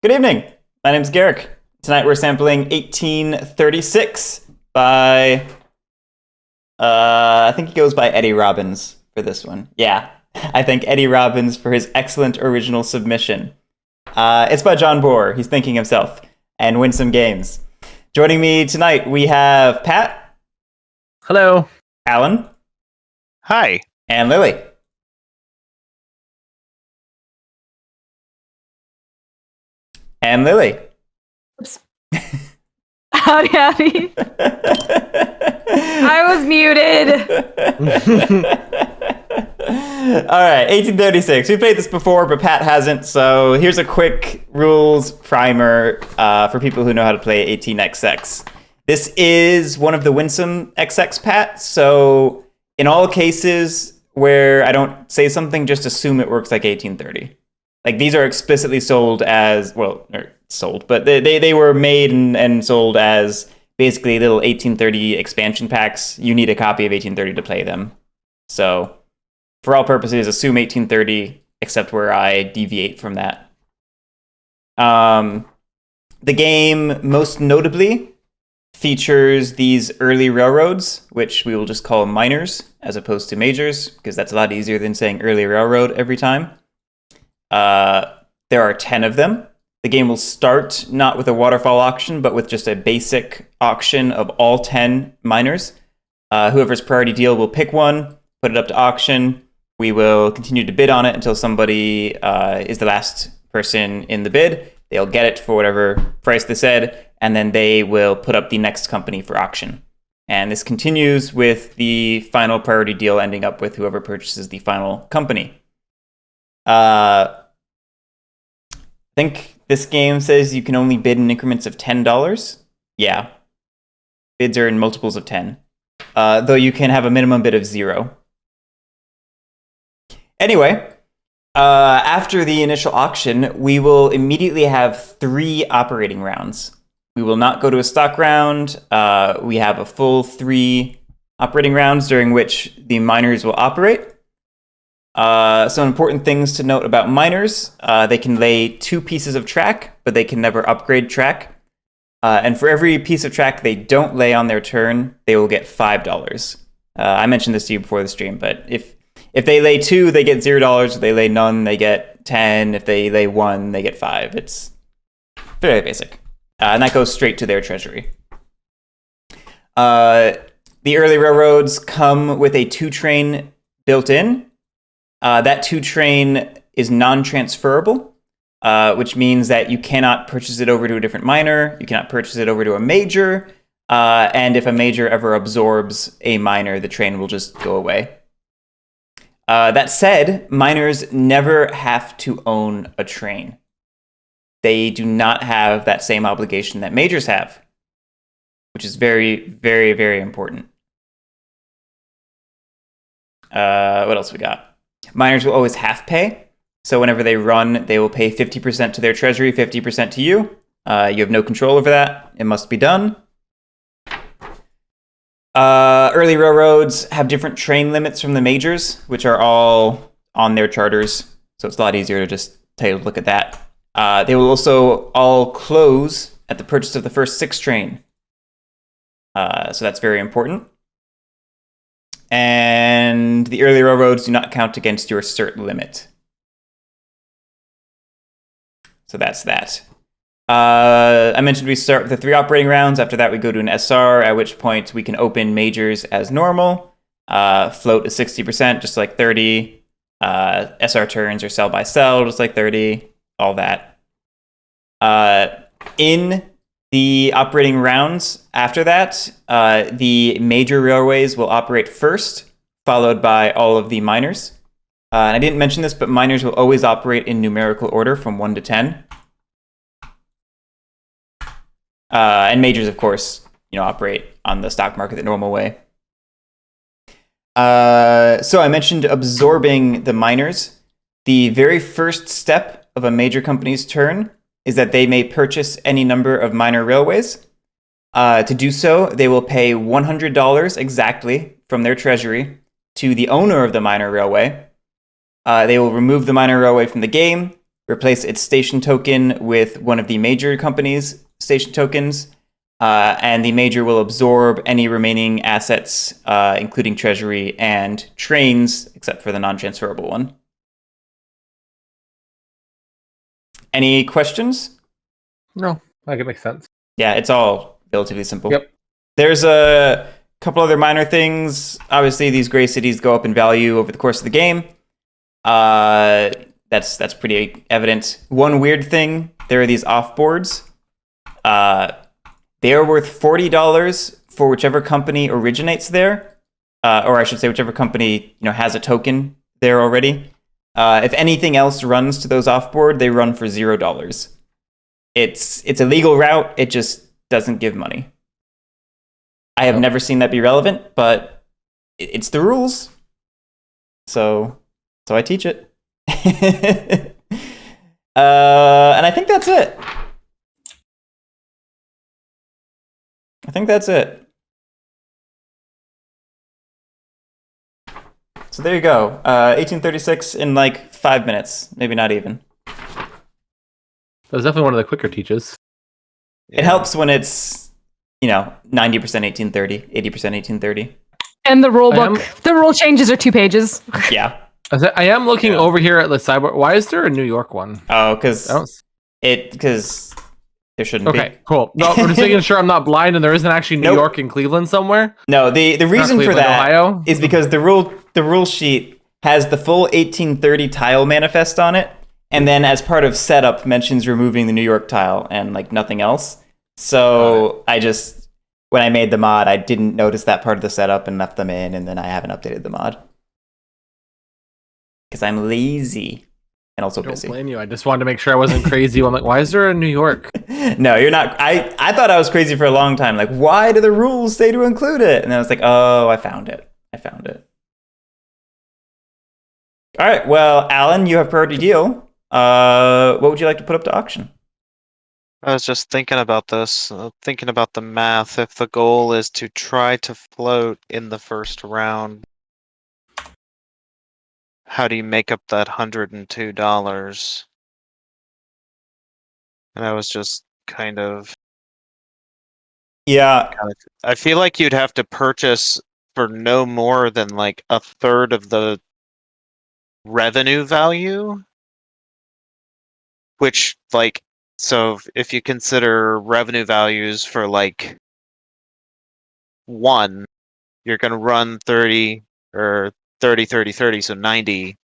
Good evening. My name's Guerric. Tonight we're sampling 1836 by, I think he goes by Eddie Robbins for this one. Yeah, I thank Eddie Robbins for his excellent original submission. It's by John Bohr. He's thanking himself and win some games. Joining me tonight, we have Pat. Hello. Alan. Hi. And Lily. And Lily. Oops. Howdy. I was muted. All right, 1836. We played this before, but Pat hasn't. So here's a quick rules primer for people who know how to play 18XX. This is one of the winsome XX, Pat. So in all cases where I don't say something, just assume it works like 1830. Like, these are explicitly sold as, well, or sold, but they were made and sold as basically little 1830 expansion packs. You need a copy of 1830 to play them. So, for all purposes, assume 1830, except where I deviate from that. The game, most notably, features these early railroads, which we will just call miners, as opposed to majors, because that's a lot easier than saying early railroad every time. There are 10 of them. The game will start not with a waterfall auction, but with just a basic auction of all 10 miners. Whoever's priority deal will pick one, put it up to auction. We will continue to bid on it until somebody is the last person in the bid. They'll get it for whatever price they said, and then they will put up the next company for auction. And this continues with the final priority deal ending up with whoever purchases the final company. I think this game says you can only bid in increments of $10. Yeah. Bids are in multiples of 10. Though you can have a minimum bid of 0. Anyway, after the initial auction, we will immediately have 3 operating rounds. We will not go to a stock round. We have a full 3 operating rounds during which the miners will operate. Some important things to note about miners. They can lay 2 pieces of track, but they can never upgrade track. And for every piece of track they don't lay on their turn, they will get $5. I mentioned this to you before the stream, but if they lay 2, they get $0. If they lay none, they get 10. If they lay 1, they get 5. It's very basic. And that goes straight to their treasury. The early railroads come with a 2-train built in. That 2-train is non-transferable, which means that you cannot purchase it over to a different miner, you cannot purchase it over to a major, and if a major ever absorbs a miner, the train will just go away. That said, miners never have to own a train. They do not have that same obligation that majors have, which is very, very, very important. What else we got? Miners will always half pay. So whenever they run, they will pay 50% to their treasury, 50% to you. You have no control over that. It must be done. Early railroads have different train limits from the majors, which are all on their charters. So it's a lot easier to just take a look at that. They will also all close at the purchase of the first 6 train. So that's very important. And the early railroads do not count against your cert limit. So that's that. I mentioned we start with the 3 operating rounds. After that, we go to an SR, at which point we can open majors as normal. Float is 60%, just like 30. SR turns are sell by sell, just like 30. All that. In the operating rounds after that, the major railways will operate first, followed by all of the miners. And I didn't mention this, but miners will always operate in numerical order from 1 to 10. And majors, of course, operate on the stock market the normal way. So I mentioned absorbing the miners. The very first step of a major company's turn is that they may purchase any number of minor railways. To do so, they will pay $100 exactly from their treasury to the owner of the minor railway. They will remove the minor railway from the game, replace its station token with one of the major companies' station tokens, and the major will absorb any remaining assets, including treasury and trains, except for the non-transferable one. Any questions? No, I can make sense. Yeah, it's all relatively simple. Yep. There's a couple other minor things. Obviously, these gray cities go up in value over the course of the game. That's pretty evident. One weird thing, there are these off-boards. They are worth $40 for whichever company originates there, or I should say whichever company has a token there already. If anything else runs to those off-board, they run for $0. It's a legal route. It just doesn't give money. I have never seen that be relevant, but it's the rules. So I teach it. And I think that's it. So there you go. 1836 in like 5 minutes, maybe not even. That was definitely one of the quicker teaches. It helps when it's 90% 1830, 80% 1830. And the rule book, the rule changes are 2 pages. Yeah. I am looking over here at the sideboard. Why is there a New York one? Oh, because there shouldn't be. Okay, cool. No, I'm just making sure I'm not blind and there isn't actually New York and Cleveland somewhere. No, the reason for that Ohio? is because the rule sheet has the full 1830 tile manifest on it, and then as part of setup mentions removing the New York tile and like nothing else. So when I made the mod, I didn't notice that part of the setup and left them in, and then I haven't updated the mod. Because I'm lazy and also busy. Don't blame you. I just wanted to make sure I wasn't crazy. I'm like, why is there a New York? No, you're not. I thought I was crazy for a long time. Like, why do the rules say to include it? And then I was like, oh, I found it. All right. Well, Alan, you have priority deal. What would you like to put up to auction? I was just thinking about this, thinking about the math. If the goal is to try to float in the first round, how do you make up that $102? And I was just kind of... Yeah. I feel like you'd have to purchase for no more than like a third of the revenue value. Which, like, so if you consider revenue values for like 1, you're going to run 30 or 30, 30, 30, so 90.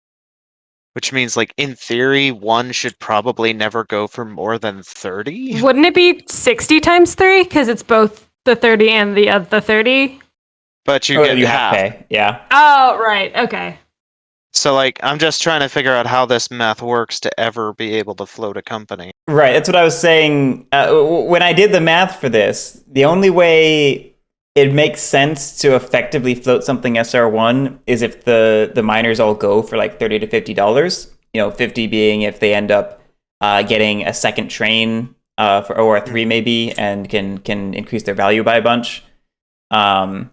Which means, like, in theory, 1 should probably never go for more than 30. Wouldn't it be 60 times 3? Because it's both the 30 and the 30. But you get half. Pay. Yeah. Oh, right. Okay. So, like, I'm just trying to figure out how this math works to ever be able to float a company. Right. That's what I was saying. When I did the math for this, the only way it makes sense to effectively float something SR1 is if the miners all go for like $30 to $50. 50 being if they end up getting a second train or a 3 maybe, and can increase their value by a bunch. But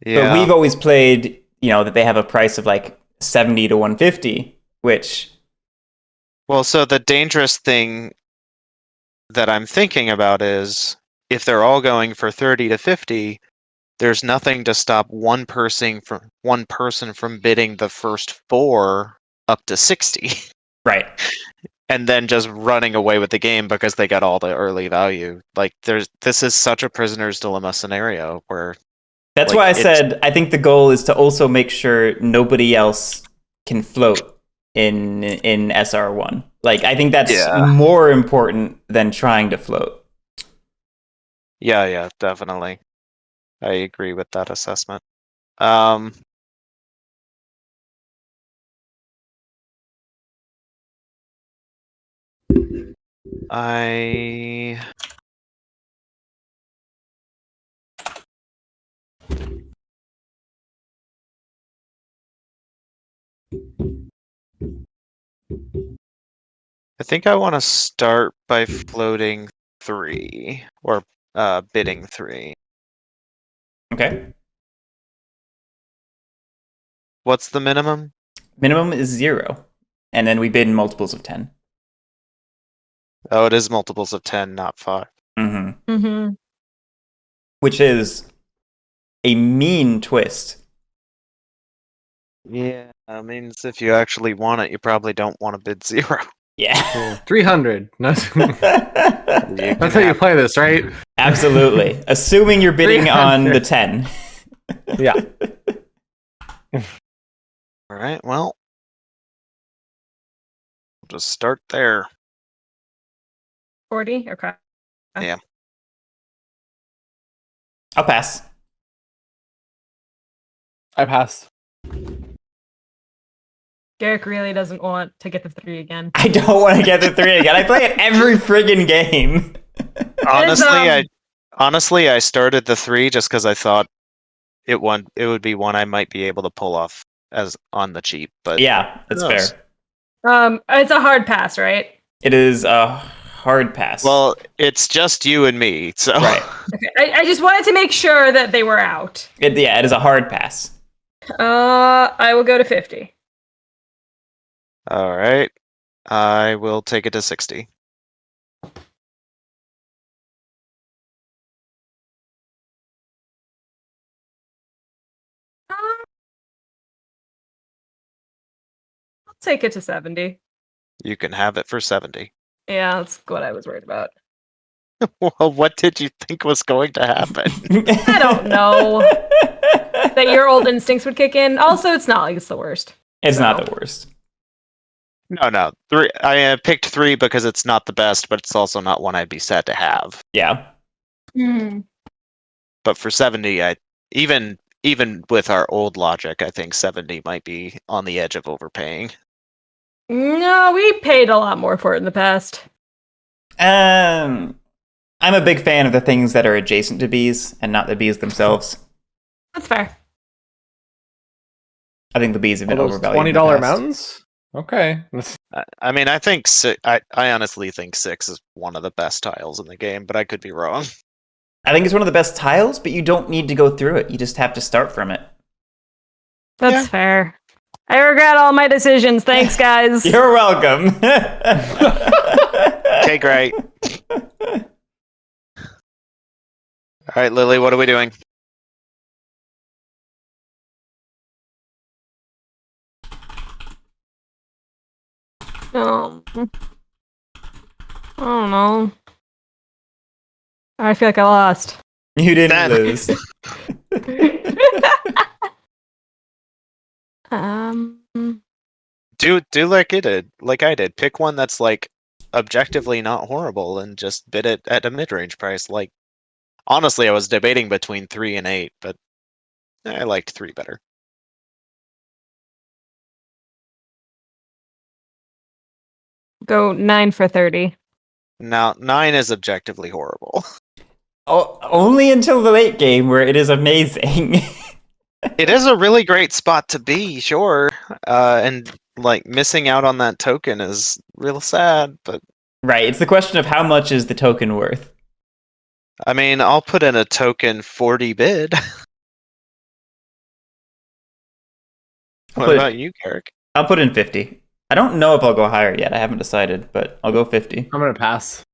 we've always played, that they have a price of like 70 to 150, which... Well, so the dangerous thing that I'm thinking about is if they're all going for 30 to 50, there's nothing to stop one person from bidding the first 4 up to 60. Right. And then just running away with the game because they got all the early value. Like, this is such a prisoner's dilemma scenario where... That's why I said I think the goal is to also make sure nobody else can float in SR1. Like, I think that's more important than trying to float. Yeah, definitely. I agree with that assessment. I think I want to start by floating 3 or bidding 3. Okay. What's the minimum? Minimum is 0. and then we bid in multiples of 10. Oh, it is multiples of 10, not 5. Mm-hmm. Mm-hmm. Which is a mean twist. Yeah, that means if you actually want it, you probably don't want to bid 0. Yeah. 300. That's You how you play this, right? Absolutely. Assuming you're bidding on the 10. Yeah. All right, well, we'll just start there. 40? Okay. Yeah. I'll pass. I pass. Guerric really doesn't want to get the 3 again. I don't want to get the 3 again. I play it every friggin' game. Honestly, I started the 3 just because I thought it would be one I might be able to pull off as on the cheap. But Yeah, that's who knows? fair. It's a hard pass, right? It is a hard pass. Well, it's just you and me, so right. Okay. I just wanted to make sure that they were out. It is a hard pass. I will go to 50. All right, I will take it to 60. I'll take it to 70. You can have it for 70. Yeah, that's what I was worried about. Well, what did you think was going to happen? I don't know. That your old instincts would kick in. Also, it's not like it's the worst. It's not the worst. No. 3. I picked 3 because it's not the best, but it's also not one I'd be sad to have. Yeah. Mm. But for 70, even with our old logic, I think 70 might be on the edge of overpaying. No, we paid a lot more for it in the past. I'm a big fan of the things that are adjacent to bees and not the bees themselves. That's fair. I think the bees have been Those overvalued. $20 mountains? Okay. I mean, I think I honestly think 6 is one of the best tiles in the game, but I could be wrong. I think it's one of the best tiles, but you don't need to go through it. You just have to start from it. That's fair. I regret all my decisions. Thanks, guys. You're welcome. Okay, great. All right, Lily, what are we doing? I don't know. I feel like I lost. You didn't lose. Do like I did. Pick one that's like objectively not horrible and just bid it at a mid-range price. Like, honestly, I was debating between 3 and 8, but I liked 3 better. Go 9 for 30. Now, 9 is objectively horrible. Oh, only until the late game where it is amazing. It is a really great spot to be, sure. And like missing out on that token is real sad, but right, it's the question of how much is the token worth. I mean, I'll put in a token 40 bid. What about you, Guerric? I'll put in 50. I don't know if I'll go higher yet. I haven't decided, but I'll go 50. I'm going to pass.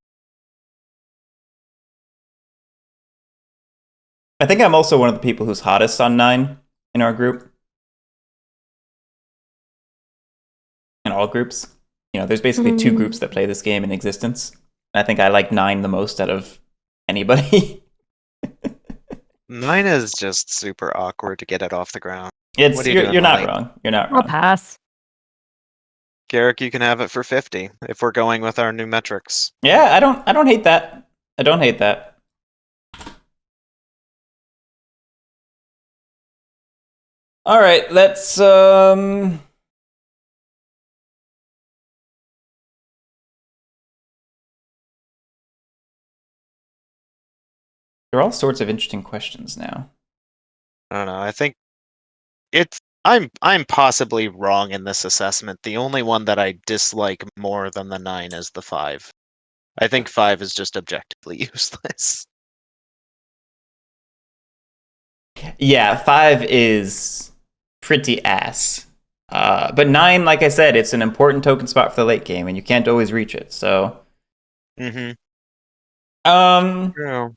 I think I'm also one of the people who's hottest on 9 in our group. In all groups. You know, there's basically 2 groups that play this game in existence. And I think I like 9 the most out of anybody. 9 is just super awkward to get it off the ground. It's you're not wrong. You're not wrong. I'll pass. Guerric, you can have it for 50 if we're going with our new metrics. Yeah, I don't hate that. I don't hate that. All right, let's There are all sorts of interesting questions now. I don't know. I think I'm possibly wrong in this assessment. The only one that I dislike more than the 9 is the 5. I think 5 is just objectively useless. Yeah, 5 is pretty ass. But 9, like I said, it's an important token spot for the late game, and you can't always reach it. So, Mm-hmm. um, Yeah.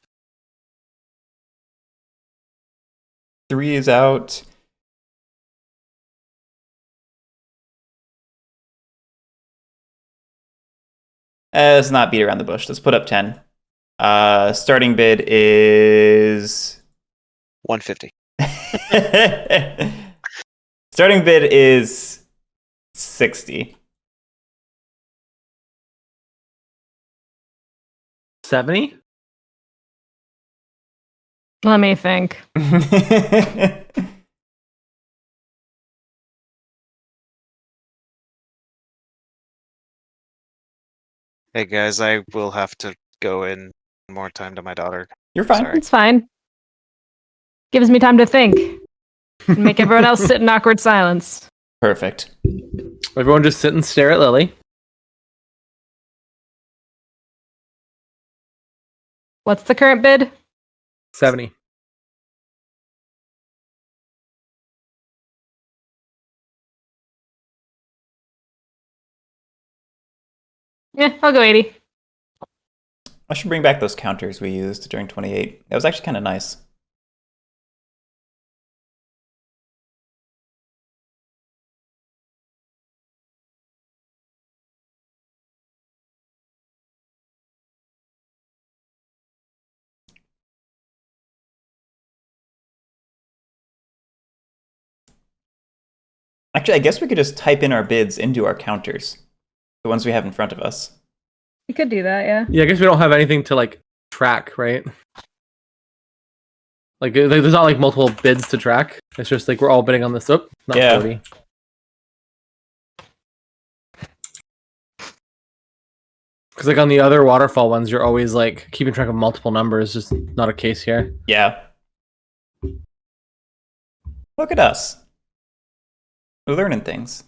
3 is out. Let's not beat around the bush. Let's put up 10. Starting bid is 150. starting bid is 60. 70? Let me think. Hey guys, I will have to go in more time to my daughter. You're fine. Sorry. It's fine. Gives me time to think. And make everyone else sit in awkward silence. Perfect. Everyone just sit and stare at Lily. What's the current bid? 70. Yeah, I'll go 80. I should bring back those counters we used during 28. That was actually kind of nice. Actually, I guess we could just type in our bids into our counters. The ones we have in front of us. You could do that, yeah. Yeah, I guess we don't have anything to like track, right? Like there's not like multiple bids to track. It's just like we're all bidding on this. Oh, not Yeah. 40. Because like on the other waterfall ones, you're always like keeping track of multiple numbers. Just not a case here. Yeah. Look at us. We're learning things.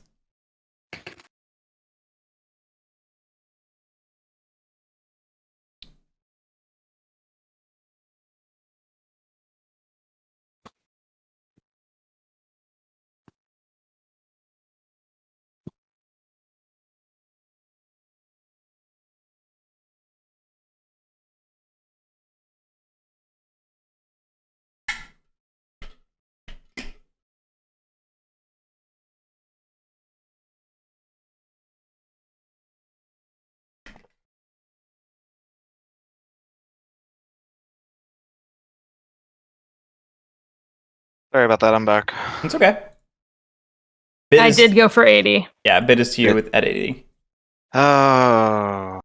Sorry about that, I'm back. It's okay. Bid I is- did go for 80. Yeah, bid is to you Good. at 80. Oh.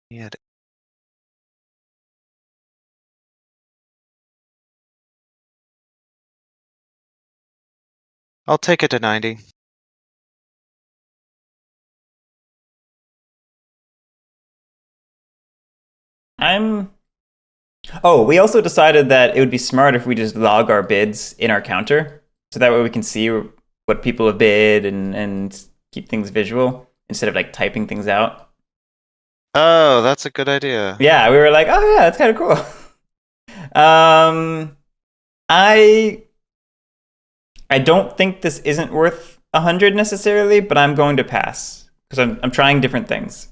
Yeah. I'll take it to 90. Oh, we also decided that it would be smart if we just log our bids in our counter. So that way we can see what people have bid and keep things visual instead of like typing things out. Oh, that's a good idea. Yeah, we were like, oh yeah, that's kind of cool. I don't think this isn't worth 100 necessarily, but I'm going to pass because I'm trying different things.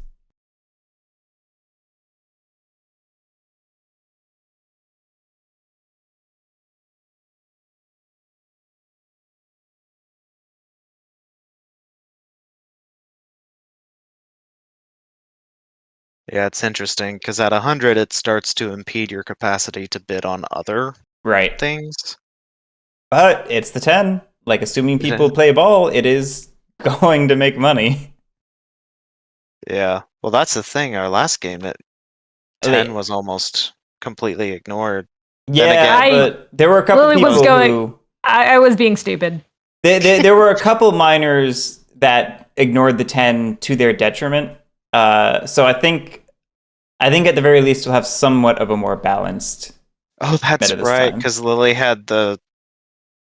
Yeah, it's interesting because at 100 it starts to impede your capacity to bid on other Right. things. But it's the 10. Like, assuming Yeah. people play ball, it is going to make money. Yeah. Well, that's the thing. Our last game, that 10 Like, was almost completely ignored. yeah, again- but there were a couple Lily was people going- who... I was being stupid. There were a couple miners that ignored the 10 to their detriment. So I think at the very least we'll have somewhat of a more balanced... Oh, that's Meta this right. time. Because Lily had the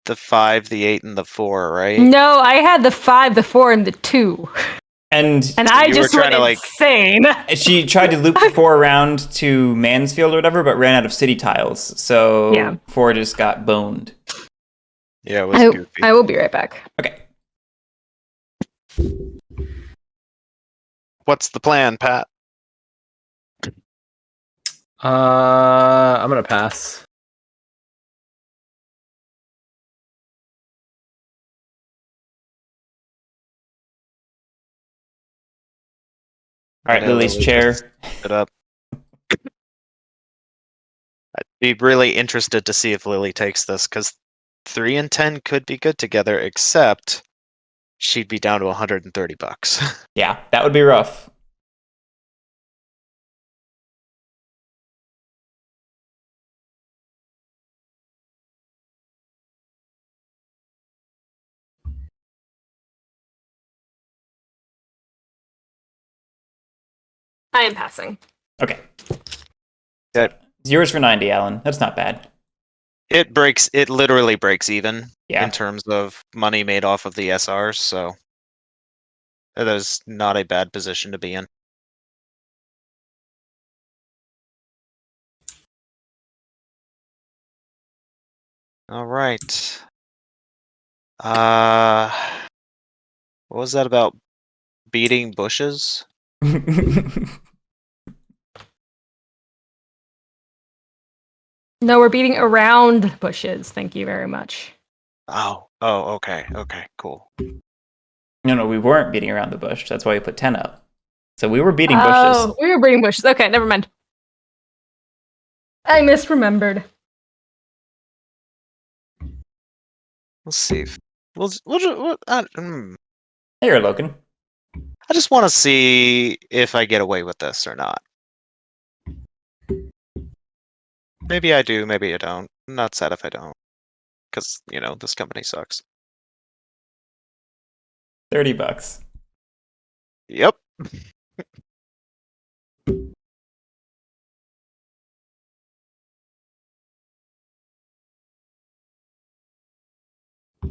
5, the 8, and the 4, right? No, I had the 5, the 4, and the 2. And I you were just trying went to, like- insane. she tried to loop 4 around to Mansfield or whatever, but ran out of city tiles. So Yeah. 4 just got boned. Yeah, it was goofy. I will be right back. Okay. What's the plan, Pat? I'm gonna pass. All right, I know Lily's Lily chair. just it up. I'd be really interested to see if Lily takes this, because 3 and 10 could be good together, except she'd be down to $130. Yeah, that would be rough. I am passing. Okay. Okay. It's yours for 90, Alan. That's not bad. It literally breaks even Yeah. in terms of money made off of the SRs, so that is not a bad position to be in. All right. What was that about beating bushes? No, we're beating around bushes. Thank you very much. Oh, okay, cool. No, we weren't beating around the bush. That's why we put 10 up. So we were beating Oh, bushes. we were beating bushes. Okay, never mind. I misremembered. Let's see. Hey, you're Logan. I just want to see if I get away with this or not. Maybe I do, maybe I don't. I'm not sad if I don't. Because, this company sucks. $30. Yep.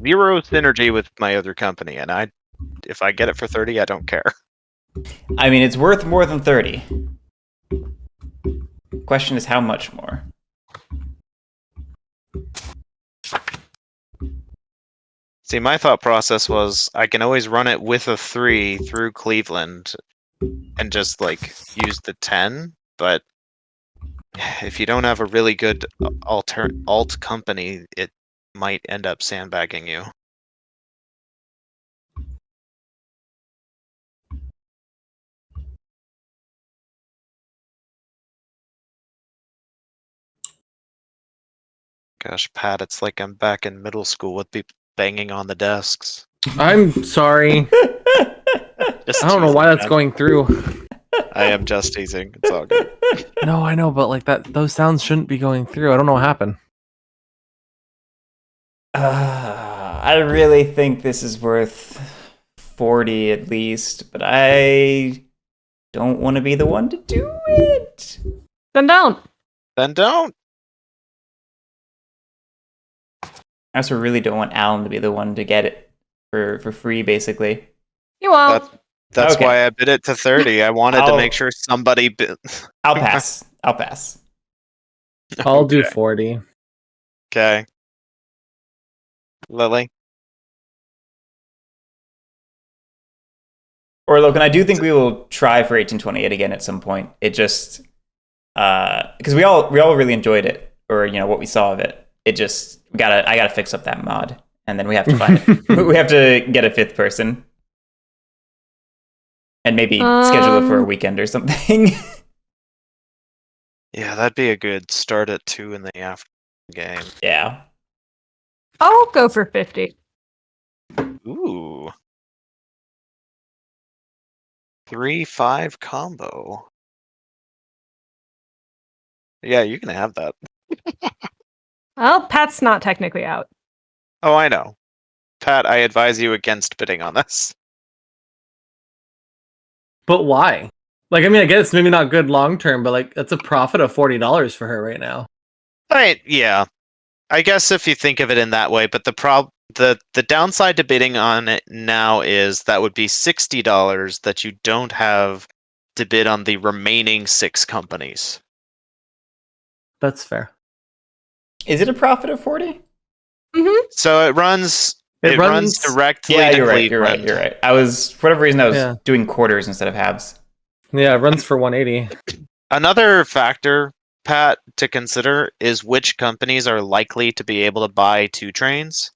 Zero synergy with my other company, and if I get it for 30, I don't care. I mean, it's worth more than 30. Question is how much more? See, my thought process was I can always run it with a 3 through Cleveland and just use the 10, but if you don't have a really good alt company, it might end up sandbagging you. Gosh, Pat, it's like I'm back in middle school with people banging on the desks. I'm sorry. Just I don't know teasing, why that's man. going through. I am just teasing. It's all good. No, I know, but those sounds shouldn't be going through. I don't know what happened. I really think this is worth 40 at least, but I don't want to be the one to do it. Then don't. Then don't. I also really don't want Alan to be the one to get it for free, basically. You won't. That's Okay. why I bid it to 30. I wanted to make sure somebody bid. I'll pass. I'll pass. I'll do Okay. 40. Okay. Lily? Or Logan, I do think we will try for 1828 again at some point. It just because we all really enjoyed it, or what we saw of it. It just I gotta fix up that mod, and then we have to find we have to get a 5th person, and maybe schedule it for a weekend or something. Yeah, that'd be a good start at 2 in the afternoon game. Yeah. I'll go for 50. Ooh. 3-5 combo. Yeah, you can have that. Well, Pat's not technically out. Oh, I know. Pat, I advise you against bidding on this. But why? I mean, I guess it's maybe not good long term, but that's a profit of $40 for her right now. Yeah. I guess if you think of it in that way, but the downside to bidding on it now is that would be $60 that you don't have to bid on the remaining 6 companies. That's fair. Is it a profit of 40? So it runs directly Yeah, to you're right. Cleveland. You're right. I was, for whatever reason, I was Yeah. doing quarters instead of halves. Yeah, it runs for 180. Another factor, Pat, to consider is which companies are likely to be able to buy 2 trains.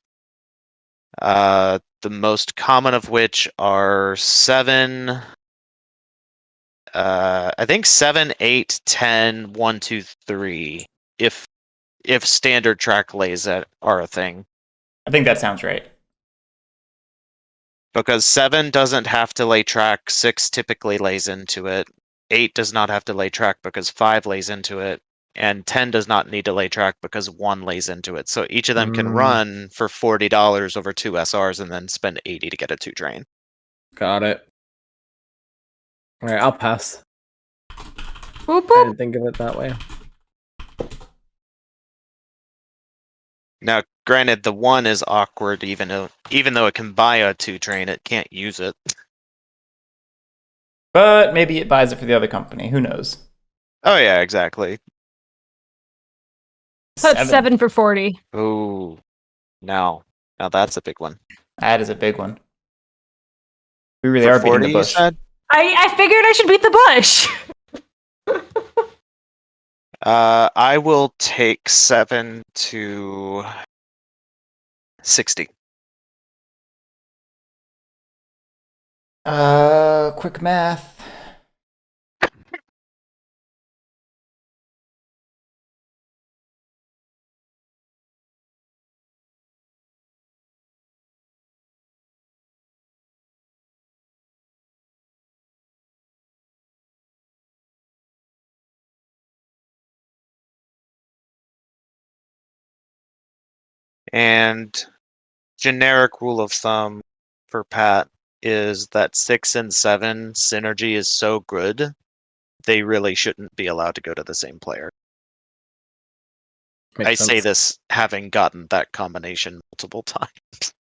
The most common of which are 7. I think 7, 8, 10, 1, 2, 3. If standard track lays are a thing, I think that sounds right. because 7 doesn't have to lay track, 6 typically lays into it. 8 does not have to lay track because 5 lays into it, and 10 does not need to lay track because 1 lays into it. So each of them can run for $40 over 2 SRs and then spend 80 to get a 2 train. Got it. All right, I'll pass. Boop, I boop. didn't think of it that way. Now, granted, the 1 is awkward, even though it can buy a 2 train, it can't use it. But maybe it buys it for the other company. Who knows? Oh yeah, exactly. That's 7 for 40. Ooh, now that's a big one. That is a big one. We really For are beating 40, the you bush. said? I figured I should beat the bush. I will take 7 to 60. Quick math. And generic rule of thumb for Pat is that 6 and 7 synergy is so good, they really shouldn't be allowed to go to the same player. Makes I sense. say this having gotten that combination multiple times.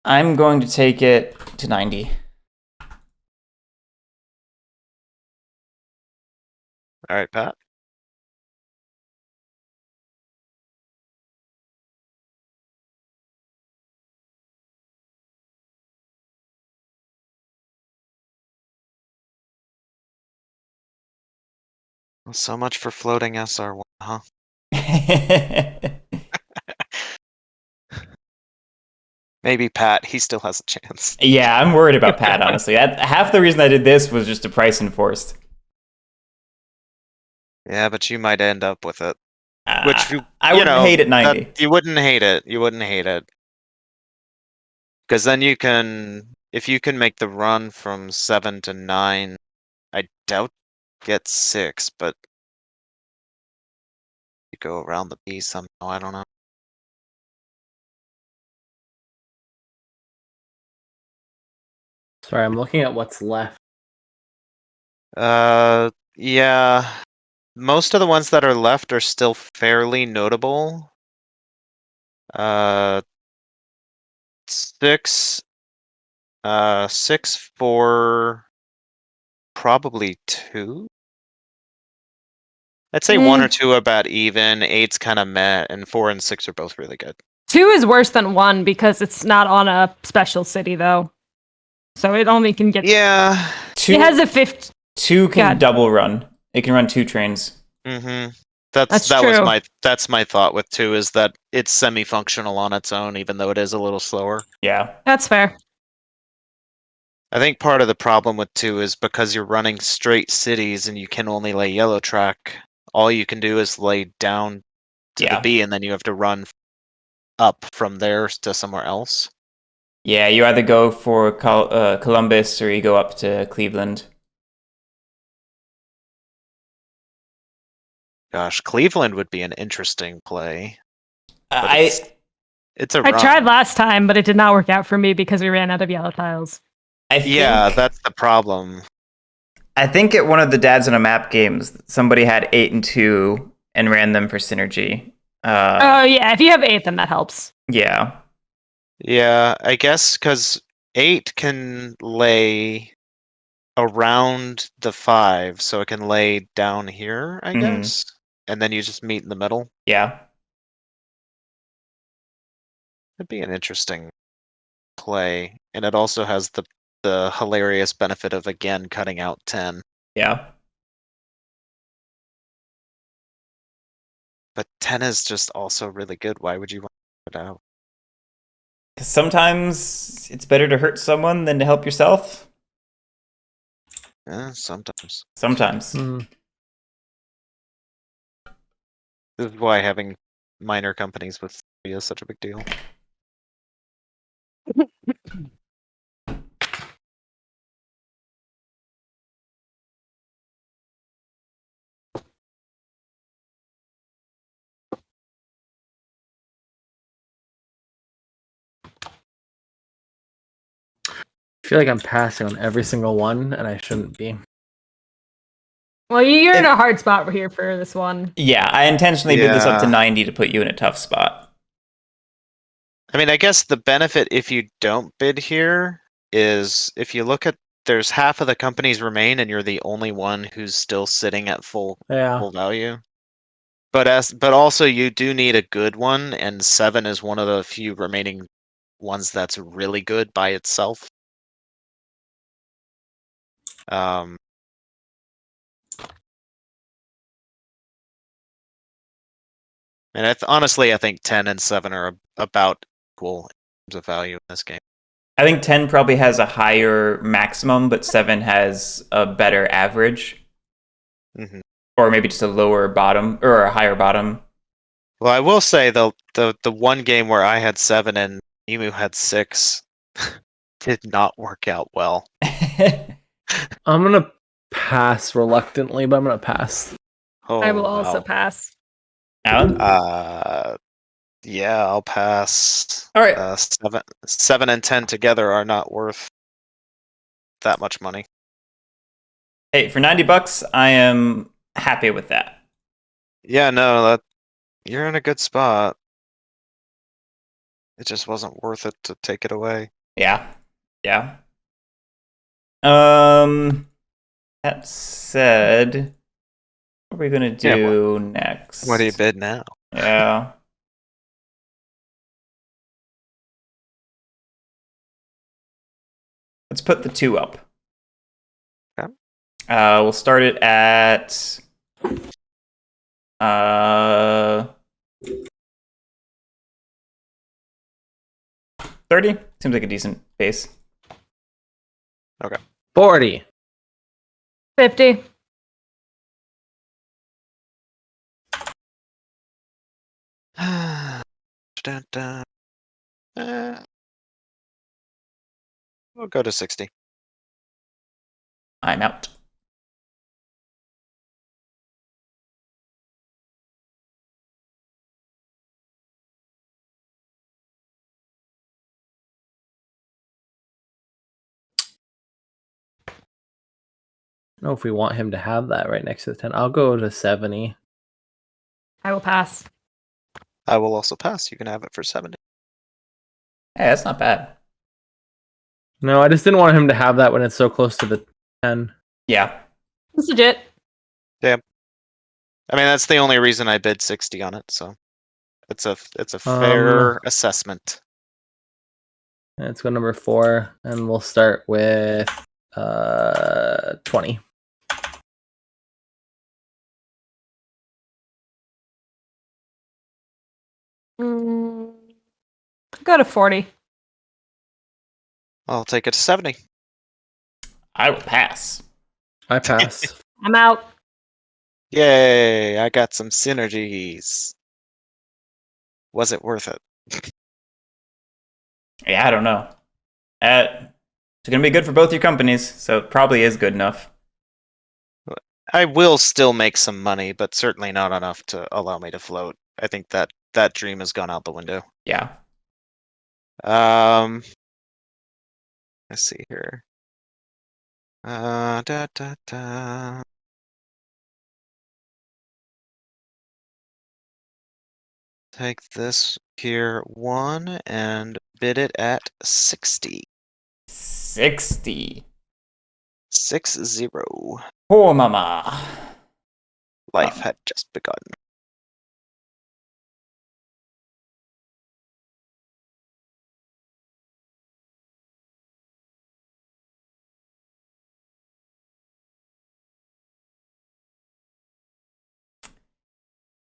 I'm going to take it to 90. All right, Pat. Well, so much for floating SR1, huh? Maybe Pat, he still has a chance. Yeah, I'm worried about Pat, honestly. Half the reason I did this was just to price enforced. Yeah, but you might end up with it. I wouldn't hate it 90. You wouldn't hate it. You wouldn't hate it. Because then you can, if you can make the run from 7 to 9, I doubt get 6, but you go around the B somehow, I don't know. Sorry, I'm looking at what's left. Yeah. Most of the ones that are left are still fairly notable. 6, 6, 4, probably 2. I'd say 1 or 2 are about even, 8's kind of meh, and 4 and 6 are both really good. 2 is worse than 1 because it's not on a special city, though. So it only can get... Yeah. 2, It has a 50... 2 can God. double run. It can run 2 trains. Mm-hmm. That's was true. that's my thought with 2 is that it's semi-functional on its own, even though it is a little slower. Yeah. That's fair. I think part of the problem with 2 is because you're running straight cities and you can only lay yellow track, all you can do is lay down to the B, and then you have to run up from there to somewhere else. Yeah, you either go for Columbus or you go up to Cleveland. Gosh, Cleveland would be an interesting play. I It's a run. I tried last time, but it did not work out for me because we ran out of yellow tiles. Yeah, that's the problem. I think at one of the Dads on a Map games, somebody had 8 and 2 and ran them for synergy. Oh yeah, if you have 8, then that helps. Yeah. Yeah, I guess because 8 can lay around the 5, so it can lay down here, I guess. And then you just meet in the middle. Yeah. It'd be an interesting play. And it also has the hilarious benefit of, again, cutting out 10. Yeah. But 10 is just also really good. Why would you want to cut it out? Because sometimes it's better to hurt someone than to help yourself. Sometimes. Sometimes. This is why having minor companies with is such a big deal. I feel like I'm passing on every single one, and I shouldn't be. Well, you're in a hard spot here for this one. Yeah, I intentionally bid this up to Yeah. 90 to put you in a tough spot. I mean, I guess the benefit if you don't bid here is if you look at there's half of the companies remain and you're the only one who's still sitting at full value. But also you do need a good one, and 7 is one of the few remaining ones that's really good by itself. And honestly, I think 10 and 7 are about equal in terms of value in this game. I think 10 probably has a higher maximum, but 7 has a better average. Or maybe just a lower bottom, or a higher bottom. Well, I will say, the one game where I had 7 and Emu had 6 did not work out well. I'm going to pass reluctantly, but I'm going to pass. Oh, I will also wow. pass. Alan? Yeah, I'll pass. All right. 7 and 10 together are not worth that much money. Hey, for $90, I am happy with that. Yeah, no, you're in a good spot. It just wasn't worth it to take it away. Yeah. Yeah. That said, what are we gonna do next? What do you bid now? Yeah. Let's put the 2 up. Okay. We'll start it at 30. Seems like a decent base. Okay. 40. 50. Dun, dun. We'll go to 60. I'm out. I don't know if we want him to have that right next to the 10. I'll go to 70. I will pass. I will also pass. You can have it for 70. Hey, that's not bad. No, I just didn't want him to have that when it's so close to the 10. Yeah. It's legit. Yeah. I mean, that's the only reason I bid 60 on it, so it's a fair assessment. Let's go number 4, and we'll start with 20. Go to 40. I'll take it to 70. I will pass. I pass. I'm out. Yay, I got some synergies. Was it worth it? Yeah, I don't know. It's gonna be good for both your companies, so it probably is good enough. I will still make some money, but certainly not enough to allow me to float. I think that dream has gone out the window. Yeah. Let's see here. Da, da, da. Take this here 1 and bid it at 60. 60. 60. Poor mama. Life had just begun.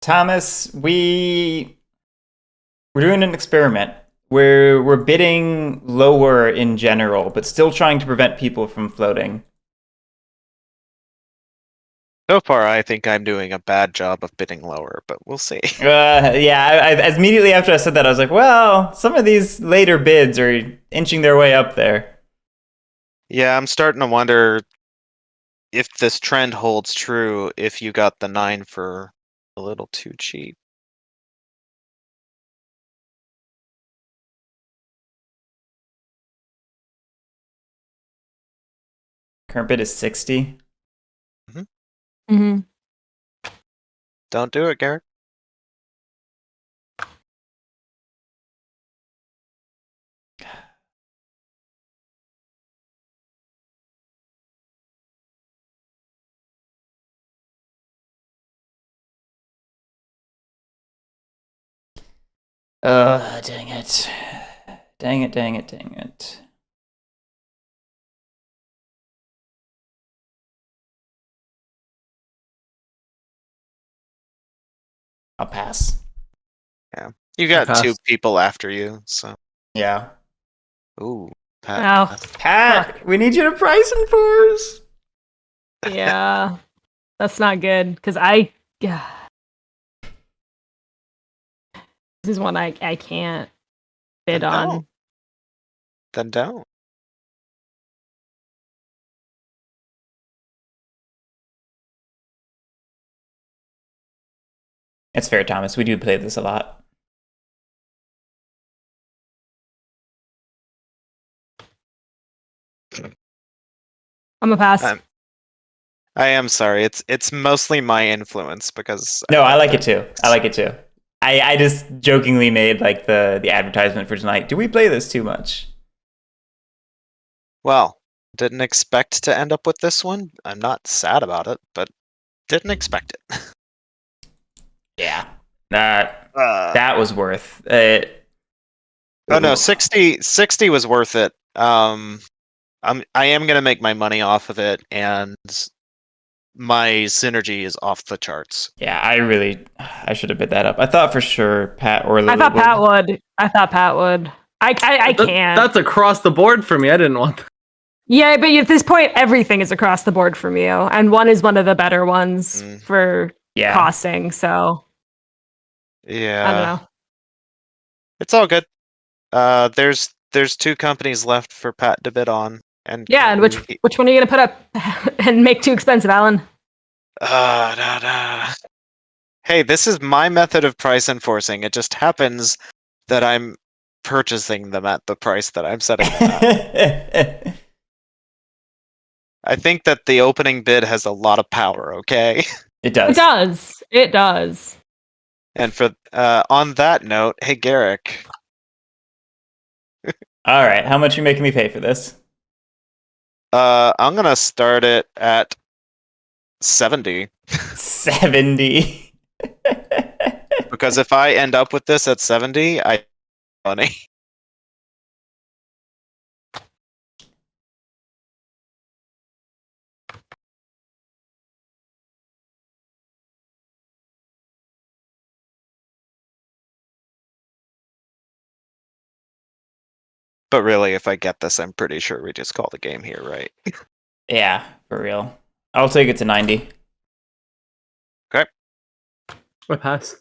Thomas, we're doing an experiment. We're bidding lower in general, but still trying to prevent people from floating. So far, I think I'm doing a bad job of bidding lower, but we'll see. Yeah, immediately after I said that, I was like, well, some of these later bids are inching their way up there. Yeah, I'm starting to wonder if this trend holds true if you got the 9 for a little too cheap. Current bid is 60. Mm-hmm. Don't do it, Garrett. Dang it. Dang it, dang it, dang it. I'll pass. You got pass. 2 people after you, so. Yeah. Ooh, Pat. Oh, Pat, we need you to price enforce. yeah. That's not good, because yeah. This is one I can't bid Then on. don't. Then don't. It's fair, Thomas. We do play this a lot. I'm a pass. I am sorry. It's mostly my influence because No, I like it too. I like it too. I just jokingly made like the advertisement for tonight. Do we play this too much? Well, didn't expect to end up with this one. I'm not sad about it, but didn't expect it. Yeah. That Uh, that was worth it. oh no, 60 was worth it. I am gonna make my money off of it, and my synergy is off the charts. Yeah, I should have bid that up. I thought for sure Pat or Lily I thought would. Pat would. I thought Pat would. I can't. That's across the board for me. I didn't want that. Yeah, but at this point, everything is across the board from you, and one is one of the better ones Mm. for Yeah. costing. So Yeah, I don't know. it's all good. There's 2 companies left for Pat to bid on, and Yeah, and which one are you gonna put up and make too expensive, Alan? Hey, this is my method of price enforcing. It just happens that I'm purchasing them at the price that I'm setting them at. I think that the opening bid has a lot of power, okay? It does. It does. It does. And for on that note, hey Guerric, All right, how much are you making me pay for this? I'm gonna start it at 70. 70. Because if I end up with this at 70, I money. But really, if I get this, I'm pretty sure we just call the game here, right? Yeah, for real. I'll take it to 90. Okay. I pass.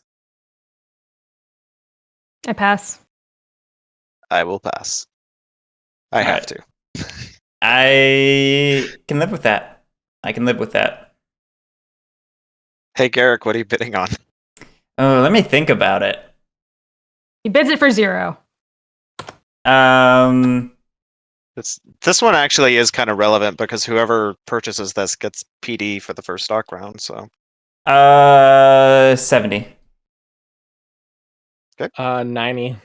I pass. I will pass. I have to. I can live with that. I can live with that. Hey Guerric, what are you bidding on? Oh, let me think about it. He bids it for 0. This This one actually is kind of relevant because whoever purchases this gets PD for the first stock round. So 70. 90.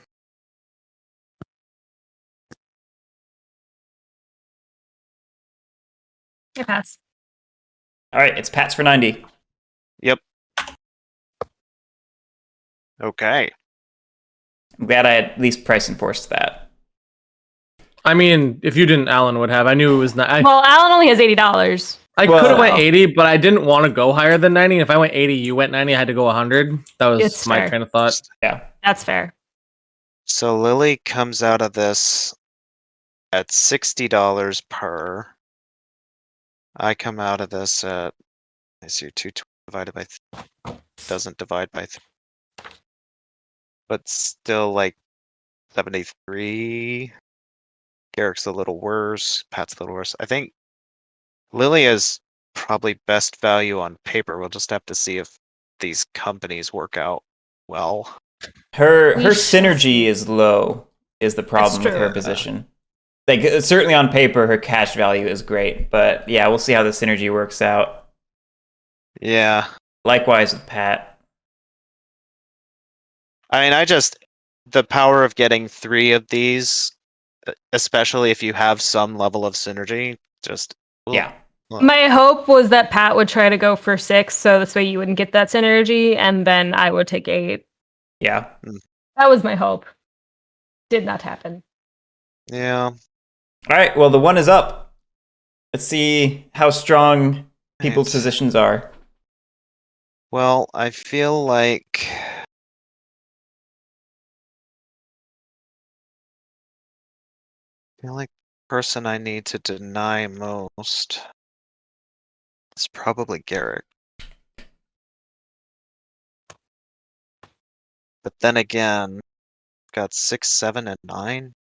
Yeah, pass. All right, it's Pat's for 90. okay. I'm glad I at least price enforced that. I mean, if you didn't, Alan would have. I knew it was not. Well, Alan only has $80. I Well, could have went no. 80, but I didn't want to go higher than 90. If I went 80, you went 90, I had to go 100. That was It's my fair. train of thought. Yeah. That's fair. So Lily comes out of this at $60 per. I come out of this at, I see 220 divided by doesn't divide by but still like 73. Garric's a little worse. Pat's a little worse. I think Lily is probably best value on paper. We'll just have to see if these companies work out well. Her We shall synergy see. is low, is the problem with her true. position. Like, certainly on paper, her cash value is great, but yeah, we'll see how the synergy works out. Yeah. Likewise with Pat. I mean, the power of getting 3 of these, especially if you have some level of synergy, just Yeah. My hope was that Pat would try to go for 6, so this way you wouldn't get that synergy, and then I would take 8. Yeah. That was my hope. Did not happen. Yeah. All right, well, the one is up. Let's see how strong people's Right. positions are. Well, I feel like the person I need to deny most is probably Guerric. But then again, got 6, 7, and 9.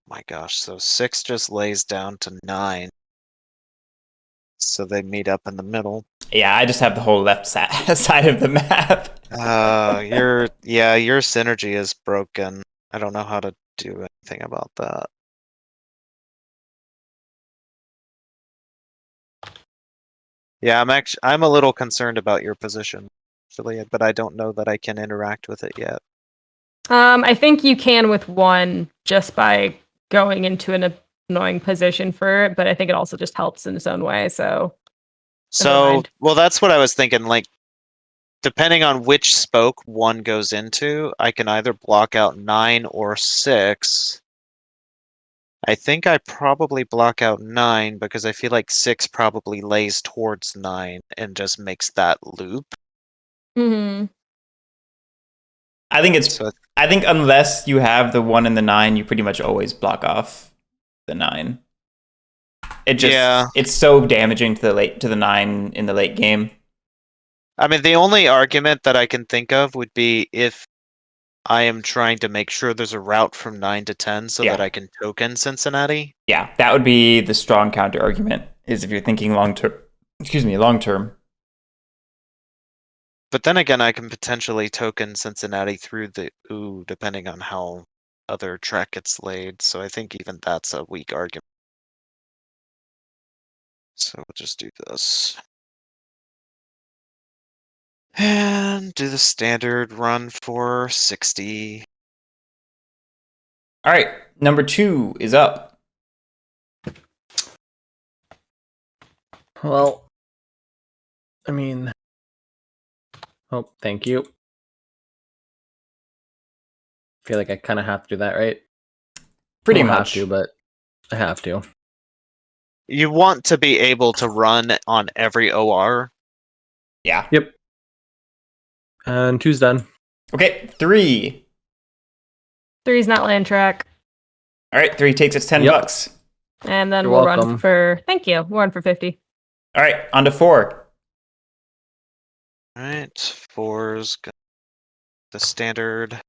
My gosh, so 6 just lays down to 9. So they meet up in the middle. Yeah, I just have the whole left side of the map. Your synergy is broken. I don't know how to do anything about that. Yeah, I'm a little concerned about your position, actually, but I don't know that I can interact with it yet. I think you can with 1 just by going into an annoying position for it, but I think it also just helps in its own way, so So, mind. well, that's what I was thinking. Like, depending on which spoke 1 goes into, I can either block out 9 or 6. I think I probably block out 9 because I feel like 6 probably lays towards 9 and just makes that loop. Mm-hmm. I think unless you have the 1 and the 9, you pretty much always block off the 9. It's so damaging to the 9 in the late game. I mean, the only argument that I can think of would be if I am trying to make sure there's a route from 9 to 10 so that I can token Cincinnati. Yeah, that would be the strong counter argument, is if you're thinking long term. But then again, I can potentially token Cincinnati through the ooh, depending on how other track gets laid. So I think even that's a weak argument. So we'll just do this. And do the standard run for 60. All right, number 2 is up. Well, I mean, oh, thank you. Feel like I kind of have to do that, right? Pretty I don't much. have to, but I have to. You want to be able to run on every OR. Yeah. Yep. And 2's done. Okay, 3. 3's not land track. All right, 3 takes its $10. And then You're we'll welcome. run for, thank you, we'll run for 50. All right, on to 4. All right, 4's the standard.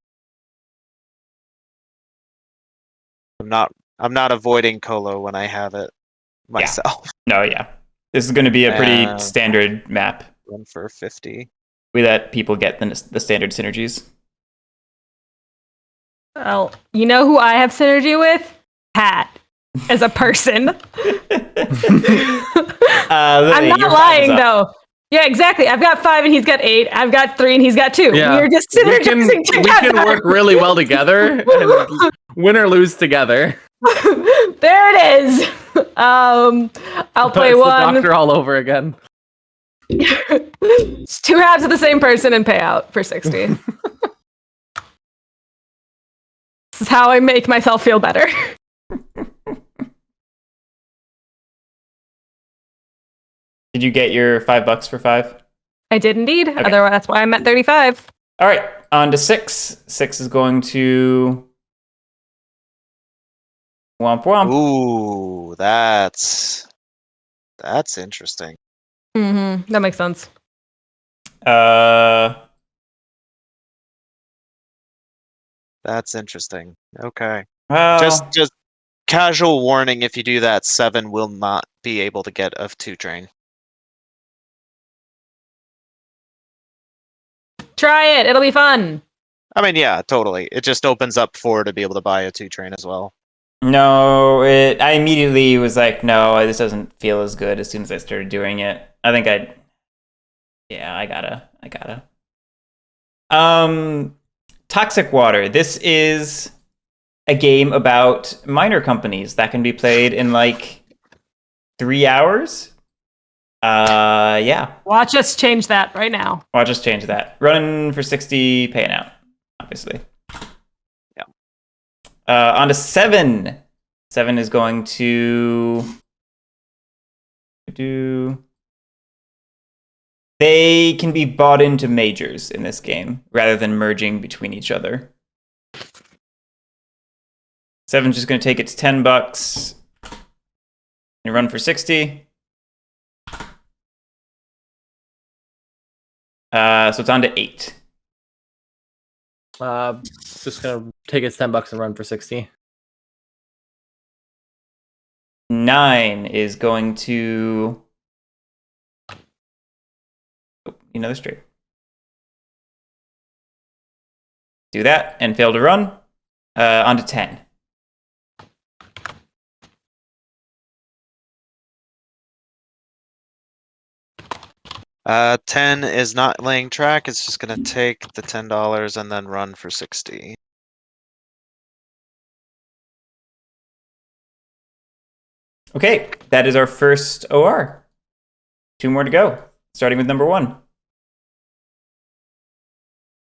I'm not avoiding Colo when I have it myself. No, yeah. This is going to be a pretty standard map. Run for 50. We let people get the standard synergies. Well, you know who I have synergy with? Pat. as a person. I'm Lily, not your 5 is lying up. though. Yeah, exactly. I've got 5 and he's got 8. I've got 3 and he's got 2. Yeah. We're just We can synergizing together. work really well together and win or lose together. There it is. I'll play It's the one. doctor all over again. It's 2 halves of the same person and pay out for 60. This is how I make myself feel better. Did you get your $5 for 5? I did indeed. Otherwise, that's why I'm at 35. All right, on to 6. 6 is going to womp womp. Ooh, that's interesting. Mm-hmm. That makes sense. That's interesting. Okay. Well, Just casual warning, if you do that, 7 will not be able to get a 2 train. Try it. It'll be fun. I mean, yeah, totally. It just opens up 4 to be able to buy a 2 train as well. no, I immediately was like, no, this doesn't feel as good as soon as I started doing it. I think I gotta. Toxic Water. This is a game about miner companies that can be played in like 3 hours. Yeah. Watch us change that right now. I'll just change that. Running for 60, paying out, obviously. Yeah. On to 7. 7 is going to do. They can be bought into majors in this game rather than merging between each other. 7's just going to take its $10 and run for 60. So it's on to 8. Just gonna take its $10 and run for 60. 9 is going to another straight. Do that and fail to run. On to 10. Uh, 10 is not laying track. It's just gonna take the $10 and then run for 60. Okay, that is our first OR. 2 more to go, starting with number 1.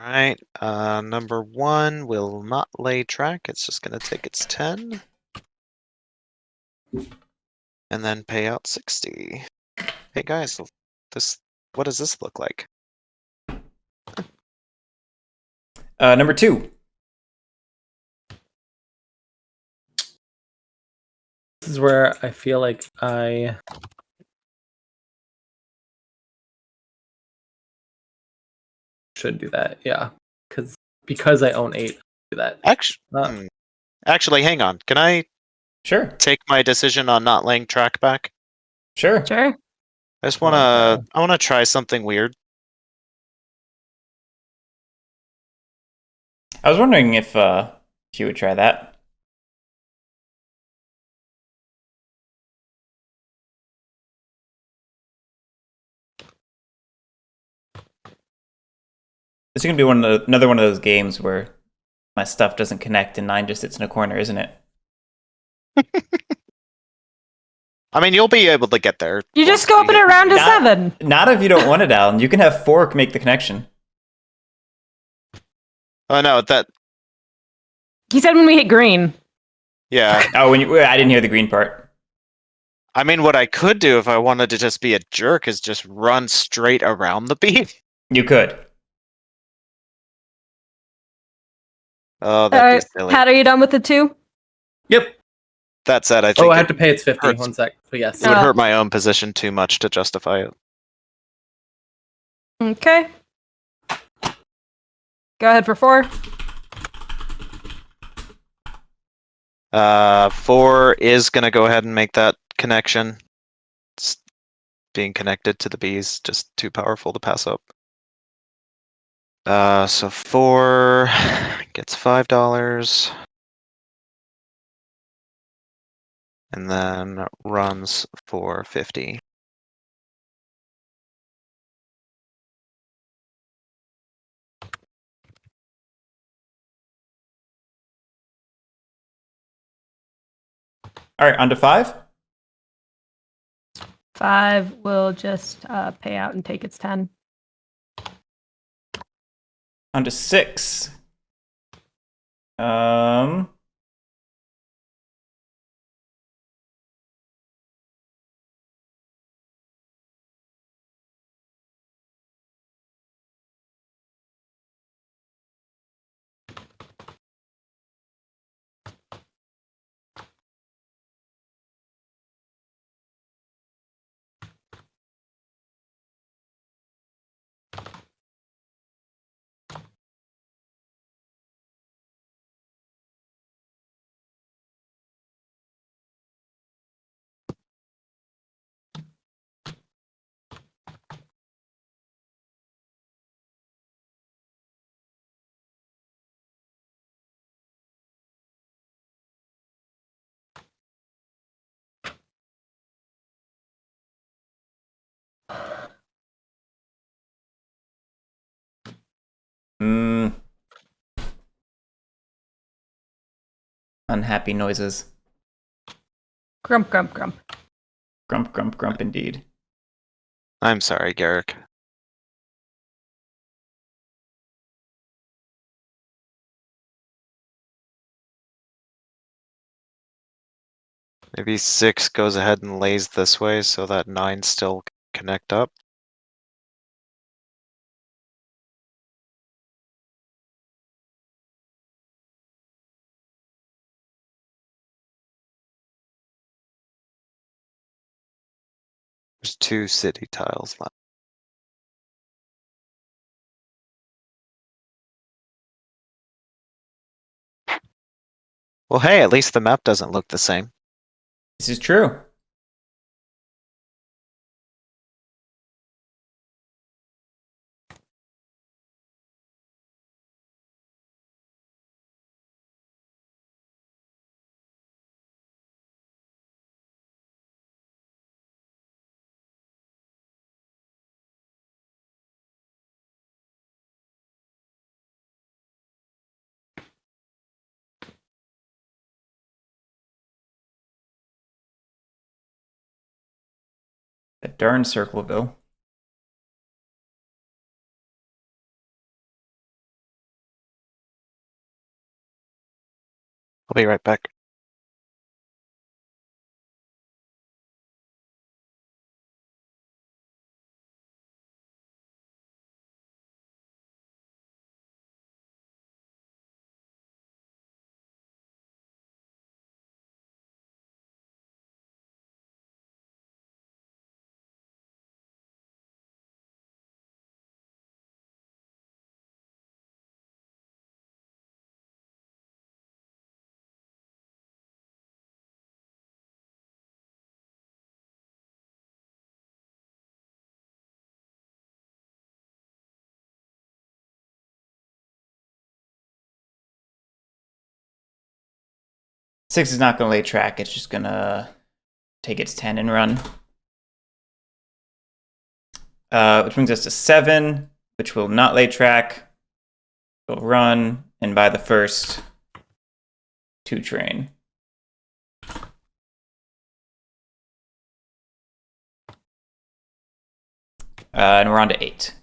Alright, number 1 will not lay track. It's just gonna take its 10. And then pay out 60. Hey guys, what does this look like? Number 2. This is where I feel like I should do that. Yeah, because I own 8. Do that. Actually, hang on. Can I Sure. take my decision on not laying track back? Sure. Sure. I just wanna try something weird. I was wondering if you would try that. This is gonna be another one of those games where my stuff doesn't connect and 9 just sits in a corner, isn't it? I mean, you'll be able to get there. You just go up it around to Not- 7. Not if you don't want it, Alan. You can have 4 make the connection. Oh no, He said when we hit green. yeah. Oh, I didn't hear the green part. I mean, what I could do if I wanted to just be a jerk is just run straight around the beam. You could. Oh, that'd be silly. Pat, are you done with the 2? Yep. That said, I think Oh, I have to pay its 50. hurts. 1 sec. But yes. it would hurt my own position too much to justify it. Okay. Go ahead for 4. 4 is gonna go ahead and make that connection. It's being connected to the bees, just too powerful to pass up. So 4 gets $5. and then runs for 50. All right, on to 5. 5 will just pay out and take its 10. On to 6. Um, mm, unhappy noises. Grump, grump, grump. Grump, grump, grump indeed. I'm sorry, Guerric. Maybe 6 goes ahead and lays this way so that 9 still connect up. There's 2 city tiles left. Well, hey, at least the map doesn't look the same. This is true. That darn Circleville. I'll be right back. Six is not going to lay track. It's just going to take its 10 and run. Which brings us to 7, which will not lay track. Will run and buy the first 2 train. And we're on to 8.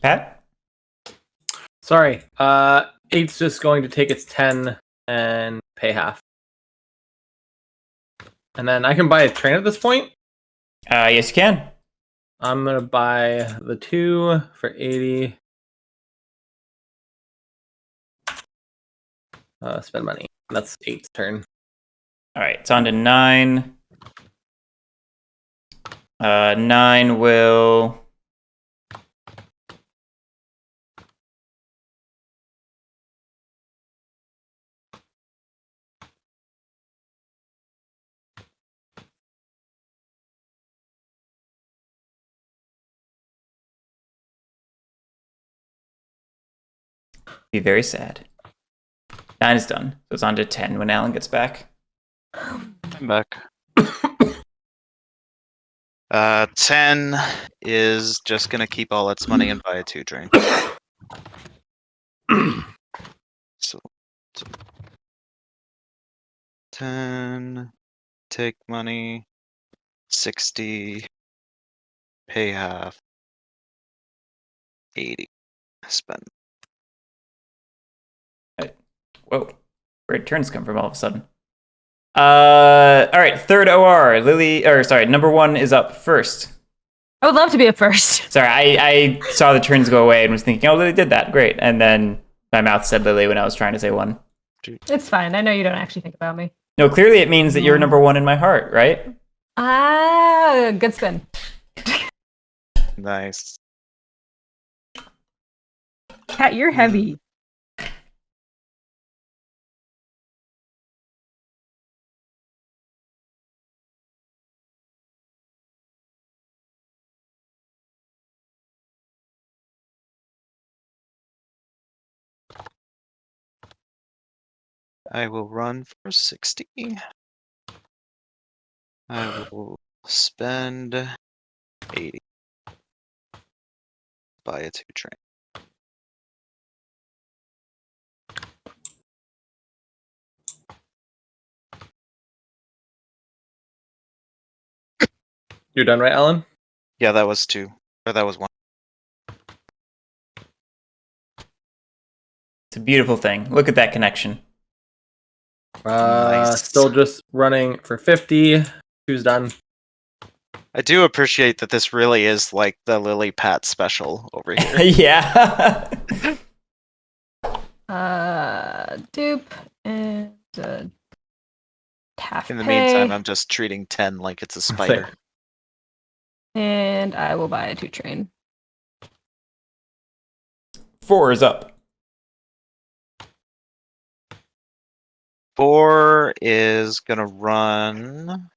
Pat? Sorry. 8's just going to take its 10 and pay half. And then I can buy a train at this point. Yes, you can. I'm going to buy the 2 for 80. Spend money. That's 8's turn. All right, it's on to 9. 9 will... Be very sad. 9 is done. So it's on to 10 when Alan gets back. I'm back. 10 is just gonna keep all its money and buy a 2 train. So 10, take money, 60, pay half, 80, spend. Whoa. Where'd turns come from all of a sudden? All right, third OR. Number 1 is up first. I would love to be up first. Sorry, I saw the turns go away and was thinking, oh, Lily did that. Great. And then my mouth said Lily when I was trying to say 1. It's fine. I know you don't actually think about me. No, clearly it means that you're number 1 in my heart, right? Ah, good spin. Nice. Cat, you're heavy. I will run for 60. I will spend 80. Buy a 2 train. You're done, right, Alan? Yeah, that was 2. Or that was 1. It's a beautiful thing. Look at that connection. Nice. Still just running for 50. Who's done? I do appreciate that this really is like the Lily Pat special over here. Yeah. Dupe and half In the pay, meantime, I'm just treating 10 like it's a spider. and I will buy a 2 train. 4 is up. 4 is gonna run.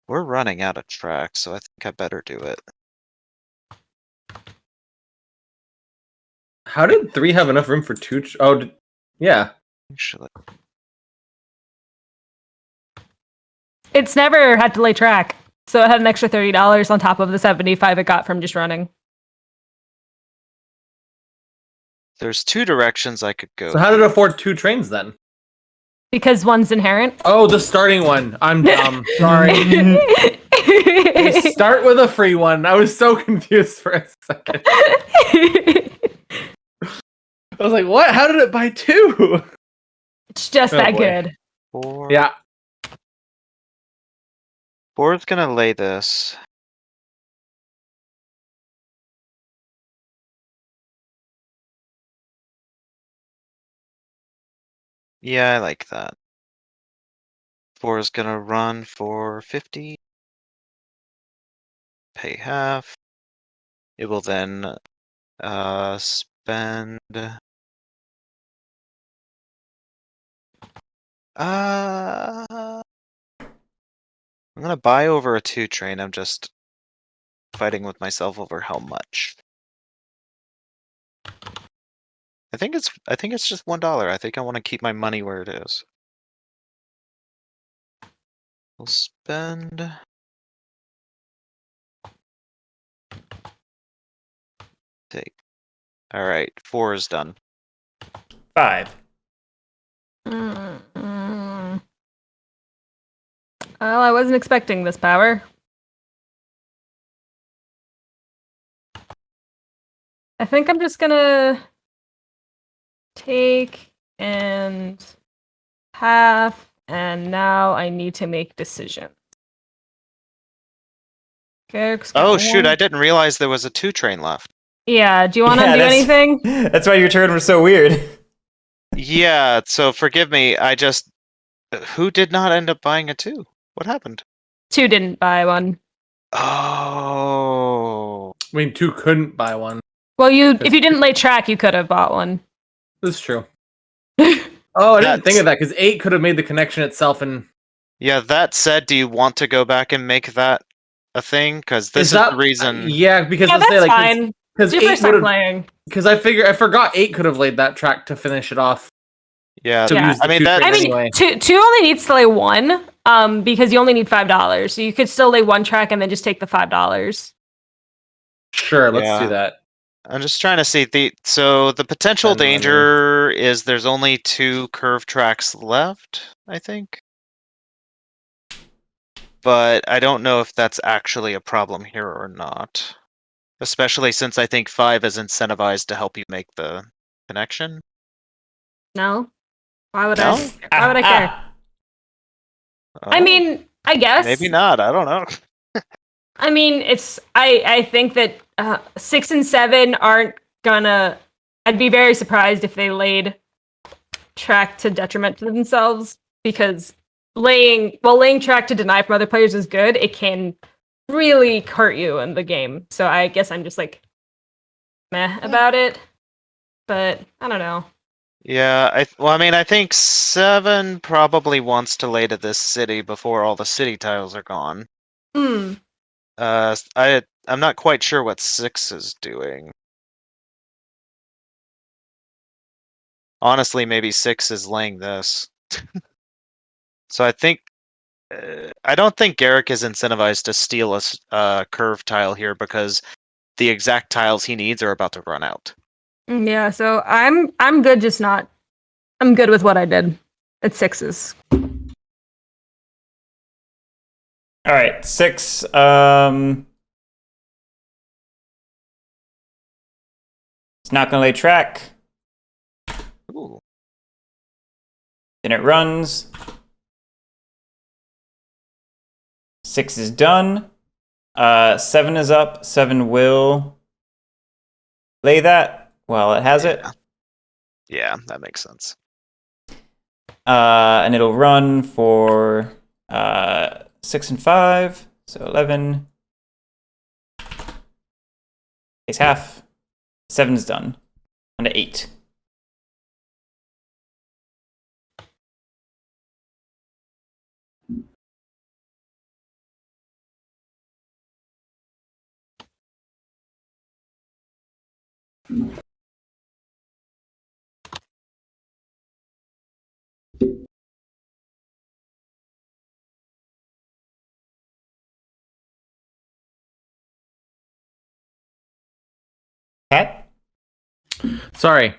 We're running out of tracks, so I think I better do it. How did 3 have enough room for 2? Yeah. Actually, It's never had to lay track, so it had an extra $30 on top of the 75 it got from just running. there's 2 directions I could go. So how did it afford 2 trains then? Because one's inherent. Oh, the starting one. I'm dumb. Sorry. They start with a free one. I was so confused for a second. I was like, what? How did it buy 2? It's just Oh, that boy. good. 4. Yeah. 4 is gonna lay this. Yeah, I like that. 4 is gonna run for 50. Pay half. It will then spend. I'm gonna buy over a 2 train. I'm just fighting with myself over how much. I think it's just $1. I think I want to keep my money where it is. We'll spend. Take. All right, 4 is done. 5. Mm-mm. Well, I wasn't expecting this power. I think I'm just gonna take and half, and now I need to make decisions. Guerric's got Oh shoot! one. I didn't realize there was a 2 train left. Yeah, do you want to Yeah, do that's- anything? That's why your turn was so weird. Yeah, so forgive me. Who did not end up buying a 2? What happened? 2 didn't buy one. Oh. I mean, 2 couldn't buy one. Well, if you didn't lay track, you could have bought one. This is true. Oh, I didn't think That's- of that because 8 could have made the connection itself and Yeah, that said, do you want to go back and make that a thing? Because this Is is that the reason. Yeah, because Yeah, let's say that's like fine. because It's your 8 first time would have playing. because I forgot 8 could have laid that track to finish it off Yeah, to Yeah. use the I mean, 2 that- train I mean, anyway. two only needs to lay one, because you only need $5. So you could still lay one track and then just take the $5. Sure, let's Yeah. do that. I'm just trying to see the potential Spend money. danger is there's only 2 curve tracks left, I think. But I don't know if that's actually a problem here or not. Especially since I think 5 is incentivized to help you make the connection. No? Why would No? Why would I care? I Oh, mean, I guess. maybe not. I don't know. I mean, I think that 6 and 7 aren't gonna. I'd be very surprised if they laid track to detriment to themselves, because laying track to deny from other players is good. It can really hurt you in the game. So I guess I'm just like meh about it. But I don't know. Yeah, I think 7 probably wants to lay to this city before all the city tiles are gone. Hmm. I'm not quite sure what 6 is doing. Honestly, maybe 6 is laying this. So I think I don't think Guerric is incentivized to steal a curve tile here because the exact tiles he needs are about to run out. Yeah. So I'm good. Just not. I'm good with what I did. It's 6s. All right, 6. It's not going to lay track. Ooh. Then it runs. 6 is done. 7 is up. 7 will lay that while it has it. Yeah, that makes sense. And it'll run for 6 and 5. So 11. Takes half. 7 is done. On to 8. Cat? Sorry.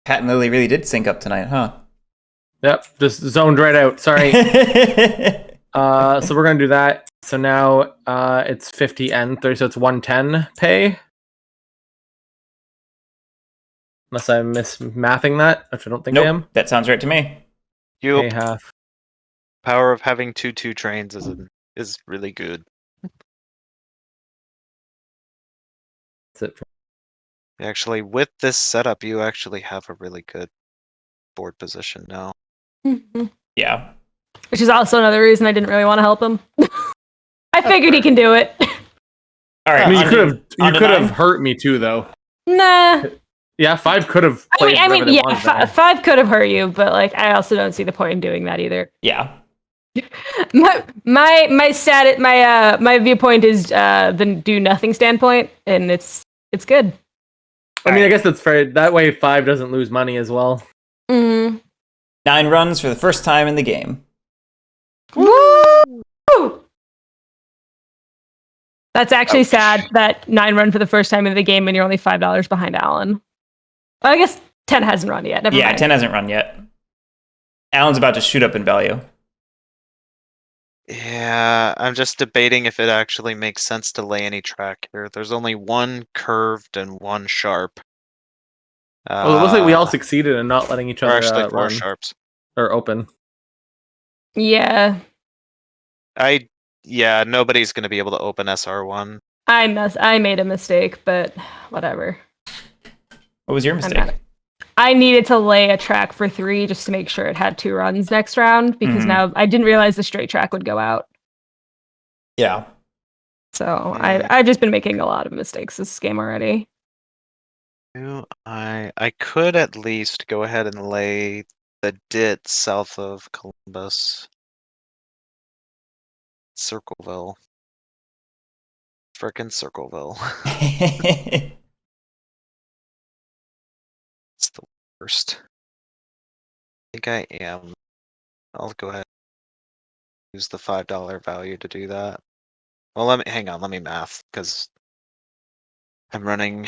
Pat and Lily really did sync up tonight, huh? Yep, just zoned right out. Sorry. So we're gonna do that. So now it's 50 and 30, so it's 110 pay. Unless I'm mismathing that, which I don't think I am. Nope, that sounds right to me. Pay half. Power of having 2 trains is really good. That's it. Actually, with this setup, you actually have a really good board position now. Yeah. Which is also another reason I didn't really want to help him. I figured he can do it. All right. I mean, on you to could have 9. hurt me too, though. Nah. Yeah, 5 could have played. I mean, whatever they yeah, wanted there. 5 could have hurt you, but like, I also don't see the point in doing that either. Yeah. My viewpoint is the do nothing standpoint, and it's good. I mean, I guess that's fair. That way, 5 doesn't lose money as well. 9 runs for the first time in the game. Woo! That's actually sad that 9 run for the first time in the game and you're only $5 behind Alan. Well, I guess 10 hasn't run yet. Never mind. 10 hasn't run yet. Alan's about to shoot up in value. Yeah, I'm just debating if it actually makes sense to lay any track here. There's only 1 curved and 1 sharp. Well, it looks like we all succeeded in not letting each or other actually 4 run sharps. or open. Yeah, Yeah, nobody's gonna be able to open SR1. I made a mistake, but whatever. What was your mistake? I needed to lay a track for 3 just to make sure it had 2 runs next round, because now I didn't realize the straight track would go out. Yeah. So I've just been making a lot of mistakes this game already. I could at least go ahead and lay the dit south of Columbus. Circleville. Frickin' Circleville. It's the worst. I think I am. I'll go ahead and use the $5 value to do that. Well, hang on, let me math, because I'm running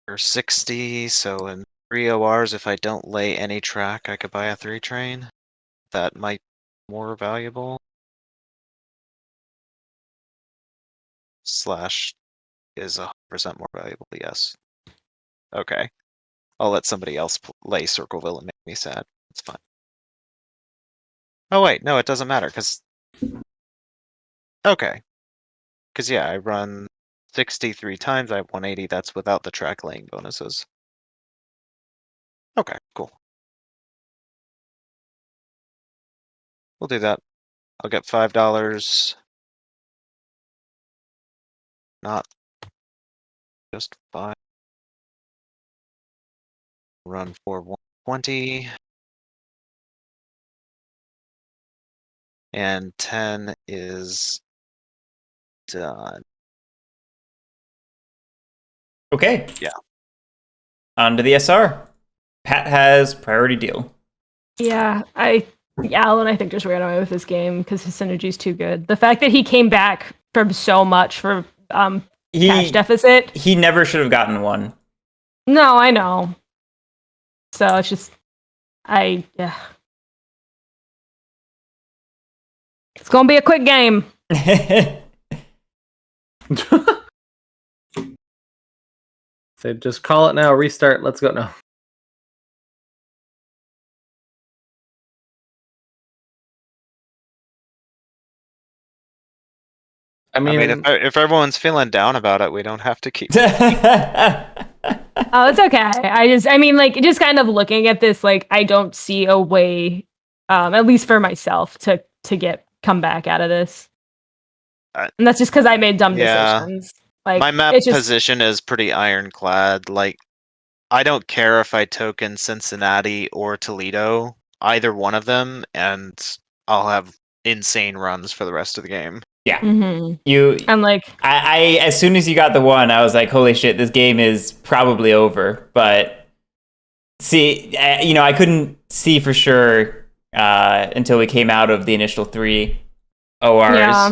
for 60, so in 3 ORs, if I don't lay any track, I could buy a 3 train. That might be more valuable. Slash is 100% more valuable, yes. Okay. I'll let somebody else lay Circleville and make me sad. It's fine. Oh wait, no, it doesn't matter, because... Okay. Because yeah, I run 63 times, I have 180, that's without the track laying bonuses. Okay, cool. We'll do that. I'll get $5. Not just 5. Run for 120. And 10 is done. Okay. Yeah. On to the SR. Pat has priority deal. Yeah, Alan, I think, just ran away with this game because his synergy's too good. The fact that he came back from so much for cash deficit. He never should have gotten one. No, I know. So it's just, yeah. It's gonna be a quick game. So just call it now, restart, let's go now. I mean if everyone's feeling down about it, we don't have to keep. Oh, it's okay. Just kind of looking at this, like, I don't see a way, at least for myself, to come back out of this. And that's just because I made dumb decisions. Like, my map position is pretty ironclad. Like, I don't care if I token Cincinnati or Toledo, either one of them, and I'll have insane runs for the rest of the game. Yeah. Mm-hmm. I'm like, I as soon as you got the one, I was like, holy shit, this game is probably over. But see, I couldn't see for sure until we came out of the initial 3 ORs. Yeah.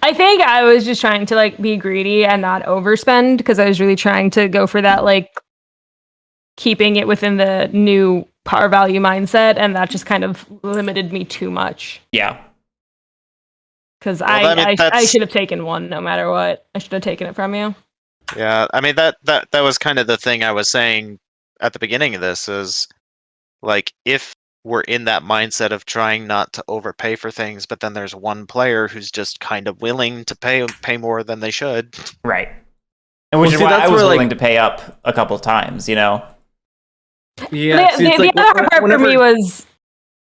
I think I was just trying to, like, be greedy and not overspend because I was really trying to go for that, like, keeping it within the new power value mindset, and that just kind of limited me too much. Yeah. Because I should have taken one no matter what. I should have taken it from you. Yeah, I mean, that was kind of the thing I was saying at the beginning of this is, like, if we're in that mindset of trying not to overpay for things, but then there's one player who's just kind of willing to pay more than they should. Right. And which is why I was willing to pay up a couple of times, Yeah. The other part for me was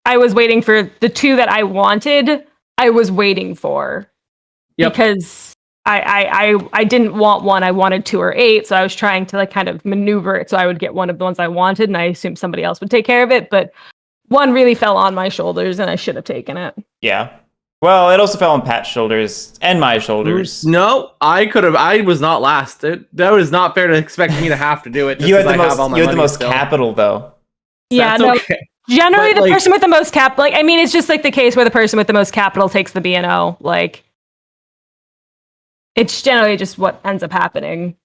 I was waiting for the 2 that I wanted. I was waiting for because I didn't want one. I wanted 2 or 8, so I was trying to, like, kind of maneuver it so I would get one of the ones I wanted, and I assumed somebody else would take care of it. But one really fell on my shoulders, and I should have taken it. Yeah. Well, it also fell on Pat's shoulders and my shoulders. No, I could have. I was not last. That was not fair to expect me to have to do it. You had the most capital, though. Yeah, no. Okay. Generally, the person with the most capital, like, I mean, it's just like the case where the person with the most capital takes the B&O. Like, it's generally just what ends up happening.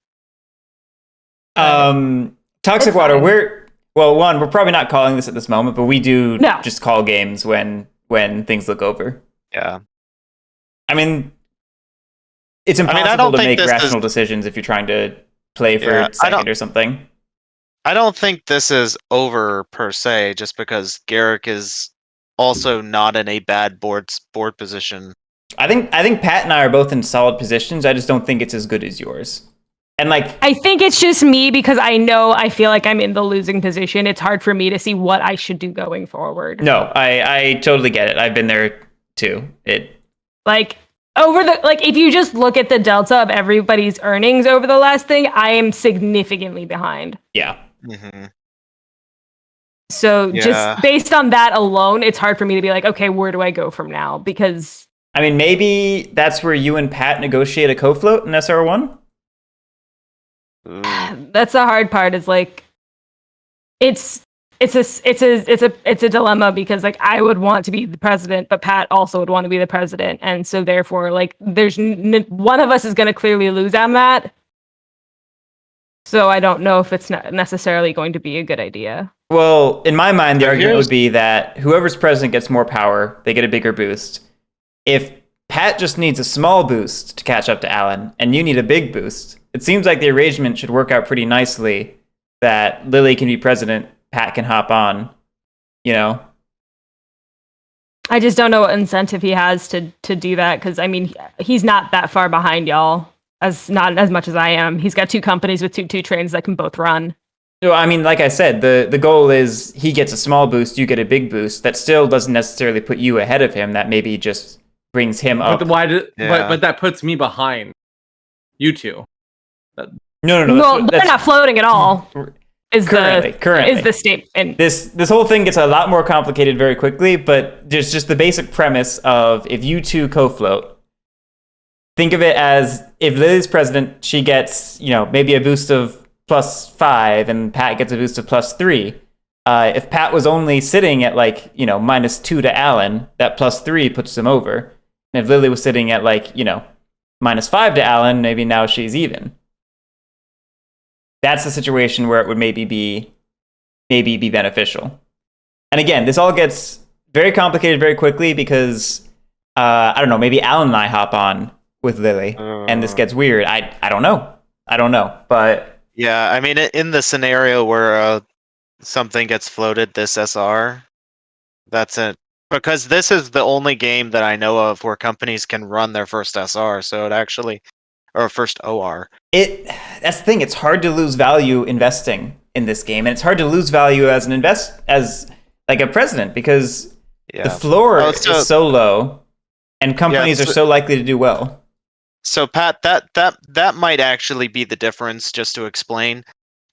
Toxic Water. We're probably not calling this at this moment, but we do just call games when things look over. Yeah. I mean, it's impossible to make rational decisions if you're trying to play for second or something. I don't think this is over per se, just because Guerric is also not in a bad board position. I think Pat and I are both in solid positions. I just don't think it's as good as yours. And, like, I think it's just me because I feel like I'm in the losing position. It's hard for me to see what I should do going forward. No, I totally get it. I've been there too. If you just look at the delta of everybody's earnings over the last thing, I am significantly behind. Yeah. Mm-hmm. So Yeah. just based on that alone, it's hard for me to be like, okay, where do I go from now? Because I mean, maybe that's where you and Pat negotiate a co-float in SR1. Ooh. that's the hard part. Is like, it's a dilemma because like I would want to be the president, but Pat also would want to be the president, and so therefore, like, there's one of us is going to clearly lose on that. So I don't know if it's not necessarily going to be a good idea. Well, in my mind, the So argument here's- would be that whoever's president gets more power, they get a bigger boost. If Pat just needs a small boost to catch up to Alan, and you need a big boost, it seems like the arrangement should work out pretty nicely that Lily can be president, Pat can hop on, you know? I just don't know what incentive he has to do that because I mean he's not that far behind y'all, not as much as I am. He's got 2 companies with two trains that can both run. No, I mean, like I said, the goal is he gets a small boost, you get a big boost. That still doesn't necessarily put you ahead of him. That maybe just brings him up. But why did? Yeah. But that puts me behind you two. No. Well, they're not floating at all. Is Currently. is the statement? This whole thing gets a lot more complicated very quickly, but there's just the basic premise of if you two co-float, think of it as if Lily's president, she gets, maybe a boost of +5 and Pat gets a boost of +3. If Pat was only sitting at -2 to Alan, that +3 puts him over. And if Lily was sitting at -5 to Alan, maybe now she's even. That's the situation where it would maybe be beneficial. And again, this all gets very complicated very quickly because I don't know, maybe Alan and I hop on with Lily and this gets weird. I don't know, but Yeah, I mean, in the scenario where something gets floated this SR, that's it. Because this is the only game that I know of where companies can run their first SR, so it actually, or first OR. That's the thing. It's hard to lose value investing in this game, and it's hard to lose value as like a president because the floor is so low, and companies are so likely to do well. So Pat, that might actually be the difference, just to explain.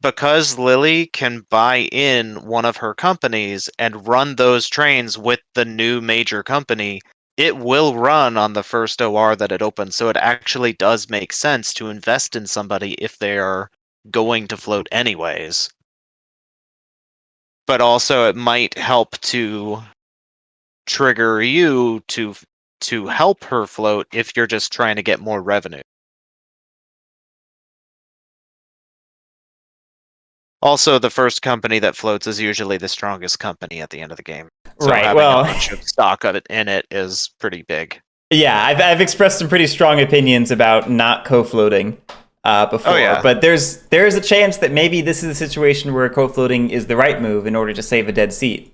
Because Lily can buy in one of her companies and run those trains with the new major company, it will run on the first OR that it opens. So it actually does make sense to invest in somebody if they are going to float anyways. But also it might help to trigger you to help her float if you're just trying to get more revenue. Also, the first company that floats is usually the strongest company at the end of the game. So Right, having well, a bunch of stock of it in it is pretty big. Yeah, I've expressed some pretty strong opinions about not co-floating before, Oh, yeah. but there's a chance that maybe this is a situation where co-floating is the right move in order to save a dead seat.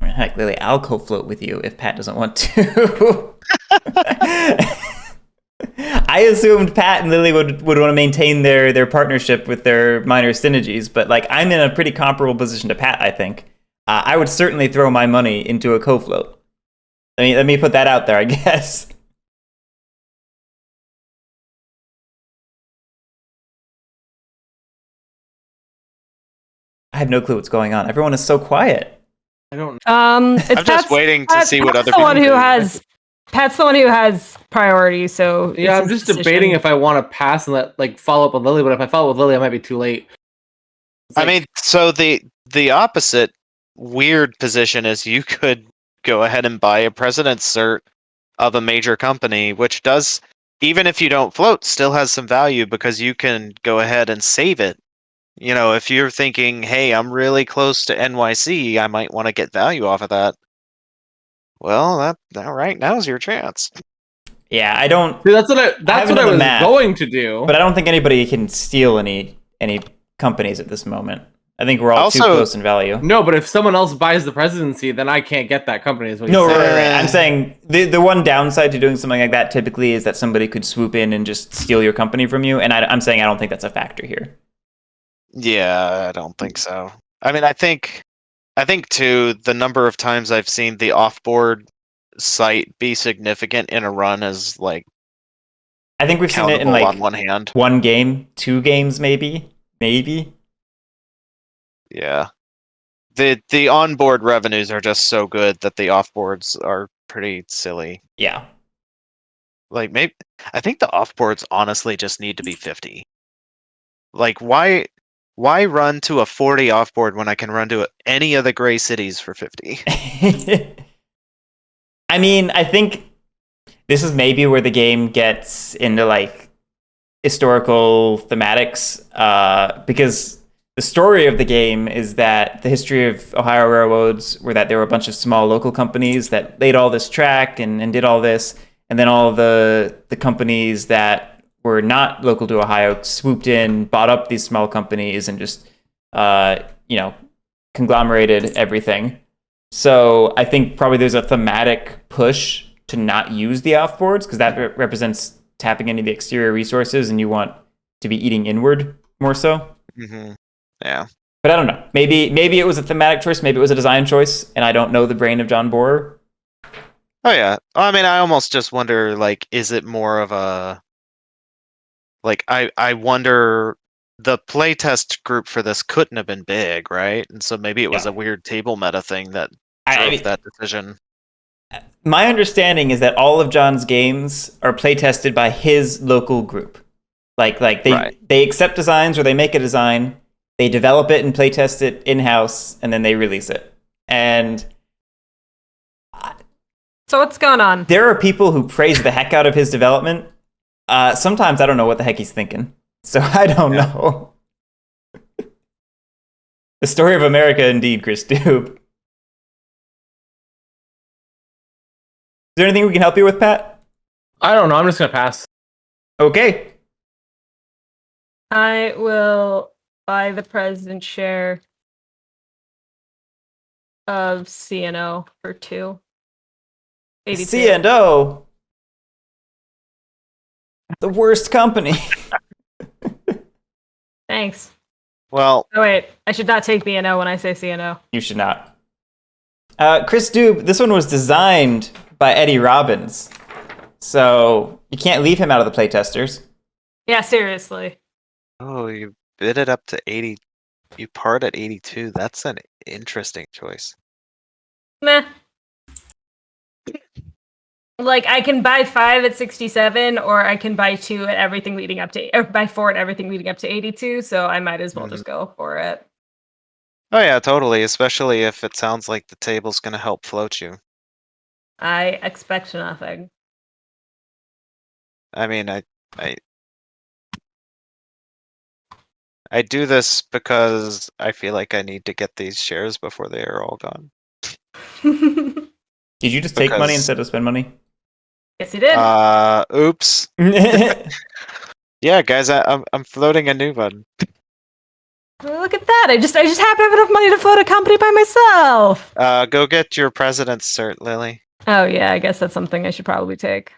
I mean, heck, Lily, I'll co-float with you if Pat doesn't want to. I assumed Pat and Lily would want to maintain their partnership with their minor synergies, but I'm in a pretty comparable position to Pat, I think. I would certainly throw my money into a co-float. Let me put that out there, I guess. I have no clue what's going on. Everyone is so quiet. I don't. I'm just waiting to see what other Pat's the people one who do. Pat's the one who has priority. So Yeah, it's I'm his just decision. debating if I want to pass and let follow up with Lily. But if I follow with Lily, I might be too late. It's I like- mean, so the opposite weird position is you could go ahead and buy a president's cert of a major company, which does, even if you don't float, still has some value because you can go ahead and save it. If you're thinking, hey, I'm really close to NYC, I might want to get value off of that. Well, all right, now's your chance. Yeah, I don't. Dude, that's what I haven't was done the math, going to do. But I don't think anybody can steal any companies at this moment. I think we're all too Also- close in value. No, but if someone else buys the presidency, then I can't get that company. Is what No, you're saying. right. I'm saying the one downside to doing something like that typically is that somebody could swoop in and just steal your company from you. And I'm saying I don't think that's a factor here. Yeah, I don't think so. I mean, I think too, the number of times I've seen the offboard site be significant in a run is like I think we've seen it in countable like on one hand. one game, 2 games, maybe. Yeah. The onboard revenues are just so good that the offboards are pretty silly. Yeah. Like maybe I think the offboards honestly just need to be 50. Like why run to a 40 offboard when I can run to any of the gray cities for 50? I mean, I think this is maybe where the game gets into like historical thematics, because the story of the game is that the history of Ohio railroads were that there were a bunch of small local companies that laid all this track and did all this, and then all the companies that were not local to Ohio swooped in, bought up these small companies, and just conglomerated everything. So I think probably there's a thematic push to not use the offboards because that represents tapping into the exterior resources, and you want to be eating inward more so. Mm-hmm. Yeah. But I don't know. Maybe it was a thematic choice. Maybe it was a design choice, and I don't know the brain of John Borer. Oh yeah. I mean, I almost just wonder, like, is it more of a like I wonder the playtest group for this couldn't have been big, right? And so maybe it was Yeah. a weird table meta thing that I drove mean, that decision. my understanding is that all of John's games are play tested by his local group. Like Right. they accept designs or they make a design, they develop it and play test it in house, and then they release it. And So what's going on? there are people who praise the heck out of his development. Sometimes I don't know what the heck he's thinking, so I don't know. The story of America, indeed, Chris Dube. Is there anything we can help you with, Pat? I don't know. I'm just gonna pass. Okay. I will buy the president's share of CNO for 282. C&O. The worst company. Thanks. Well, Oh wait, I should not take B&O when I say CNO. You should not. Chris Dube, this one was designed by Eddie Robbins, so you can't leave him out of the playtesters. Yeah, seriously. oh, you bid it up to 80. You part at 82. That's an interesting choice. Meh. Like, I can buy 5 at 67, or I can buy 2 at everything leading up to, or buy 4 at everything leading up to 82, so I might as well just go for it. Oh yeah, totally. Especially if it sounds like the table's gonna help float you. I expect nothing. I mean, I do this because I feel like I need to get these shares before they are all gone. Did you just take money Because- instead of spend money? Yes, he did. Oops. Yeah, guys, I'm floating a new one. Oh, look at that! I just happen to have enough money to float a company by myself. Go get your president's cert, Lily. Oh yeah, I guess that's something I should probably take.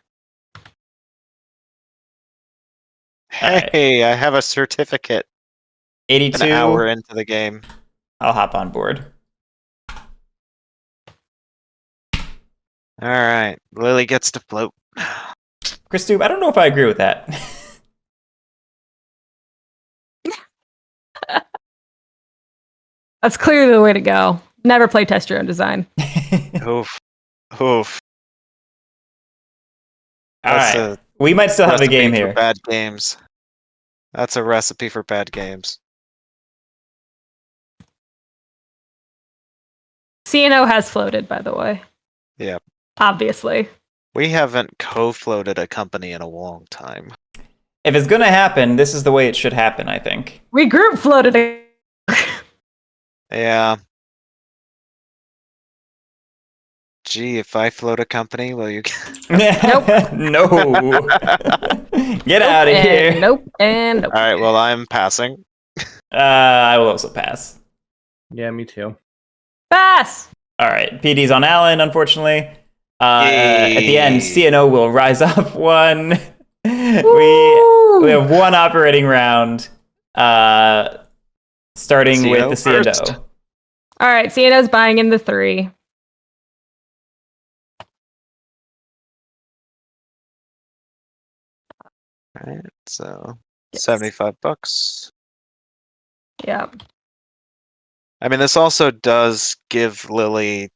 Alright. Hey, I have a certificate. 82. An hour into the game. I'll hop on board. All right, Lily gets to float. Chris Dube, I don't know if I agree with that. That's clearly the way to go. Never play test your own design. Oof, oof. All That's right. We might still have a game recipe for here. bad games. That's a recipe for bad games. CNO has floated, by the way. Yeah. Obviously. We haven't co-floated a company in a long time. If it's going to happen, this is the way it should happen, I think. We group floated it. Yeah. Gee, if I float a company, will you? Nope. No. Get out of And here. nope, and nope. All right. Well, I'm passing. I will also pass. Yeah, me too. Pass! All right. PD's on Allen, unfortunately. At the end, Yay. CNO will rise up one. Woo! We have one operating round, starting CNO with the CNO. first. Alright, CNO's buying in the 3. Alright, so Yes. $75. Yeah. I mean, this also does give Lily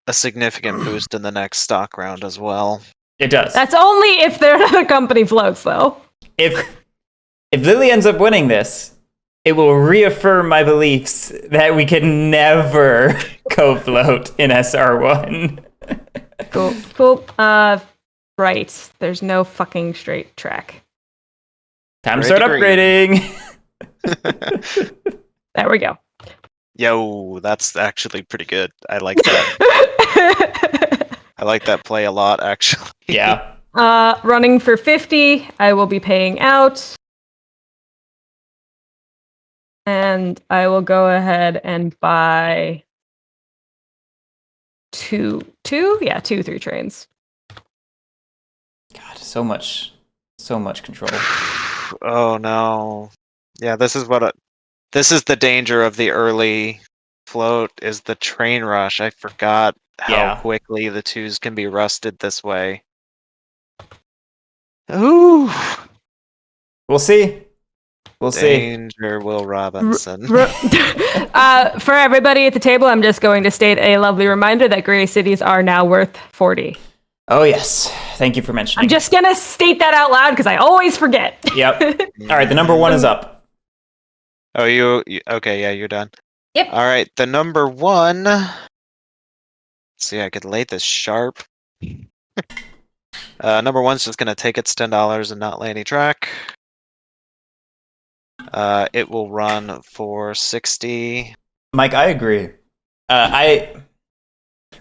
a significant boost in the next stock round as well. It does. That's only if the company floats, though. If Lily ends up winning this, it will reaffirm my beliefs that we can never co-float in SR1. Cool. Right. There's no fucking straight track. Time to Great start degree. upgrading. There we go. Yo, that's actually pretty good. I like that. I like that play a lot, actually. Yeah. Running for 50, I will be paying out. And I will go ahead and buy two 3 trains. God, so much control. Oh no. Yeah, this is the danger of the early float is the train rush. I forgot how Yeah. quickly the twos can be rusted this way. Ooh. We'll see. We'll see. Danger, Will Robinson. For everybody at the table, I'm just going to state a lovely reminder that gray cities are now worth 40. Oh yes. Thank you for mentioning. I'm just gonna state that out loud because I always forget. Yep. All right, the number 1 is up. Oh, you okay, yeah, you're done. Yep. All right, the number 1. Let's see, I could lay this sharp. Number 1's just gonna take its $10 and not lay any track. It will run for 60. Mike, I agree.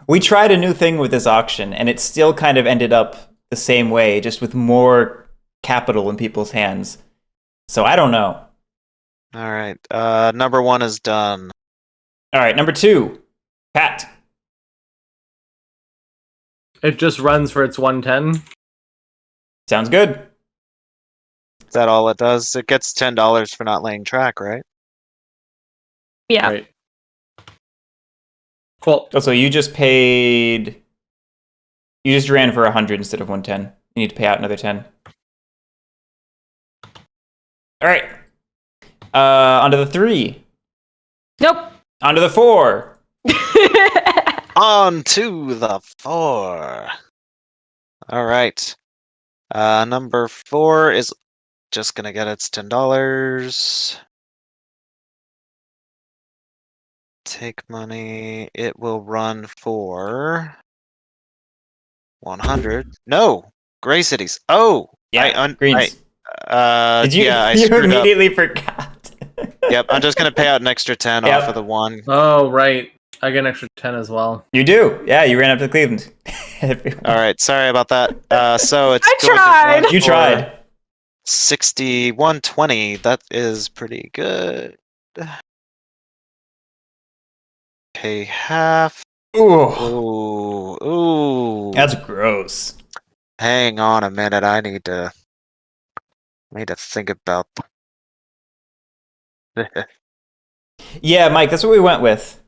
We tried a new thing with this auction, and it still kind of ended up the same way, just with more capital in people's hands. So I don't know. All right, number 1 is done. All right, number 2, Pat. It just runs for its 110. Sounds good. Is that all it does? It gets $10 for not laying track, right? Yeah. Right. Cool. Also, you just ran for 100 instead of 110. You need to pay out another 10. All right. Onto the 3. Nope. Onto the 4. On to the 4. All right. Number 4 is just gonna get its $10. Take money. It will run for 100. No, gray cities. Oh, Yeah, greens. Did you? Yeah, I You screwed up. immediately forgot. Yep, I'm just gonna pay out an extra 10 Yep. off of the 1. Oh, right. I get an extra 10 as well. You do. Yeah, you ran up to Cleveland. All right, sorry about that. So it's I going to tried. run You for tried. 6120. That is pretty good. Pay half. Ooh, Ooh. that's gross. Hang on a minute. I need to think about this. Yeah, Mike, that's what we went with.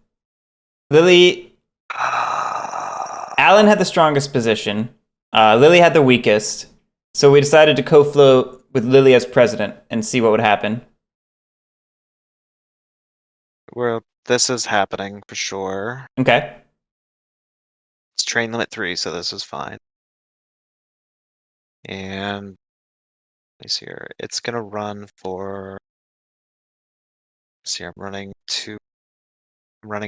Lily, Alan had the strongest position. Lily had the weakest. So we decided to co-float with Lily as president and see what would happen. Well, this is happening for sure. Okay. It's train limit 3, so this is fine. And let me see here. It's gonna run for. See, I'm running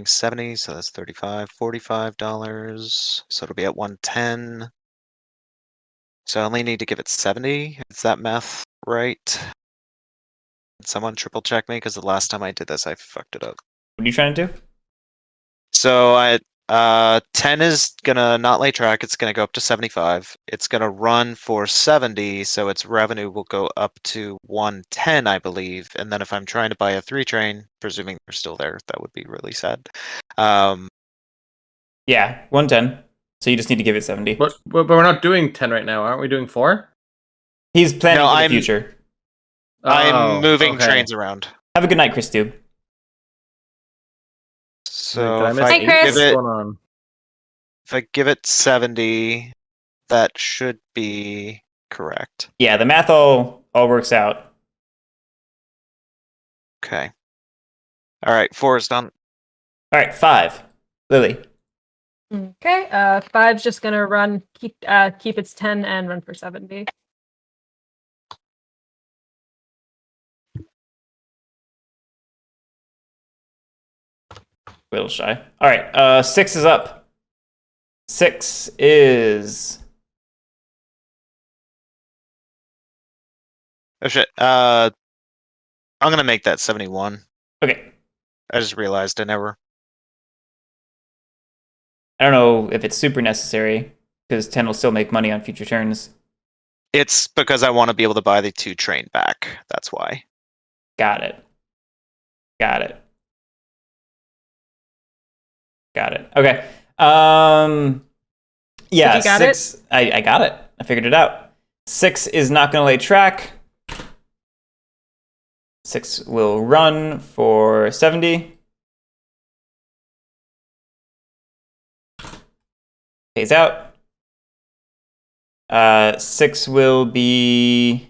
70, so that's $35, $45. So it'll be at 110. So I only need to give it 70. Is that math right? Can someone triple check me? Because the last time I did this, I fucked it up. What are you trying to do? So 10 is gonna not lay track. It's gonna go up to 75. It's gonna run for 70, so its revenue will go up to 110, I believe. And then if I'm trying to buy a 3 train, presuming they're still there, that would be really sad. Yeah, 110. So you just need to give it 70. But we're not doing 10 right now, aren't we doing 4? He's planning No, for the I'm- future. I'm moving okay. trains around. Have a good night, Chris Dube. So Did I if miss I Hey, Chris. give it, What's going on? if I give it 70, that should be correct. Yeah, the math all works out. Okay. All right, 4 is done. All right, 5. Lily. Okay. 5's just gonna run, keep its 10 and run for 70. Little shy. All right, 6 is up. 6 is... Oh shit. I'm gonna make that 71. Okay. I just realized I never. I don't know if it's super necessary, because 10 will still make money on future turns. It's because I want to be able to buy the 2 train back. That's why. Got it. Got it. Got it. Okay. Yeah, You got 6. I got it. I figured it out. 6 is not going to lay track. 6 will run for 70. Pays out. 6 will be...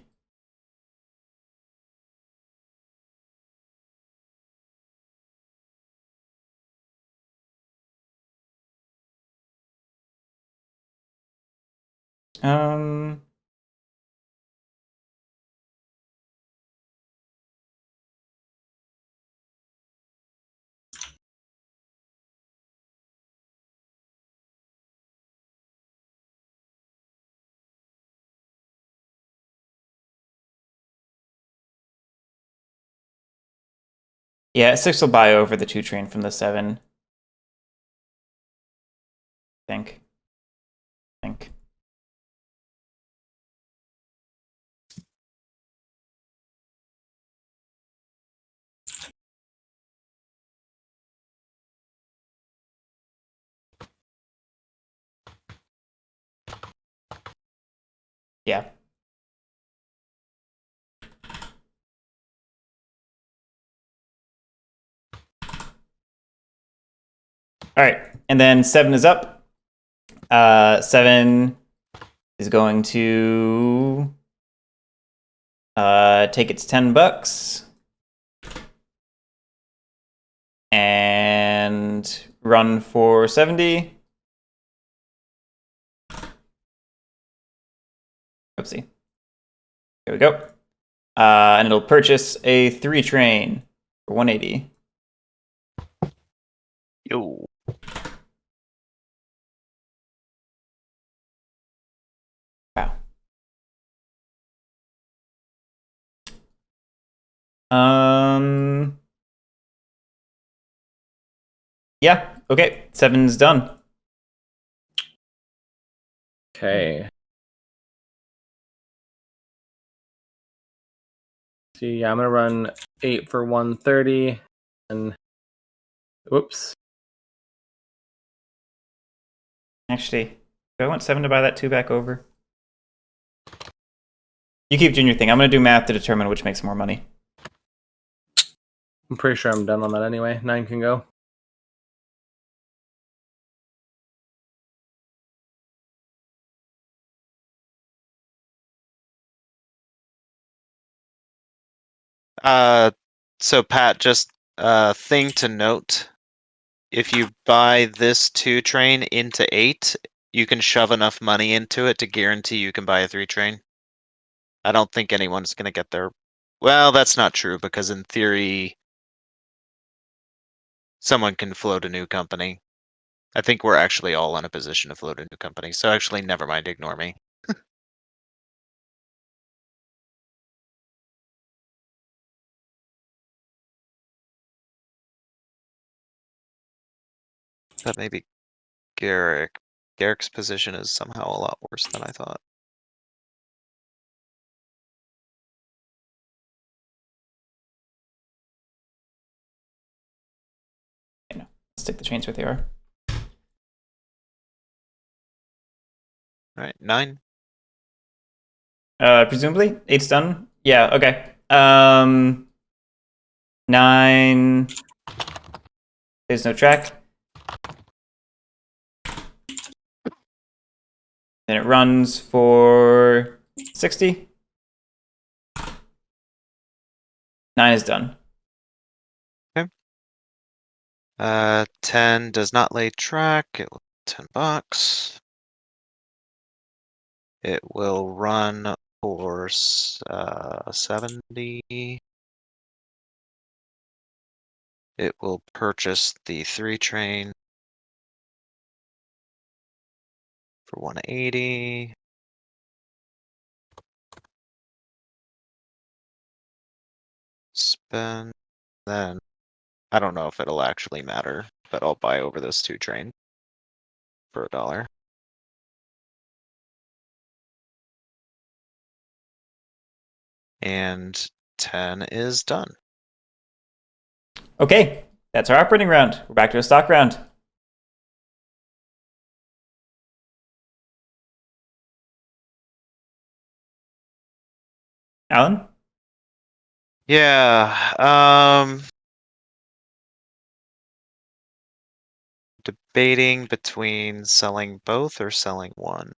Yeah, 6 will buy over the 2 train from the 7. Think. Yeah. All right, and then 7 is up. 7 is going to take its $10 and run for 70. Oopsie. Here we go. And it'll purchase a 3 train for 180. Yo. Wow. Yeah, okay. 7's done. Okay. See, yeah, I'm gonna run 8 for 130, and whoops. Actually, do I want 7 to buy that 2 back over? You keep doing your thing. I'm going to do math to determine which makes more money. I'm pretty sure I'm done on that anyway. 9 can go. So Pat, just thing to note. If you buy this 2 train into 8, you can shove enough money into it to guarantee you can buy a 3 train. I don't think anyone's gonna get there. Well, that's not true, because in theory, someone can float a new company. I think we're actually all in a position to float a new company, so actually, never mind, ignore me. That may be Guerric. Guerric's position is somehow a lot worse than I thought. Stick the chains where they are. Alright, 9. Presumably? 8's done? Yeah, okay. 9. There's no track. Then it runs for 60. 9 is done. 10 does not lay track. It will $10. It will run for 70. It will purchase the 3 train for 180. Spend. Then I don't know if it'll actually matter, but I'll buy over those 2 train for $1. And 10 is done. Okay, that's our operating round. We're back to a stock round. Alan? Yeah. Debating between selling both or selling one.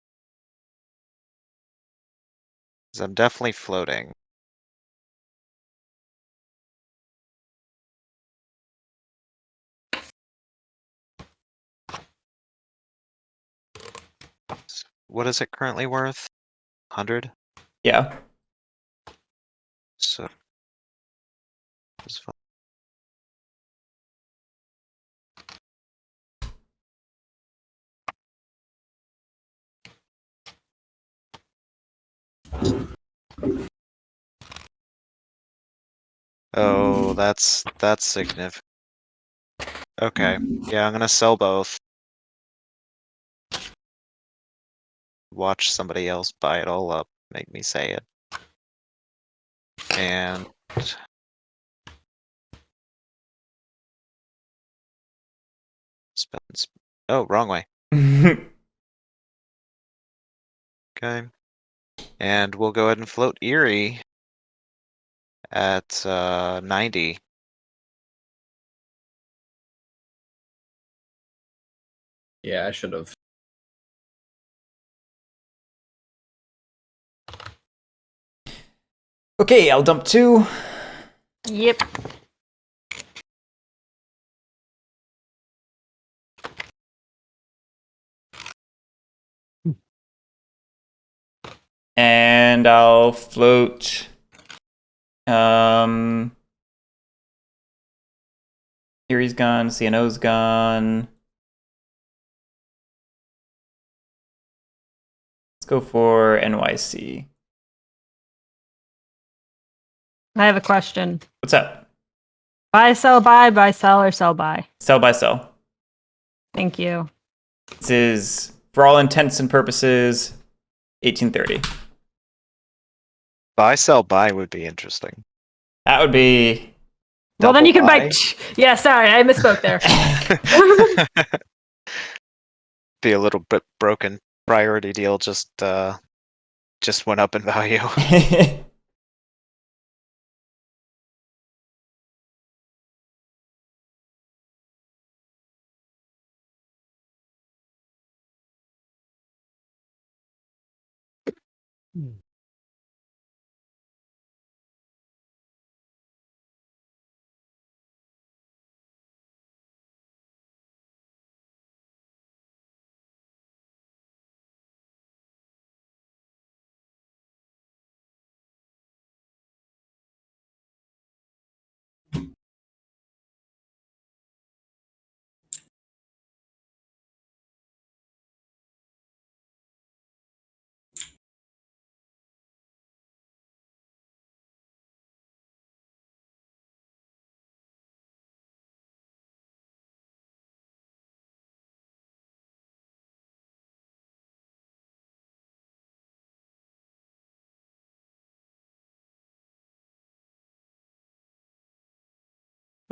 'Cause I'm definitely floating. What is it currently worth? 100? Yeah. So it's fine. Oh, that's significant. Okay. Yeah, I'm gonna sell both. Watch somebody else buy it all up. Make me say it. And spend. Oh, wrong way. Okay. And we'll go ahead and float Erie at 90. Yeah, I should have. Okay, I'll dump 2. Yep. And I'll float Erie's gone, CNO's gone. Let's go for NYC. I have a question. What's up? Buy, sell, or sell, buy? Sell by sell. Thank you. This is, for all intents and purposes, 1830. Buy, sell, buy would be interesting. That would be... Well, then you can buy. buy? Yeah, sorry, I misspoke there. Be a little bit broken. Priority deal just went up in value.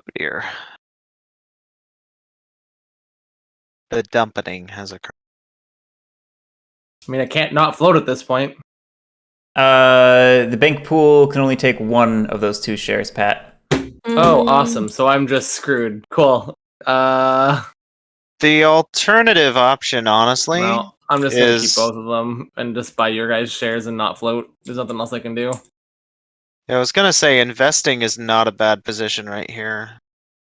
Oh dear. The dumpeting has occurred. I mean, I can't not float at this point. The bank pool can only take one of those 2 shares, Pat. Oh, awesome. So I'm just screwed. Cool. The alternative option, honestly, No. I'm just gonna keep is both of them and just buy your guys' shares and not float. There's nothing else I can do. I was gonna say investing is not a bad position right here.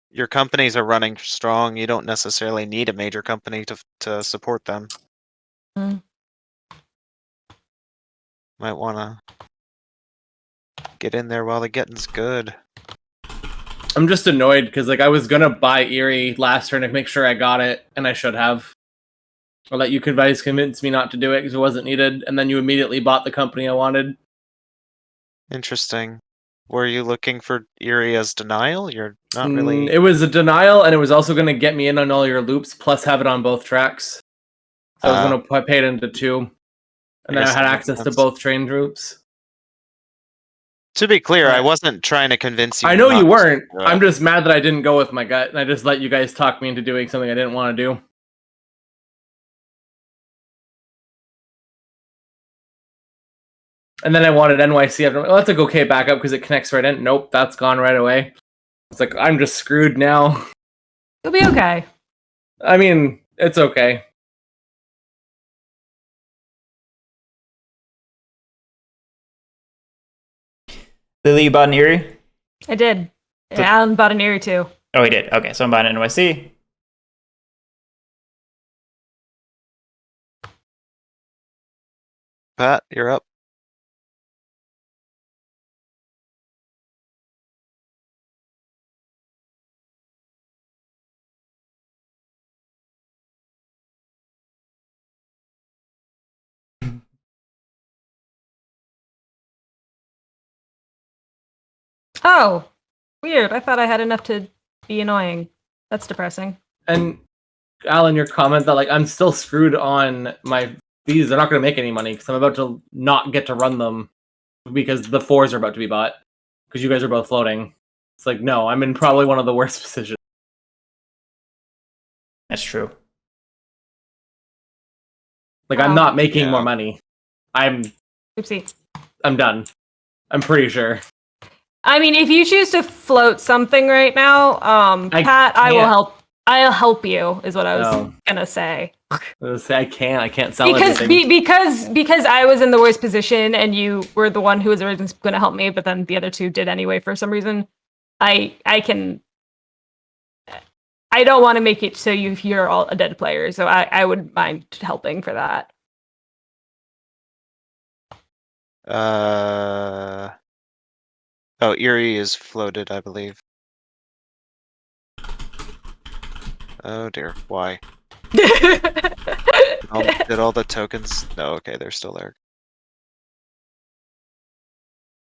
Your companies are running strong. You don't necessarily need a major company to support them. Mm. Might wanna get in there while the getting's good. I'm just annoyed because like I was gonna buy Erie last turn to make sure I got it, and I should have. Or let you guys convince me not to do it because it wasn't needed, and then you immediately bought the company I wanted. Interesting. Were you looking for Erie as denial? You're not really. It was a denial, and it was also going to get me in on all your loops, plus have it on both tracks. So I was going to pay it into 2, and then I guess had that makes access to sense. both train groups. To be clear, I Yeah. wasn't trying to convince you. I know not you to weren't. do it. I'm just mad that I didn't go with my gut, and I just let you guys talk me into doing something I didn't want to do. And then I wanted NYC. After, well, that's a okay backup because it connects right in. Nope, that's gone right away. It's like I'm just screwed now. You'll be okay. I mean, it's okay. Lily, you bought an Erie? I did. So- Alan bought an Erie too. Oh, he did. Okay, so I'm buying an NYC. Pat, you're up. Oh, weird. I thought I had enough to be annoying. That's depressing. And Alan, your comment that like I'm still screwed on my fees, they're not going to make any money because I'm about to not get to run them because the 4s are about to be bought because you guys are both floating. It's like, no, I'm in probably one of the worst positions. That's true. Like I'm not making Yeah. more money. I'm Oopsie. done. I'm pretty sure. I mean, if you choose to float something right now, Pat, I will can't. help. I'll help you. Is what I was No. gonna say. I was gonna say I can't sell Because everything. because I was in the worst position and you were the one who was originally going to help me, but then the other two did anyway for some reason. I don't want to make it so you're all a dead player, so I would mind helping for that. Oh, Erie is floated, I believe. Oh dear, why? Did all the tokens? No, okay, they're still there.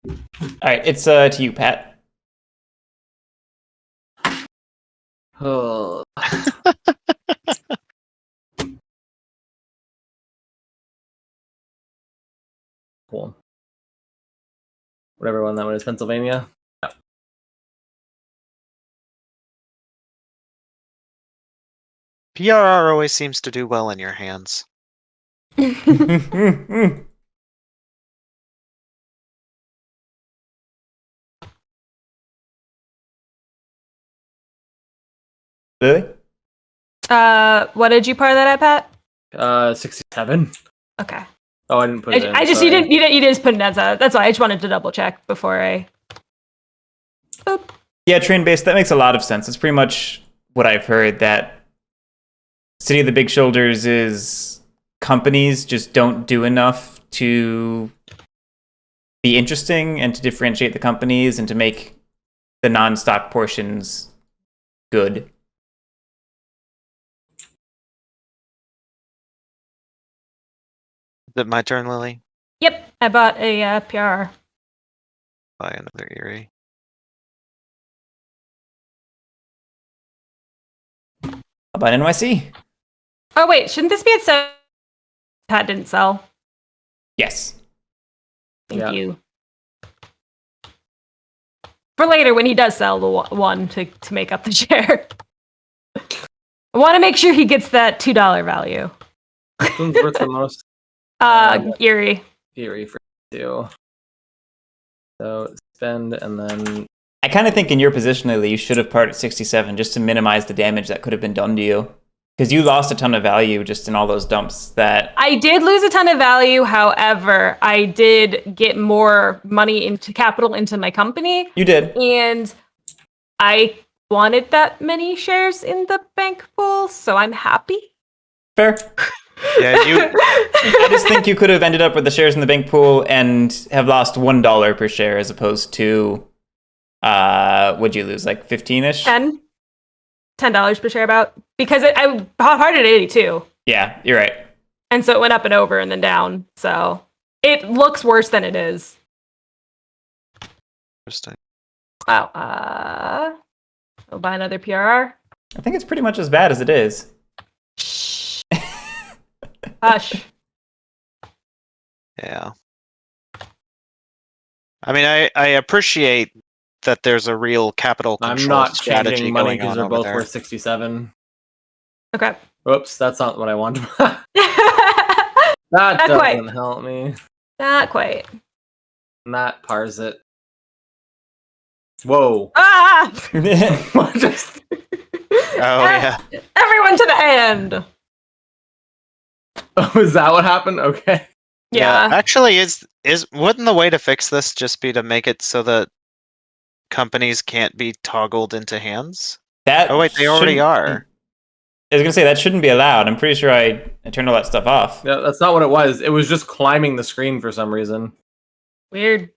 All right, it's to you, Pat. Oh. Cool. Whatever one that one is, Pennsylvania. PRR always seems to do well in your hands. Lily? What did you par that at, Pat? 67. Okay. Oh, I didn't put it in. I just sorry. you didn't just put it as a. That's why I just wanted to double check before I. Boop. Yeah, train based. That makes a lot of sense. It's pretty much what I've heard, that City of the Big Shoulders is companies just don't do enough to be interesting and to differentiate the companies and to make the non-stock portions good. Is it my turn, Lily? Yep, I bought a PR. Buy another Erie. How about NYC? Oh wait, shouldn't this be at 7? Pat didn't sell. Yes. Thank Yeah. you. For later, when he does sell the one to make up the share. I want to make sure he gets that $2 value. Which one's worth the most? Erie. Erie for 2. So spend and then I kind of think in your position, Lily, you should have parted 67 just to minimize the damage that could have been done to you. Because you lost a ton of value just in all those dumps that... I did lose a ton of value. However, I did get more money into capital into my company. You did. And I wanted that many shares in the bank pool, so I'm happy. Fair. Yeah, I just think you could have ended up with the shares in the bank pool and have lost $1 per share as opposed to, what'd you lose, like 15-ish? $10 per share about. Because I bought hard at 82. Yeah, you're right. And so it went up and over and then down. So it looks worse than it is. interesting. Wow. We'll buy another PRR. I think it's pretty much as bad as it is. Hush. Yeah. I mean, I appreciate that there's a real capital I'm control not strategy changing money going because on they're over both there. worth 67. Okay. Whoops, that's not what I wanted. That Not doesn't quite. help me. Not quite. Not parse it. Whoa. Ah! What just... Oh yeah. Everyone to the end. Oh, is that what happened? Okay. Yeah. Actually, wouldn't the way to fix this just be to make it so that companies can't be toggled into hands? That Oh wait, they already shouldn't- are. I was gonna say that shouldn't be allowed. I'm pretty sure I turned all that stuff off. Yeah, that's not what it was. It was just climbing the screen for some reason. Weird.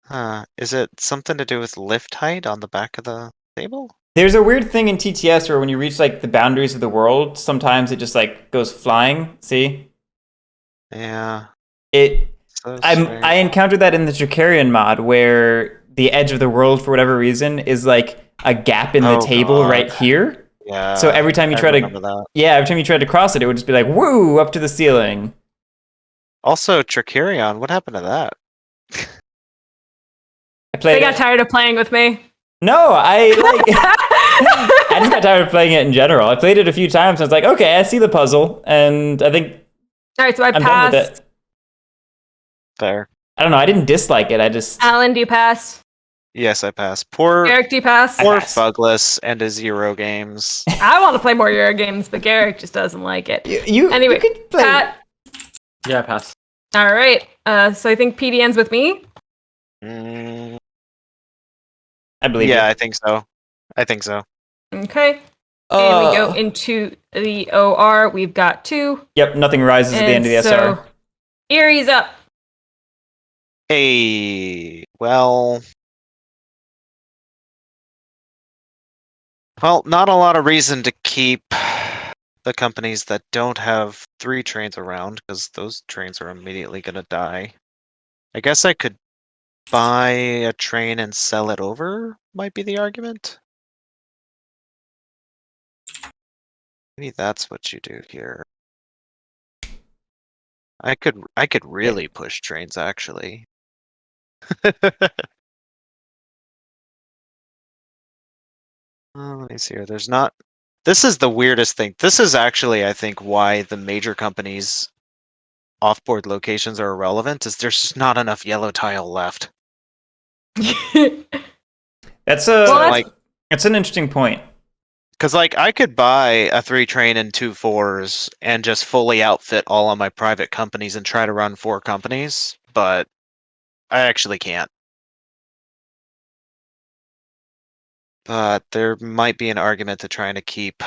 Huh. Is it something to do with lift height on the back of the table? There's a weird thing in TTS where when you reach like the boundaries of the world, sometimes it just like goes flying. See? Yeah. It So strange. I encountered that in the Dracarian mod where the edge of the world for whatever reason is like a gap in the Oh, table God. right here. Yeah. So every time you I try remember to that. every time you tried to cross it, it would just be like woo up to the ceiling. Also, Tricarion, what happened to that? I played They got tired of playing with me. No, I just got tired of playing it in general. I played it a few times and I was like, okay, I see the puzzle, and I think All right, so I I'm done with passed. it. Fair. I don't know, I didn't dislike it, I just Alan, do you pass? Yes, I pass. Poor Garric, do you pass? I poor pass. Fugless and his Euro games. I want to play more Euro games, but Garric just doesn't like it. Anyway, you could play. Pat. Yeah, pass. All right. So I think PD ends with me. Mm, I believe yeah, you. I think so. I think so. Okay. And we go into the OR. We've got 2. Yep, nothing rises at the end of the so SR. Erie's up. Hey, well, not a lot of reason to keep the companies that don't have 3 trains around, because those trains are immediately going to die. I guess I could buy a train and sell it over, might be the argument. Maybe that's what you do here. I could really push trains, actually. Let me see here. There's not. This is the weirdest thing. This is actually, I think, why the major companies' offboard locations are irrelevant. Is there's just not enough yellow tile left. That's like, that's an interesting point. because like I could buy a 3 train and 2 4s and just fully outfit all of my private companies and try to run 4 companies, but I actually can't. But there might be an argument to trying to keep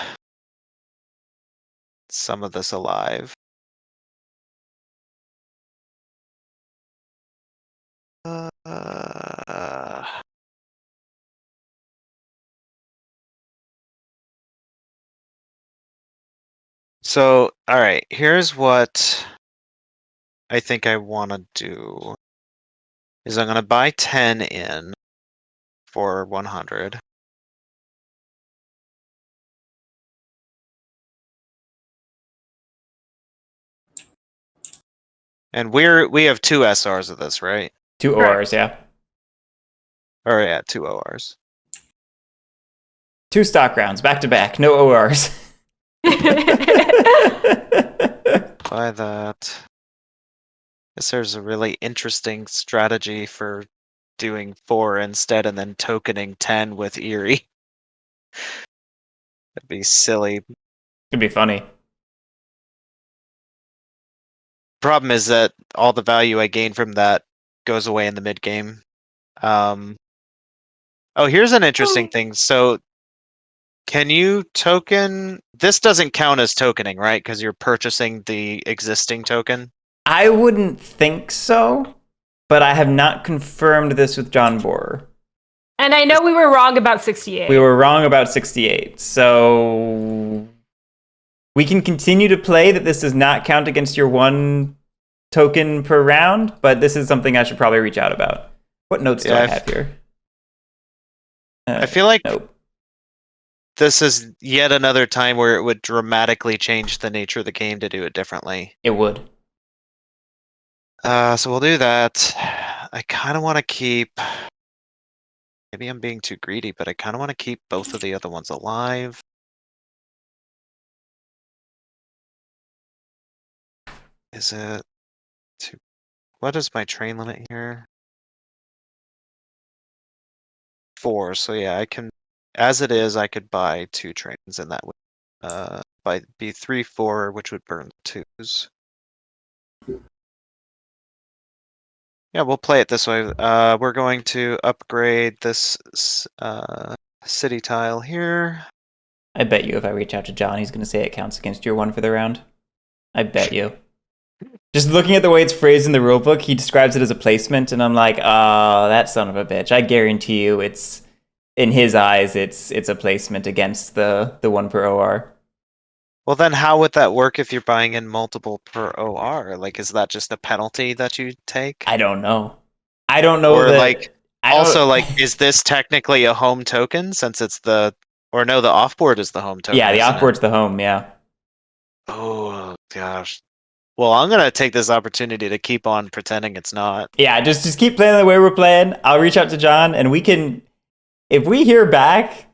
some of this alive. So, all right, here's what I think I want to do. Is I'm going to buy 10 in for 100. And we have 2 SRs of this, right? 2 Correct. ORs, yeah. Or yeah, 2 ORs. 2 stock rounds, back to back, no ORs. Buy that. Guess there's a really interesting strategy for doing 4 instead and then tokening 10 with Erie. That'd be silly. It'd be funny. Problem is that all the value I gain from that goes away in the mid game. Oh, here's an interesting thing. So, can you token? This doesn't count as tokening, right? Because you're purchasing the existing token. I wouldn't think so, but I have not confirmed this with John Borer. And I know we were wrong about 68. We were wrong about 68, so we can continue to play that this does not count against your 1 token per round, but this is something I should probably reach out about. What notes do I have here? I feel like nope. This is yet another time where it would dramatically change the nature of the game to do it differently. It would. So we'll do that. I kind of want to keep... Maybe I'm being too greedy, but I kind of want to keep both of the other ones alive. Is it... What is my train limit here? 4, so yeah, I can... As it is, I could buy 2 trains, and that would be 3, 4, which would burn 2s. Yeah, we'll play it this way. We're going to upgrade this city tile here. I bet you if I reach out to John, he's going to say it counts against your 1 for the round. I bet you. Just looking at the way it's phrased in the rulebook, he describes it as a placement, and I'm like, oh, that son of a bitch. I guarantee you it's, in his eyes, it's a placement against the 1 per OR. Well, then how would that work if you're buying in multiple per OR? Like, is that just a penalty that you take? I don't know. I don't know. Or that, like, also like, is this technically a home token since it's the, or no, the offboard is the home token. Yeah, the isn't offboard's it? the home, yeah. Oh, gosh. Well, I'm going to take this opportunity to keep on pretending it's not. Yeah, just keep playing the way we're playing. I'll reach out to John, and we can, if we hear back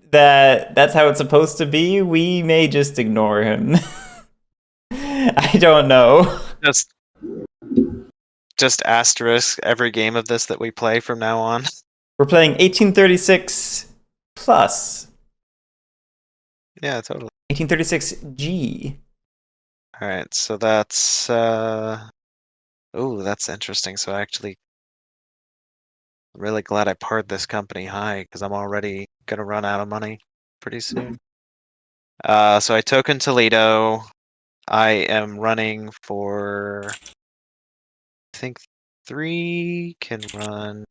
that's how it's supposed to be, we may just ignore him. I don't know. Just asterisk every game of this that we play from now on. We're playing 1836 plus. Yeah, totally. 1836G. All right, so that's oh, that's interesting. So I'm really glad I parred this company high because I'm already gonna run out of money pretty soon. So I token Toledo. I am running for, I think 3 can run.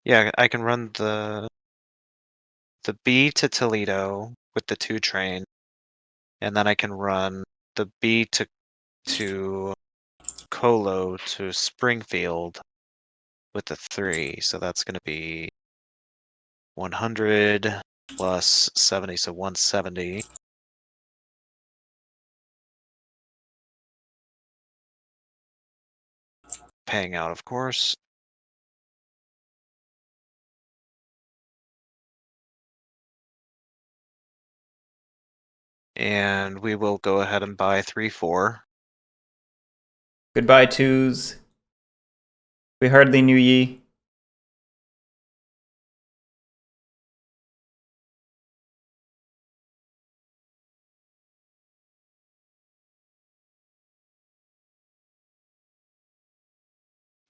Yeah, I can run the B to Toledo with the 2 train, and then I can run the B to Colo to Springfield with the 3. So that's going to be 100 plus 70, so 170. Paying out, of course. And we will go ahead and buy 3, 4. Goodbye, twos. We hardly knew ye.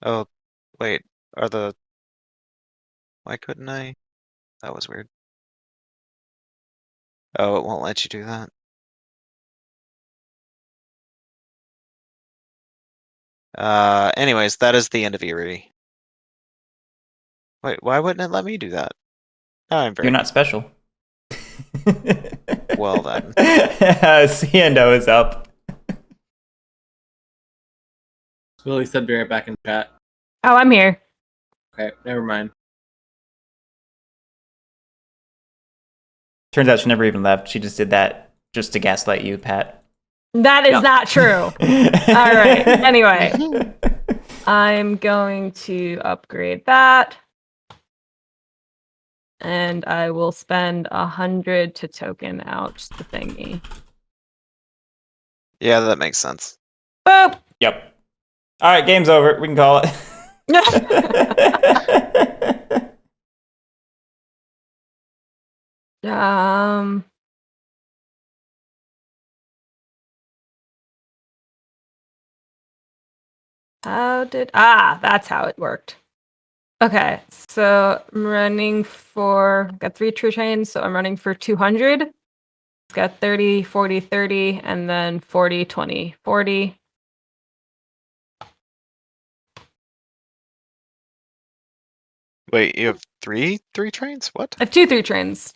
Oh, wait. Why couldn't I? That was weird. Oh, it won't let you do that. Anyways, that is the end of Erie. Wait, why wouldn't it let me do that? Oh, I'm very... You're not special. Well then. Ciendo is up. Willie said be right back in chat. Oh, I'm here. Okay, never mind. Turns out she never even left. She just did that just to gaslight you, Pat. That is not true. All right. Anyway, I'm going to upgrade that. And I will spend 100 to token out the thingy. Yeah, that makes sense. Boop! Yep. All right, game's over. We can call it. Um. That's how it worked. Okay, so I'm running for, got 3 true trains, so I'm running for 200. It's got 30, 40, 30, and then 40, 20, 40. Wait, you have three trains? What? I have 2 3 trains.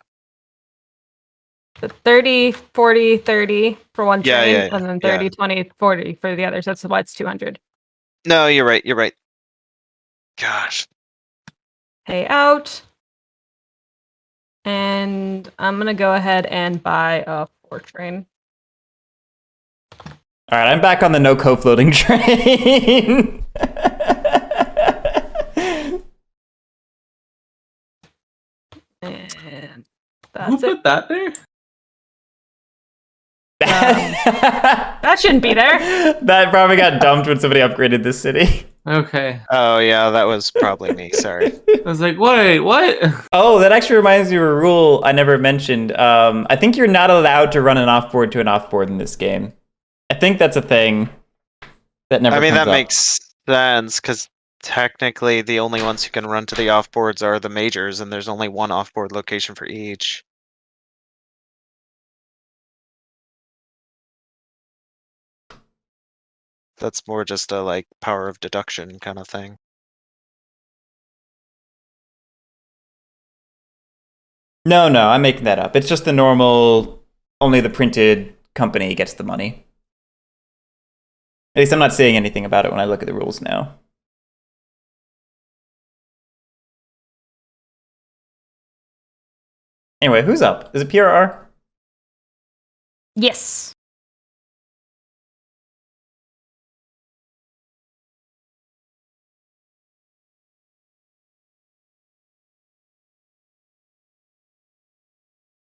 The 30, 40, 30 for one Yeah, train, yeah, and then yeah. 30, 20, 40 for the other. So that's why it's 200. No, you're right. You're right. Gosh. Pay out. And I'm going to go ahead and buy a 4 train. All right, I'm back on the no co-floating train. And Who that's put it. that there? That shouldn't be there. That probably got dumped when somebody upgraded this city. Okay. Oh yeah, that was probably me. Sorry. I was like, wait, what? Oh, that actually reminds me of a rule I never mentioned. I think you're not allowed to run an offboard to an offboard in this game. I think that's a thing that never I mean, comes that up. makes sense because technically the only ones who can run to the offboards are the majors, and there's only one offboard location for each. That's more just a like power of deduction kind of thing. No, I'm making that up. It's just the normal, only the printed company gets the money. At least I'm not saying anything about it when I look at the rules now. Anyway, who's up? Is it PRR? Yes.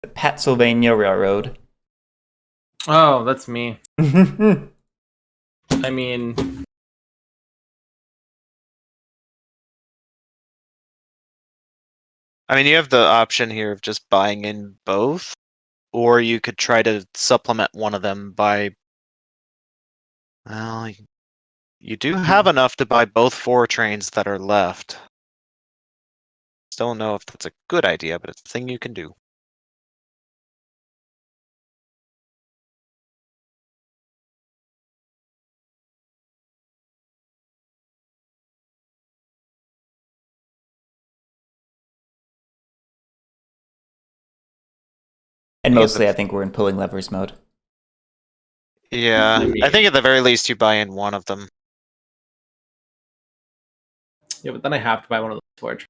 The Pennsylvania Railroad. Oh, that's me. I I mean, I mean, you have the option here of just buying in both, or you could try to supplement one of them by. Well, you do have enough to buy both 4 trains that are left. Still don't know if that's a good idea, but it's a thing you can do. And Yeah, mostly, but- I think we're in pulling levers mode. Yeah, I mean- I think at the very least you buy in one of them. yeah, but then I have to buy one of those forge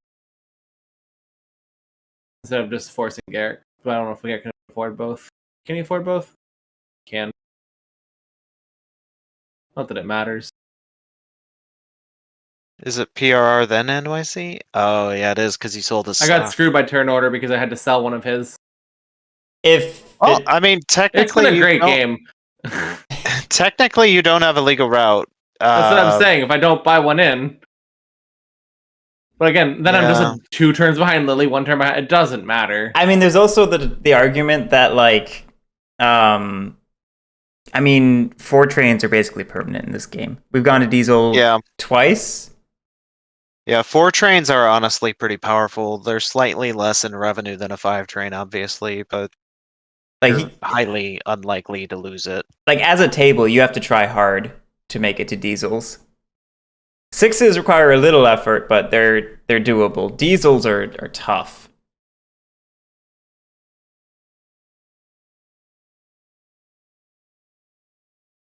instead of just forcing Guerric. But I don't know if Guerric can afford both. Can he afford both? Can. Not that it matters. Is it PRR then NYC? Oh yeah, it is because you sold his I got stuff. screwed by turn order because I had to sell one of his. If Well, it- I mean, It's been technically, a you great don't- game. That's Technically, you don't have a legal route. what I'm saying. If I don't buy one in, but again, then I'm Yeah. just 2 turns behind Lily, 1 turn behind. It doesn't matter. I mean, there's also the argument that like, I mean, 4 trains are basically permanent in this game. We've gone to diesel Yeah, twice. yeah. 4 trains are honestly pretty powerful. They're slightly less in revenue than a 5 train, obviously, but Like, you're highly unlikely to lose it. like as a table, you have to try hard to make it to diesels. 6s require a little effort, but they're doable. Diesels are tough.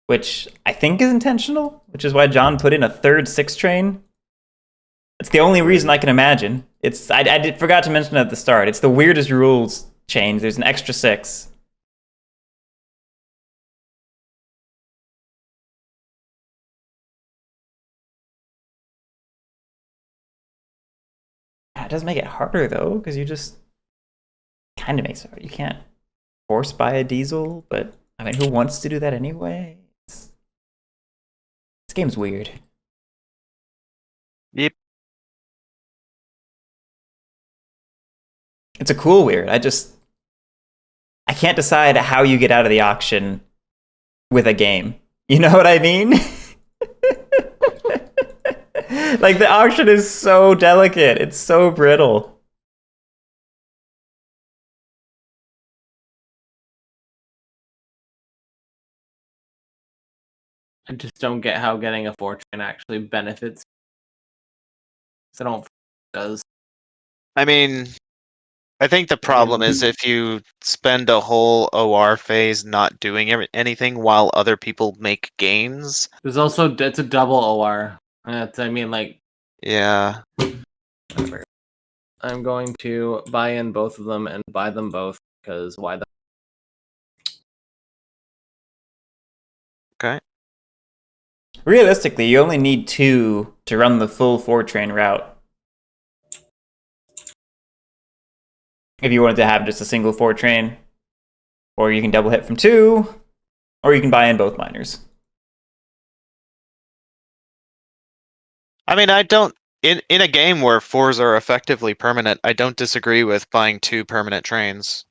Which I think is intentional, which is why John put in a third 6 train. It's the only reason I can imagine. Forgot to mention at the start. It's the weirdest rules change. There's an extra 6. It does make it harder though, because you just kind of makes it hard. You can't force buy a diesel, but I mean, who wants to do that anyway? This game's weird. Yep. It's a cool weird. can't decide how you get out of the auction with a game. You know what I mean? Like, the auction is so delicate. It's so brittle. I just don't get how getting a 4-train actually benefits. So I don't think it does. I mean, I think the problem is if you spend a whole OR phase not doing anything while other people make gains. There's also it's a double OR. I mean, like, Yeah. whatever. I'm going to buy in both of them and buy them both because why the? Okay. Realistically, you only need 2 to run the full 4-train route. If you wanted to have just a single 4-train, or you can double hit from 2, or you can buy in both miners. I mean, I don't in a game where 4s are effectively permanent, I don't disagree with buying 2 permanent trains.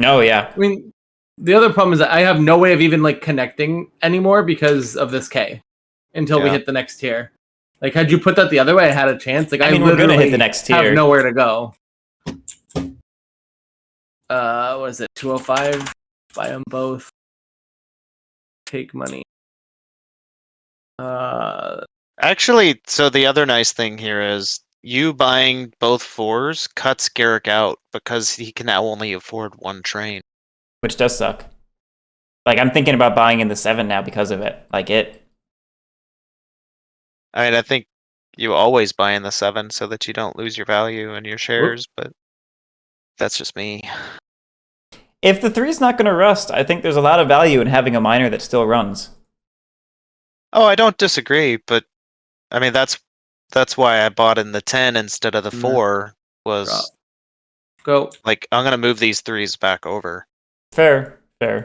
Oh, yeah. I mean, the other problem is that I have no way of even like connecting anymore because of this K until we Yeah. hit the next tier. Like, had you put that the other way, I had a chance. Like, I mean, we're gonna hit the next tier. have nowhere to go. What is it? 205. Buy them both. Take money. Actually, so the other nice thing here is you buying both 4s cuts Guerric out because he can now only afford 1 train. Which does suck. Like, I'm thinking about buying in the 7 now because of it. Like, it... I mean, I think you always buy in the 7 so that you don't lose your value in your shares, but that's just me. If the 3's not going to rust, I think there's a lot of value in having a miner that still runs. Oh, I don't disagree, but I mean that's why I bought in the 10 instead of the 4 was go. like I'm gonna move these 3s back over. Fair. All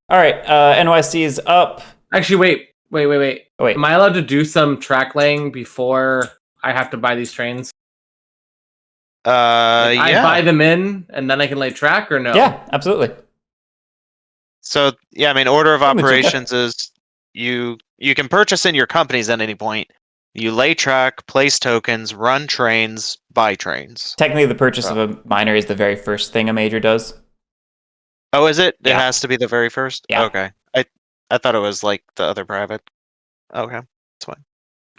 right, NYC is up. Actually, wait. Oh, wait. Am I allowed to do some track laying before I have to buy these trains? Like, I Yeah. buy them in and then I can lay track, or no? Yeah, absolutely. So yeah, I mean order of I'm with you. operations is you can purchase in your companies at any point. You lay track, place tokens, run trains, buy trains. Technically, the purchase of a miner is the very first thing a major does. Oh, is it? It Yeah. has to be the very first? Yeah. Okay. I thought it was like the other private. Okay. That's fine.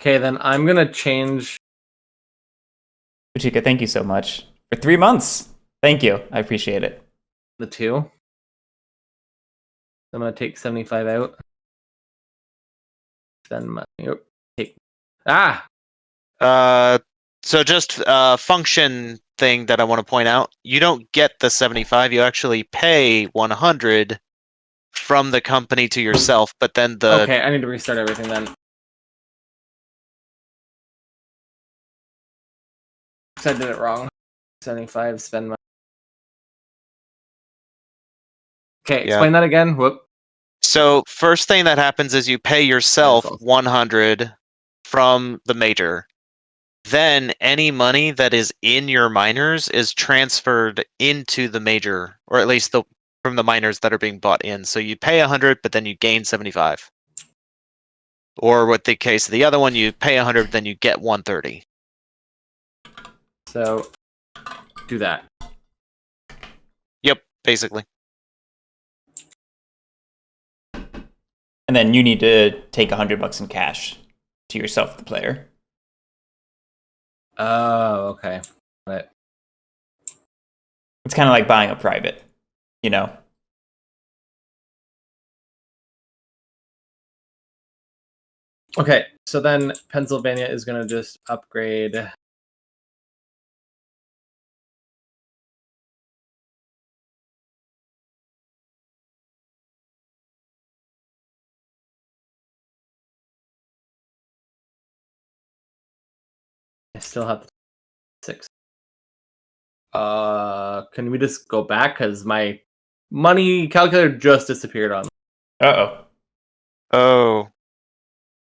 Okay, then I'm gonna change. Uchika, thank you so much. For 3 months. Thank you. I appreciate it. The 2. I'm gonna take 75 out. Spend money. Take. So just function thing that I want to point out. You don't get the 75. You actually pay 100 from the company to yourself, but then the... Okay, I need to restart everything then. I did it wrong. 75, spend money. Okay, explain that again. Whoop. So first thing that happens is you pay yourself 100 from the major. Then any money that is in your miners is transferred into the major, or at least from the miners that are being bought in. So you pay 100, but then you gain 75. Or with the case of the other one, you pay 100, then you get 130. So do that. Yep, basically. And then you need to take $100 in cash to yourself, the player. Oh, okay. Right. It's kind of like buying a private, you know? Okay, so then Pennsylvania is going to just upgrade. I still have 6. Can we just go back? Because my money calculator just disappeared on me. Uh-oh. Oh.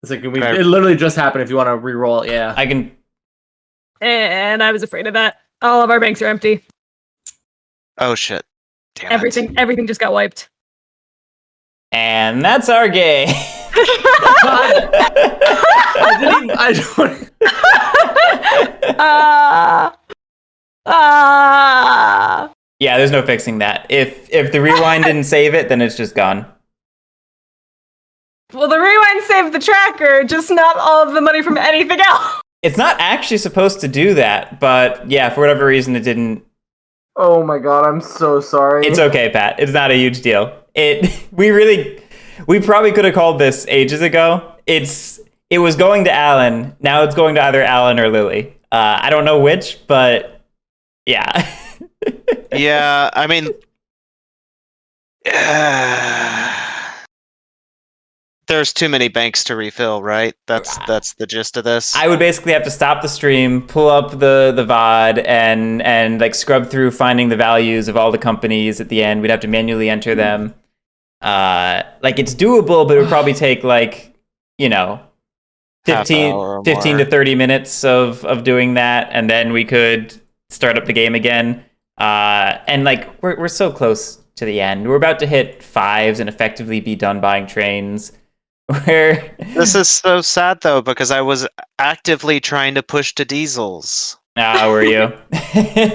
It's like, it literally just happened if you want to re-roll it, yeah. I can... And I was afraid of that. All of our banks are empty. Oh shit! Damn it. Everything just got wiped. And that's our game. I don't. Yeah, there's no fixing that. If the rewind didn't save it, then it's just gone. Well, the rewind saved the tracker, just not all of the money from anything else. It's not actually supposed to do that, but yeah, for whatever reason, it didn't. Oh my god, I'm so sorry. It's okay, Pat. It's not a huge deal. We probably could have called this ages ago. It was going to Alan. Now it's going to either Alan or Lily. I don't know which, but yeah. Yeah, I mean, there's too many banks to refill, right? That's the gist of this. I would basically have to stop the stream, pull up the VOD, and like scrub through finding the values of all the companies at the end. We'd have to manually enter them. Like it's doable, but it would probably take like, 15 to 30 minutes of doing that, and then we could start up the game again. And like we're so close to the end. We're about to hit 5s and effectively be done buying trains. This is so sad though, because I was actively trying to push to diesels. Were you?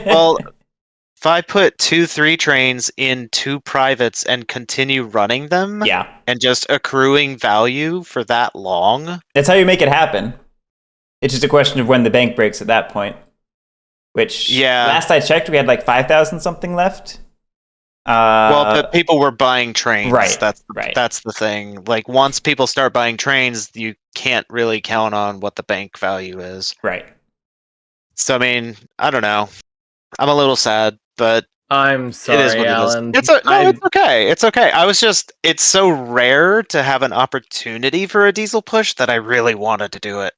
Well, if I put 2-3 trains in 2 privates and continue running them, yeah, and just accruing value for that long, that's how you make it happen. It's just a question of when the bank breaks at that point. Which, last I checked, we had like 5,000 something left. Well, but people were buying trains. Right. That's the thing. Like once people start buying trains, you can't really count on what the bank value is. Right. So I mean, I don't know. I'm a little sad, but I'm sorry, it is what Alan. it is. It's okay. It's okay. It's so rare to have an opportunity for a diesel push that I really wanted to do it.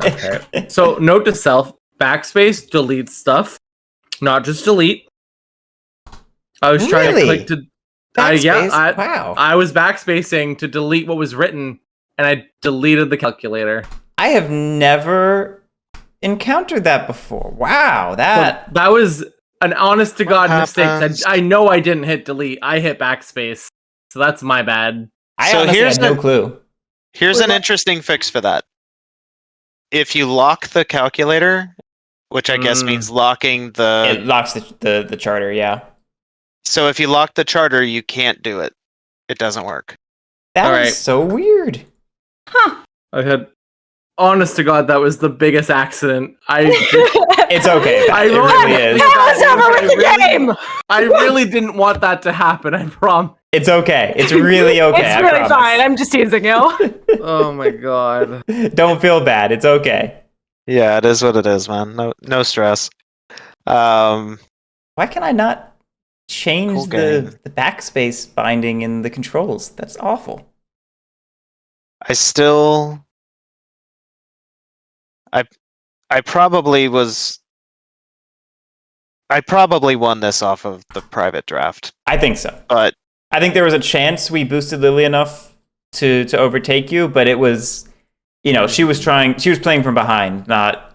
Okay. So note to self: backspace deletes stuff, not just delete. I was trying to click to. Wow. I was backspacing to delete what was written, and I deleted the calculator. I have never encountered that before. Wow, that was an honest to God mistake. happens? I know I didn't hit delete. I hit backspace, so that's my bad. I honestly had no clue. Here's an interesting fix for that. If you lock the calculator, which I guess means locking the... It locks the charter, yeah. So if you lock the charter, you can't do it. It doesn't work. That is so weird. Huh. I had... Honest to God, that was the biggest accident. It's okay. I It really is. Game. I really didn't want that to happen, I promise. It's okay. It's really okay. It's really fine. I'm just teasing you. Oh my God. Don't feel bad. It's okay. Yeah, it is what it is, man. No stress. Why can I not change Cool game. the backspace binding in the controls? That's awful. I probably won this off of the private draft, I think so. but I think there was a chance we boosted Lily enough to overtake you, but it was, she was playing from behind, not...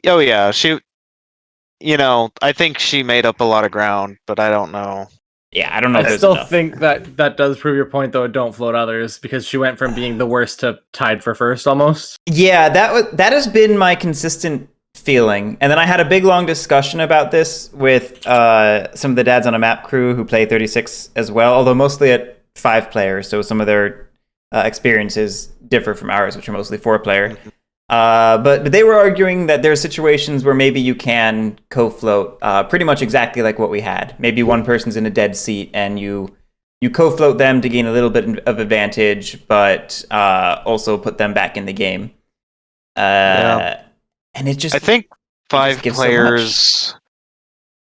oh yeah, I think she made up a lot of ground, but I don't know. Yeah, I don't know if I there's still enough. think that does prove your point, though. Don't float others, because she went from being the worst to tied for first almost. Yeah, that has been my consistent feeling. And then I had a big long discussion about this with some of the dads on a map crew who play 36 as well, although mostly at 5 players, so some of their experiences differ from ours, which are mostly 4 player. But they were arguing that there are situations where maybe you can co-float pretty much exactly like what we had. Maybe one person's in a dead seat and you co-float them to gain a little bit of advantage, but also put them back in the game. And it just... I think 5 gives so players...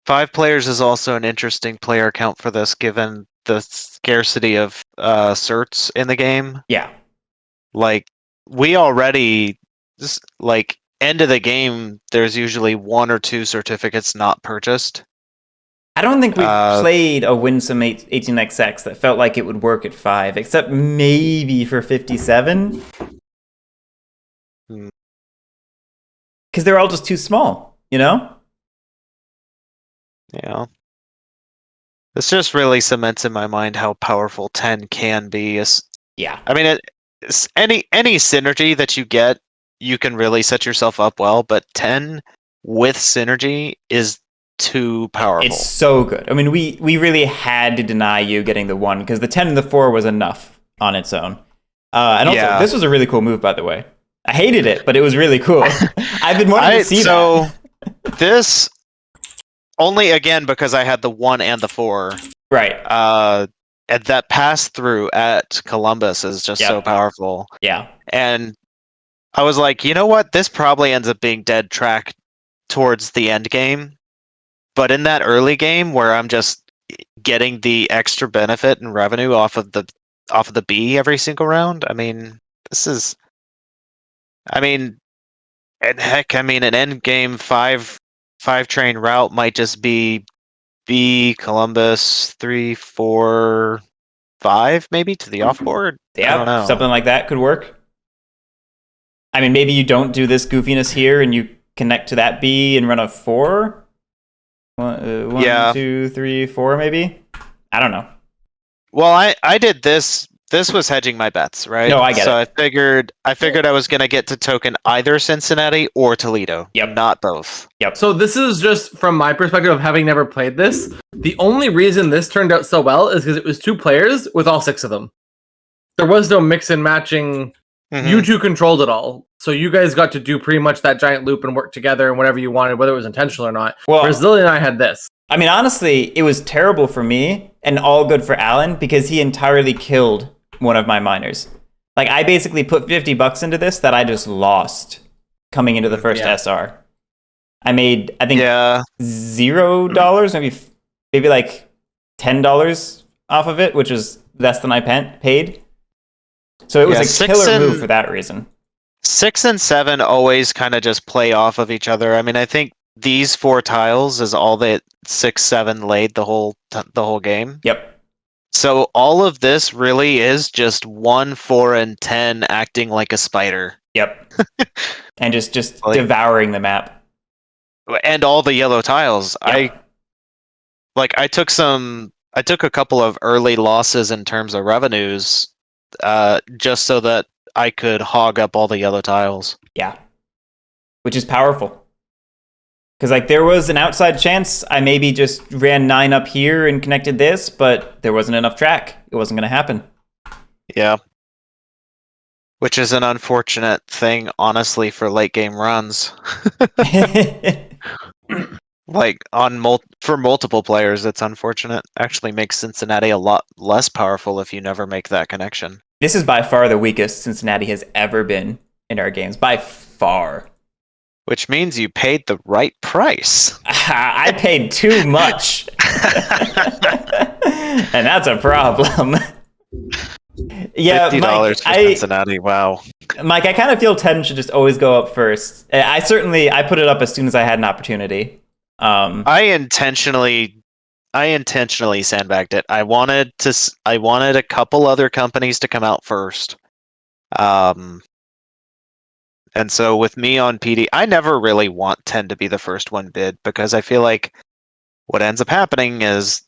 5 players is also an interesting player count for this, given the scarcity of certs in the game. Yeah. Like, we already... Just like end of the game, there's usually 1 or 2 certificates not purchased. I don't think we've played a winsome 18xx that felt like it would work at 5, except maybe for 57. Because they're all just too small, Yeah. This just really cements in my mind how powerful 10 can be. Yeah. I mean, any synergy that you get, you can really set yourself up well. But 10 with synergy is too powerful. It's so good. I mean, we really had to deny you getting the 1 because the 10 and the 4 was enough on its own. And also, this was a really cool move, by the way. I hated it, but it was really cool. I've been wanting to see that. This only again because I had the 1 and the 4. Right. And that pass through at Columbus is just so powerful. Yeah. And I was like, you know what? This probably ends up being dead track towards the end game. But in that early game where I'm just getting the extra benefit and revenue off of the B every single round, I mean, and heck, I mean, an end game 5 train route might just be B, Columbus, 3, 4, 5, maybe to the off board. Yeah, I don't know. Something like that could work. I mean, maybe you don't do this goofiness here and you connect to that B and run a 4. 1, 2, 3, 4, maybe. I don't know. Well, I did this. This was hedging my bets, right? No, I get it. So I figured I was going to get to token either Cincinnati or Toledo. Yep. Not both. Yep. So this is just from my perspective of having never played this. The only reason this turned out so well is because it was 2 players with all 6 of them. There was no mix and matching. Mm-hmm. You 2 controlled it all. So you guys got to do pretty much that giant loop and work together and whatever you wanted, whether it was intentional or not. Well, whereas Lily and I had this. I mean, honestly, it was terrible for me and all good for Alan because he entirely killed one of my miners. Like, I basically put $50 into this that I just lost coming into the first SR. I made, I think, $0, maybe like $10 off of it, which is less than I paid. So it was a killer move for that reason. 6 and 7 always kind of just play off of each other. I mean, I think these 4 tiles is all that 6, 7 laid the whole game. Yep. So all of this really is just 1, 4, and 10 acting like a spider. Yep. And just devouring the map. And all the yellow tiles. Yep. I took a couple of early losses in terms of revenues, just so that I could hog up all the yellow tiles. Yeah. Which is powerful. Because, like, there was an outside chance I maybe just ran 9 up here and connected this, but there wasn't enough track. It wasn't going to happen. Yeah. Which is an unfortunate thing, honestly, for late game runs. Like, for multiple players, it's unfortunate. Actually makes Cincinnati a lot less powerful if you never make that connection. This is by far the weakest Cincinnati has ever been in our games. By far. Which means you paid the right price. I paid too much. And that's a problem. Yeah, $50 for Cincinnati. Wow. Mike, I kind of feel 10 should just always go up first. I put it up as soon as I had an opportunity. I intentionally sandbagged it. I wanted a couple other companies to come out first. And so with me on PD, I never really want 10 to be the first one bid because I feel like what ends up happening is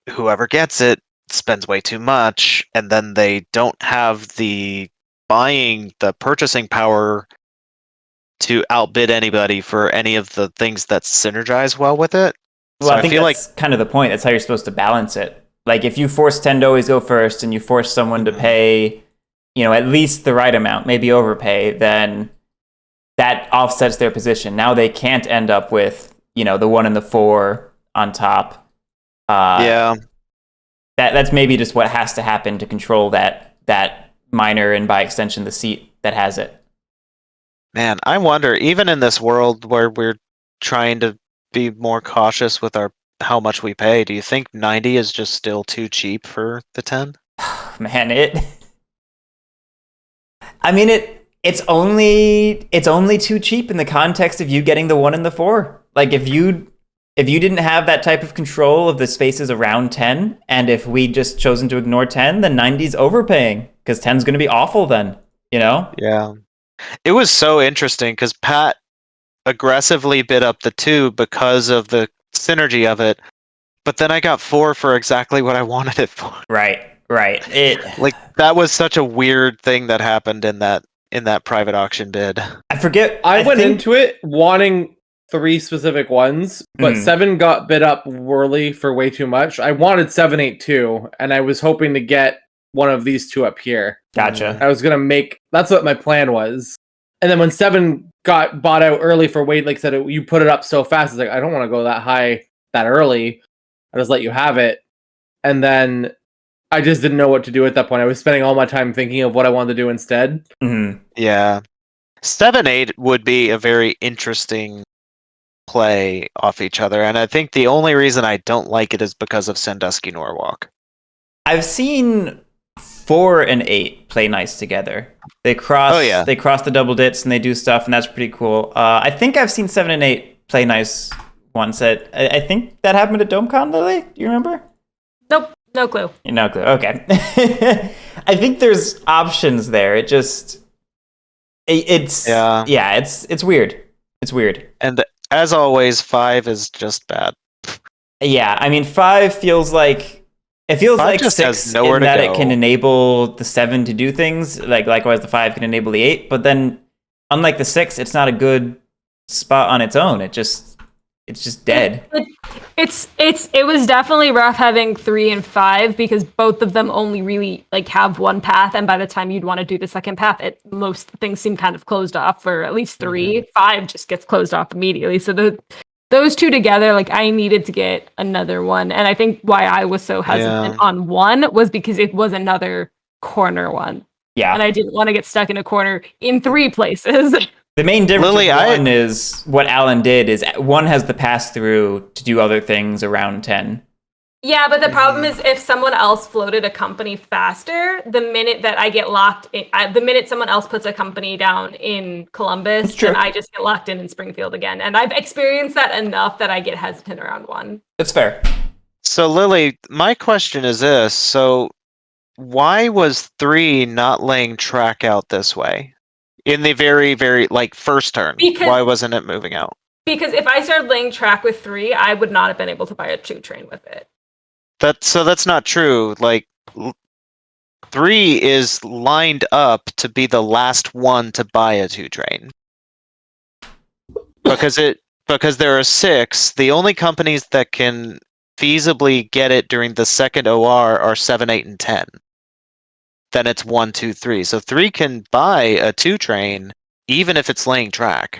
whoever gets it spends way too much, and then they don't have the purchasing power to outbid anybody for any of the things that synergize well with it. Well, so I think that's kind of the point. That's how you're supposed to balance it. Like, if you force 10 to always go first and you force someone to pay, at least the right amount, maybe overpay, then that offsets their position. Now they can't end up with, the 1 and the 4 on top. Yeah. That's maybe just what has to happen to control that miner and by extension the seat that has it. Man, I wonder, even in this world where we're trying to be more cautious with how much we pay, do you think 90 is just still too cheap for the 10? Man, it's only too cheap in the context of you getting the 1 and the 4. Like, if you didn't have that type of control of the spaces around 10, and if we just chosen to ignore 10, then 90's overpaying, because 10's going to be awful then, Yeah. It was so interesting, because Pat aggressively bid up the 2 because of the synergy of it, but then I got 4 for exactly what I wanted it for. Right. Like that was such a weird thing that happened in that private auction bid. I forget. I went think, into it wanting 3 specific ones, but 7 got bid up early for way too much. I wanted 7, 8, 2, and I was hoping to get one of these 2 up here. Gotcha. I was gonna that's what my plan was. And then when 7 got bought out early for weight, like I said, you put it up so fast, it's like, I don't want to go that high that early. I just let you have it. And then I just didn't know what to do at that point. I was spending all my time thinking of what I wanted to do instead. Yeah. 7, 8 would be a very interesting play off each other, and I think the only reason I don't like it is because of Sandusky Norwalk. I've seen 4 and 8 play nice together. They cross. Oh, yeah. They cross the double dits and they do stuff, and that's pretty cool. I think I've seen 7 and 8 play nice once. I think that happened at DomeCon, Lily. Do you remember? Nope, no clue. No clue. Okay. I think there's options there. It's weird. It's weird. And as always, 5 is just bad. Yeah, I mean 5 feels like. It feels 5 like just 6 has nowhere in to that go. it can enable the 7 to do things. Likewise, the 5 can enable the 8. But then, unlike the 6, it's not a good spot on its own. It's just dead. It was definitely rough having 3 and 5 because both of them only really have one path, and by the time you'd want to do the second path, most things seem kind of closed off for at least 3. 5 just gets closed off immediately. So those 2 together, I needed to get another one. And I think why I was so hesitant on 1 was because it was another corner one. Yeah. And I didn't want to get stuck in a corner in 3 places. The main difference Lily, with 1 is what Alan did is 1 has the pass through to do other things around 10. Yeah, but the problem is if someone else floated a company faster, the minute that I get locked in, the minute someone else puts a company down in Columbus, then I just get locked in Springfield again. And I've experienced that enough that I get hesitant around 1. That's fair. So Lily, my question is this. So why was 3 not laying track out this way? In the very, very, first turn. Why wasn't it moving out? Because if I started laying track with 3, I would not have been able to buy a 2 train with it. That's not true. 3 is lined up to be the last one to buy a 2 train. Because there are 6, the only companies that can feasibly get it during the second OR are 7, 8, and 10. Then it's 1, 2, 3. So 3 can buy a 2 train even if it's laying track.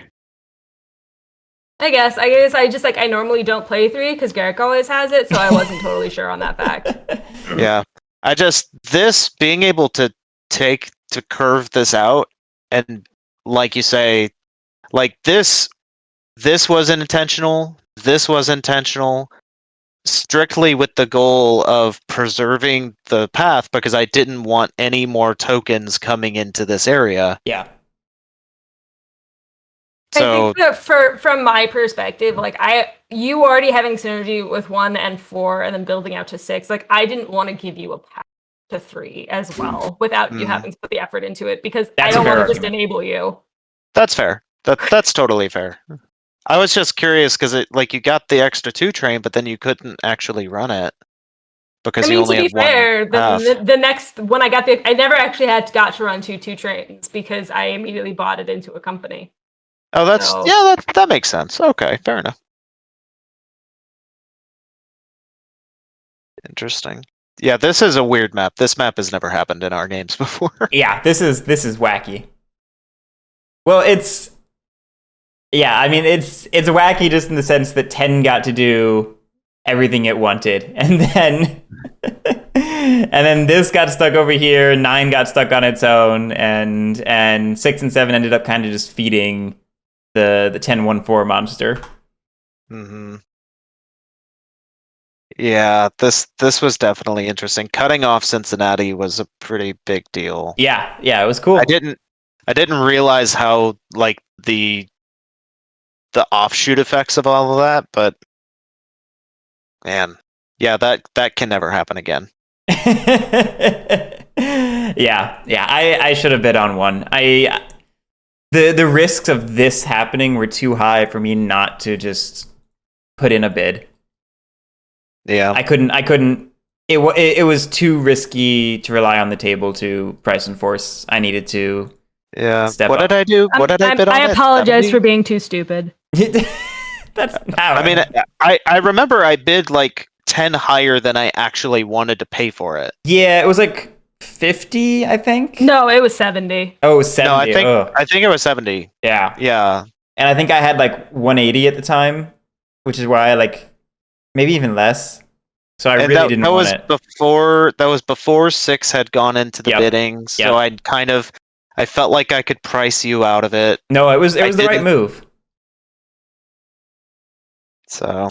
I guess I just I normally don't play 3 because Guerric always has it, so I wasn't totally sure on that fact. Yeah. This being able to curve this out, and like you say, this wasn't intentional, this was intentional, strictly with the goal of preserving the path because I didn't want any more tokens coming into this area. Yeah. So I think that from my perspective, you already having synergy with 1 and 4 and then building out to 6, I didn't want to give you a path to 3 as well without you having to put the effort into it because I don't want to just enable you. That's fair. That's totally fair. I was just curious because you got the extra 2 train, but then you couldn't actually run it because you only to had be fair, one path. the next when I never actually got to run 2 trains because I immediately bought it into a company. Oh, that makes sense. Okay, fair enough. Interesting. Yeah, this is a weird map. This map has never happened in our games before. Yeah, this is wacky. Well, it's wacky just in the sense that 10 got to do everything it wanted, and then this got stuck over here, 9 got stuck on its own, and 6 and 7 ended up kind of just feeding the 10-1-4 monster. Mm-hmm. Yeah, this was definitely interesting. Cutting off Cincinnati was a pretty big deal. Yeah, it was cool. I didn't realize how the offshoot effects of all of that, but man, yeah, that can never happen again. Yeah, I should have bet on 1. The risks of this happening were too high for me not to just put in a bid. Yeah. I couldn't. It was too risky to rely on the table to price enforce. I needed to Yeah. step What up. did I do? What did I bid on I it? apologize 70? for being too stupid. That's how. I mean, I remember I bid like 10 higher than I actually wanted to pay for it. Yeah, it was like 50, I think. No, it was 70. Oh, it was 70. No, Oh, I think it was 70. yeah. Yeah. And I think I had like 180 at the time, which is why maybe even less. So I And really didn't want it. that was before 6 had gone into the Yep. bidding. So I felt like I could price you out of it. No, it was I the right didn't- move. So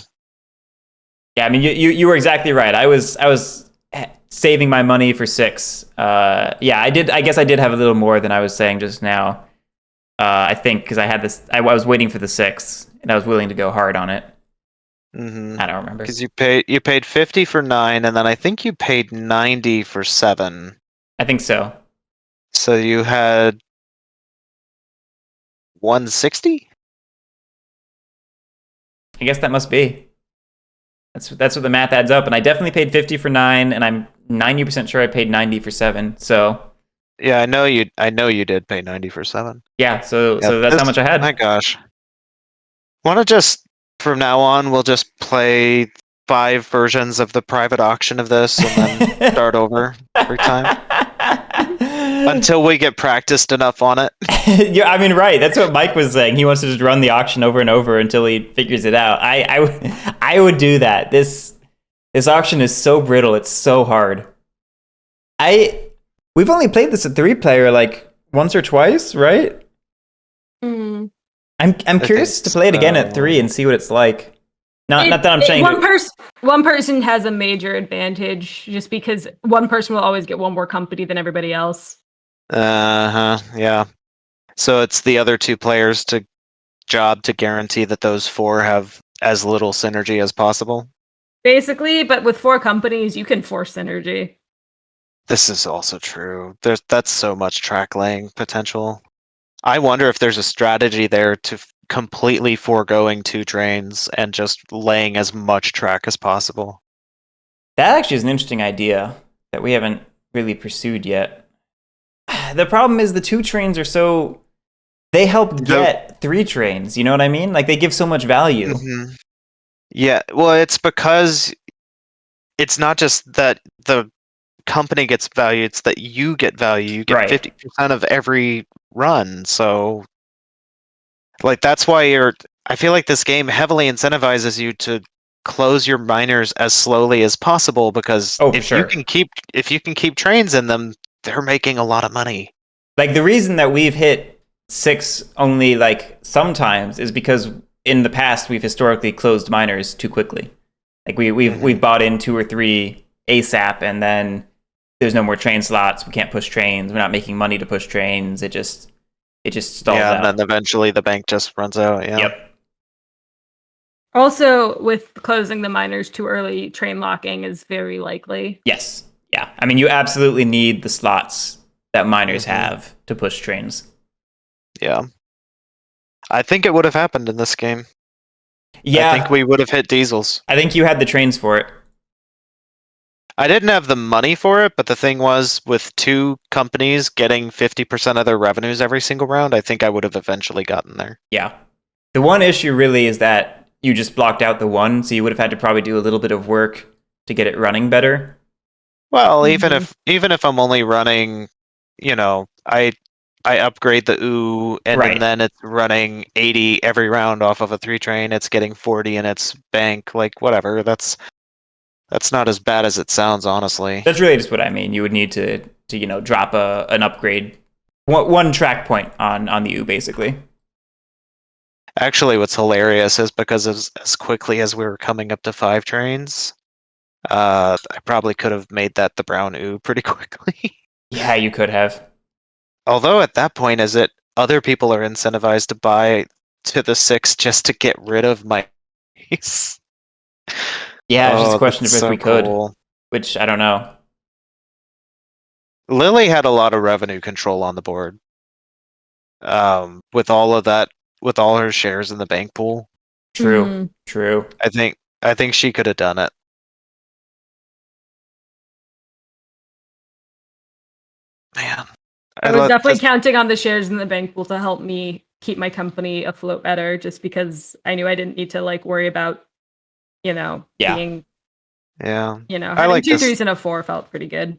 Yeah, I mean you were exactly right. I was saving my money for 6. Yeah, I did. I guess I did have a little more than I was saying just now. I think because I had this. I was waiting for the 6, and I was willing to go hard on it. I don't remember. because you paid 50 for 9, and then I think you paid 90 for 7. I think so. So you had 160. I guess that must be. That's what the math adds up. And I definitely paid 50 for 9, and I'm 90% sure I paid 90 for 7. So Yeah, I know you did pay 90 for 7. yeah, so Yeah, that's how much I had. My gosh. Want to just from now on we'll just play 5 versions of the private auction of this and then start over every time until we get practiced enough on it. Yeah, I mean, right. That's what Mike was saying. He wants to just run the auction over and over until he figures it out. I would do that. This auction is so brittle. It's so hard. We've only played this at 3-player like once or twice, right? Mm. I'm curious to play it again at 3 and see what it's like. Not that I'm saying one person has a major advantage just because one person will always get one more company than everybody else. Yeah. So it's the other 2 players to guarantee that those 4 have as little synergy as possible. Basically, but with 4 companies, you can force synergy. This is also true. That's so much track laying potential. I wonder if there's a strategy there to completely foregoing 2 trains and just laying as much track as possible. that actually is an interesting idea that we haven't really pursued yet. The problem is the 2 trains are they help get 3 trains. You know what I mean? Like they give so much value. Mm-hmm. Yeah, well, it's because it's not just that the company gets value, it's that you get value. You get Right. 50% of every run. So like that's why I feel like this game heavily incentivizes you to close your miners as slowly as possible because if you can keep trains in them, they're making a lot of money. Like the reason that we've hit 6 only like sometimes is because in the past we've historically closed miners too quickly. Like we've bought in 2 or 3 ASAP and then there's no more train slots. We can't push trains. We're not making money to push trains. It just stalls out. And then eventually the bank just runs out. Yeah. Yep. Also, with closing the miners too early, train locking is very likely. Yes. Yeah. I mean, you absolutely need the slots that miners have to push trains. Yeah. I think it would have happened in this game. Yeah. I think we would have hit diesels. I think you had the trains for it. I didn't have the money for it, but the thing was, with 2 companies getting 50% of their revenues every single round, I think I would have eventually gotten there. Yeah. The one issue really is that you just blocked out the 1, so you would have had to probably do a little bit of work to get it running better. Well, even if I'm only running, I upgrade the OO, and then it's running 80 every round off of a 3 train. It's getting 40 in its bank, like whatever. That's not as bad as it sounds, honestly. That's really just what I mean. You would need to drop an upgrade, one track point on the OO, basically. Actually, what's hilarious is because as quickly as we were coming up to 5 trains, I probably could have made that the brown OO pretty quickly. Yeah, you could have. Although at that point, other people are incentivized to buy to the 6 just to get rid of my piece. Yeah, it's just a question of if so we could, cool. which I don't know. Lily had a lot of revenue control on the board. With all of that, with all her shares in the bank pool. True. I think she could have done it. I was let definitely this- counting on the shares in the bank pool to help me keep my company afloat better, just because I knew I didn't need to like worry about, Yeah. being, Yeah, having like two this. 3s and a 4 felt pretty good.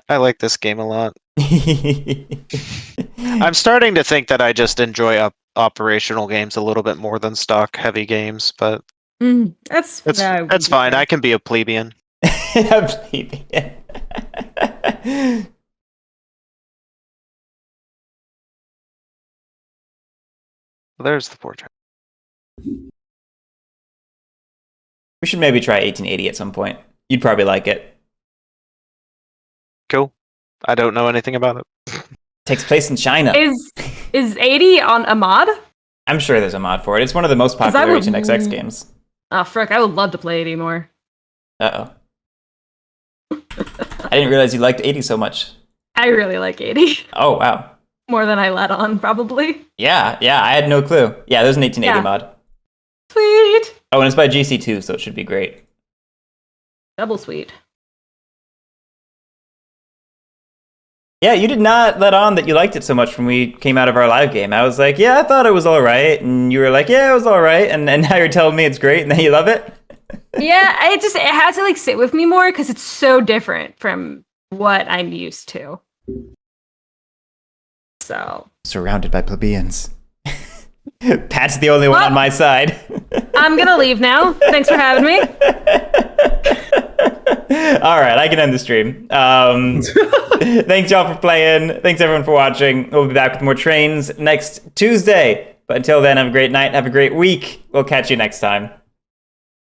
I like this game a lot. I'm starting to think that I just enjoy operational games a little bit more than stock heavy games, but That's it's fine. I can be a plebeian. Plebeian. There's the portrait. We should maybe try 1880 at some point. You'd probably like it. Cool. I don't know anything about it. Takes place in China. Is 80 on a mod? I'm sure there's a mod for it. It's one of the most 'Cause I popular would- 18xx games. Oh frick, I would love to play 80 more. Uh-oh. I didn't realize you liked 80 so much. I really like 80. Oh, wow. More than I let on, probably. Yeah, I had no clue. Yeah, there's an 1880 Yeah. mod. Sweet. Oh, and it's by GC2, so it should be great. Double sweet. Yeah, you did not let on that you liked it so much when we came out of our live game. I was like, yeah, I thought it was all right. And you were like, yeah, it was all right. And now you're telling me it's great and then you love it? Yeah, it has to like sit with me more because it's so different from what I'm used to. So Surrounded by plebeians. Pat's the only one Well- on my side. I'm gonna leave now. Thanks for having me. All right, I can end the stream. Thanks, y'all, for playing. Thanks, everyone, for watching. We'll be back with more trains next Tuesday. But until then, have a great night. Have a great week. We'll catch you next time.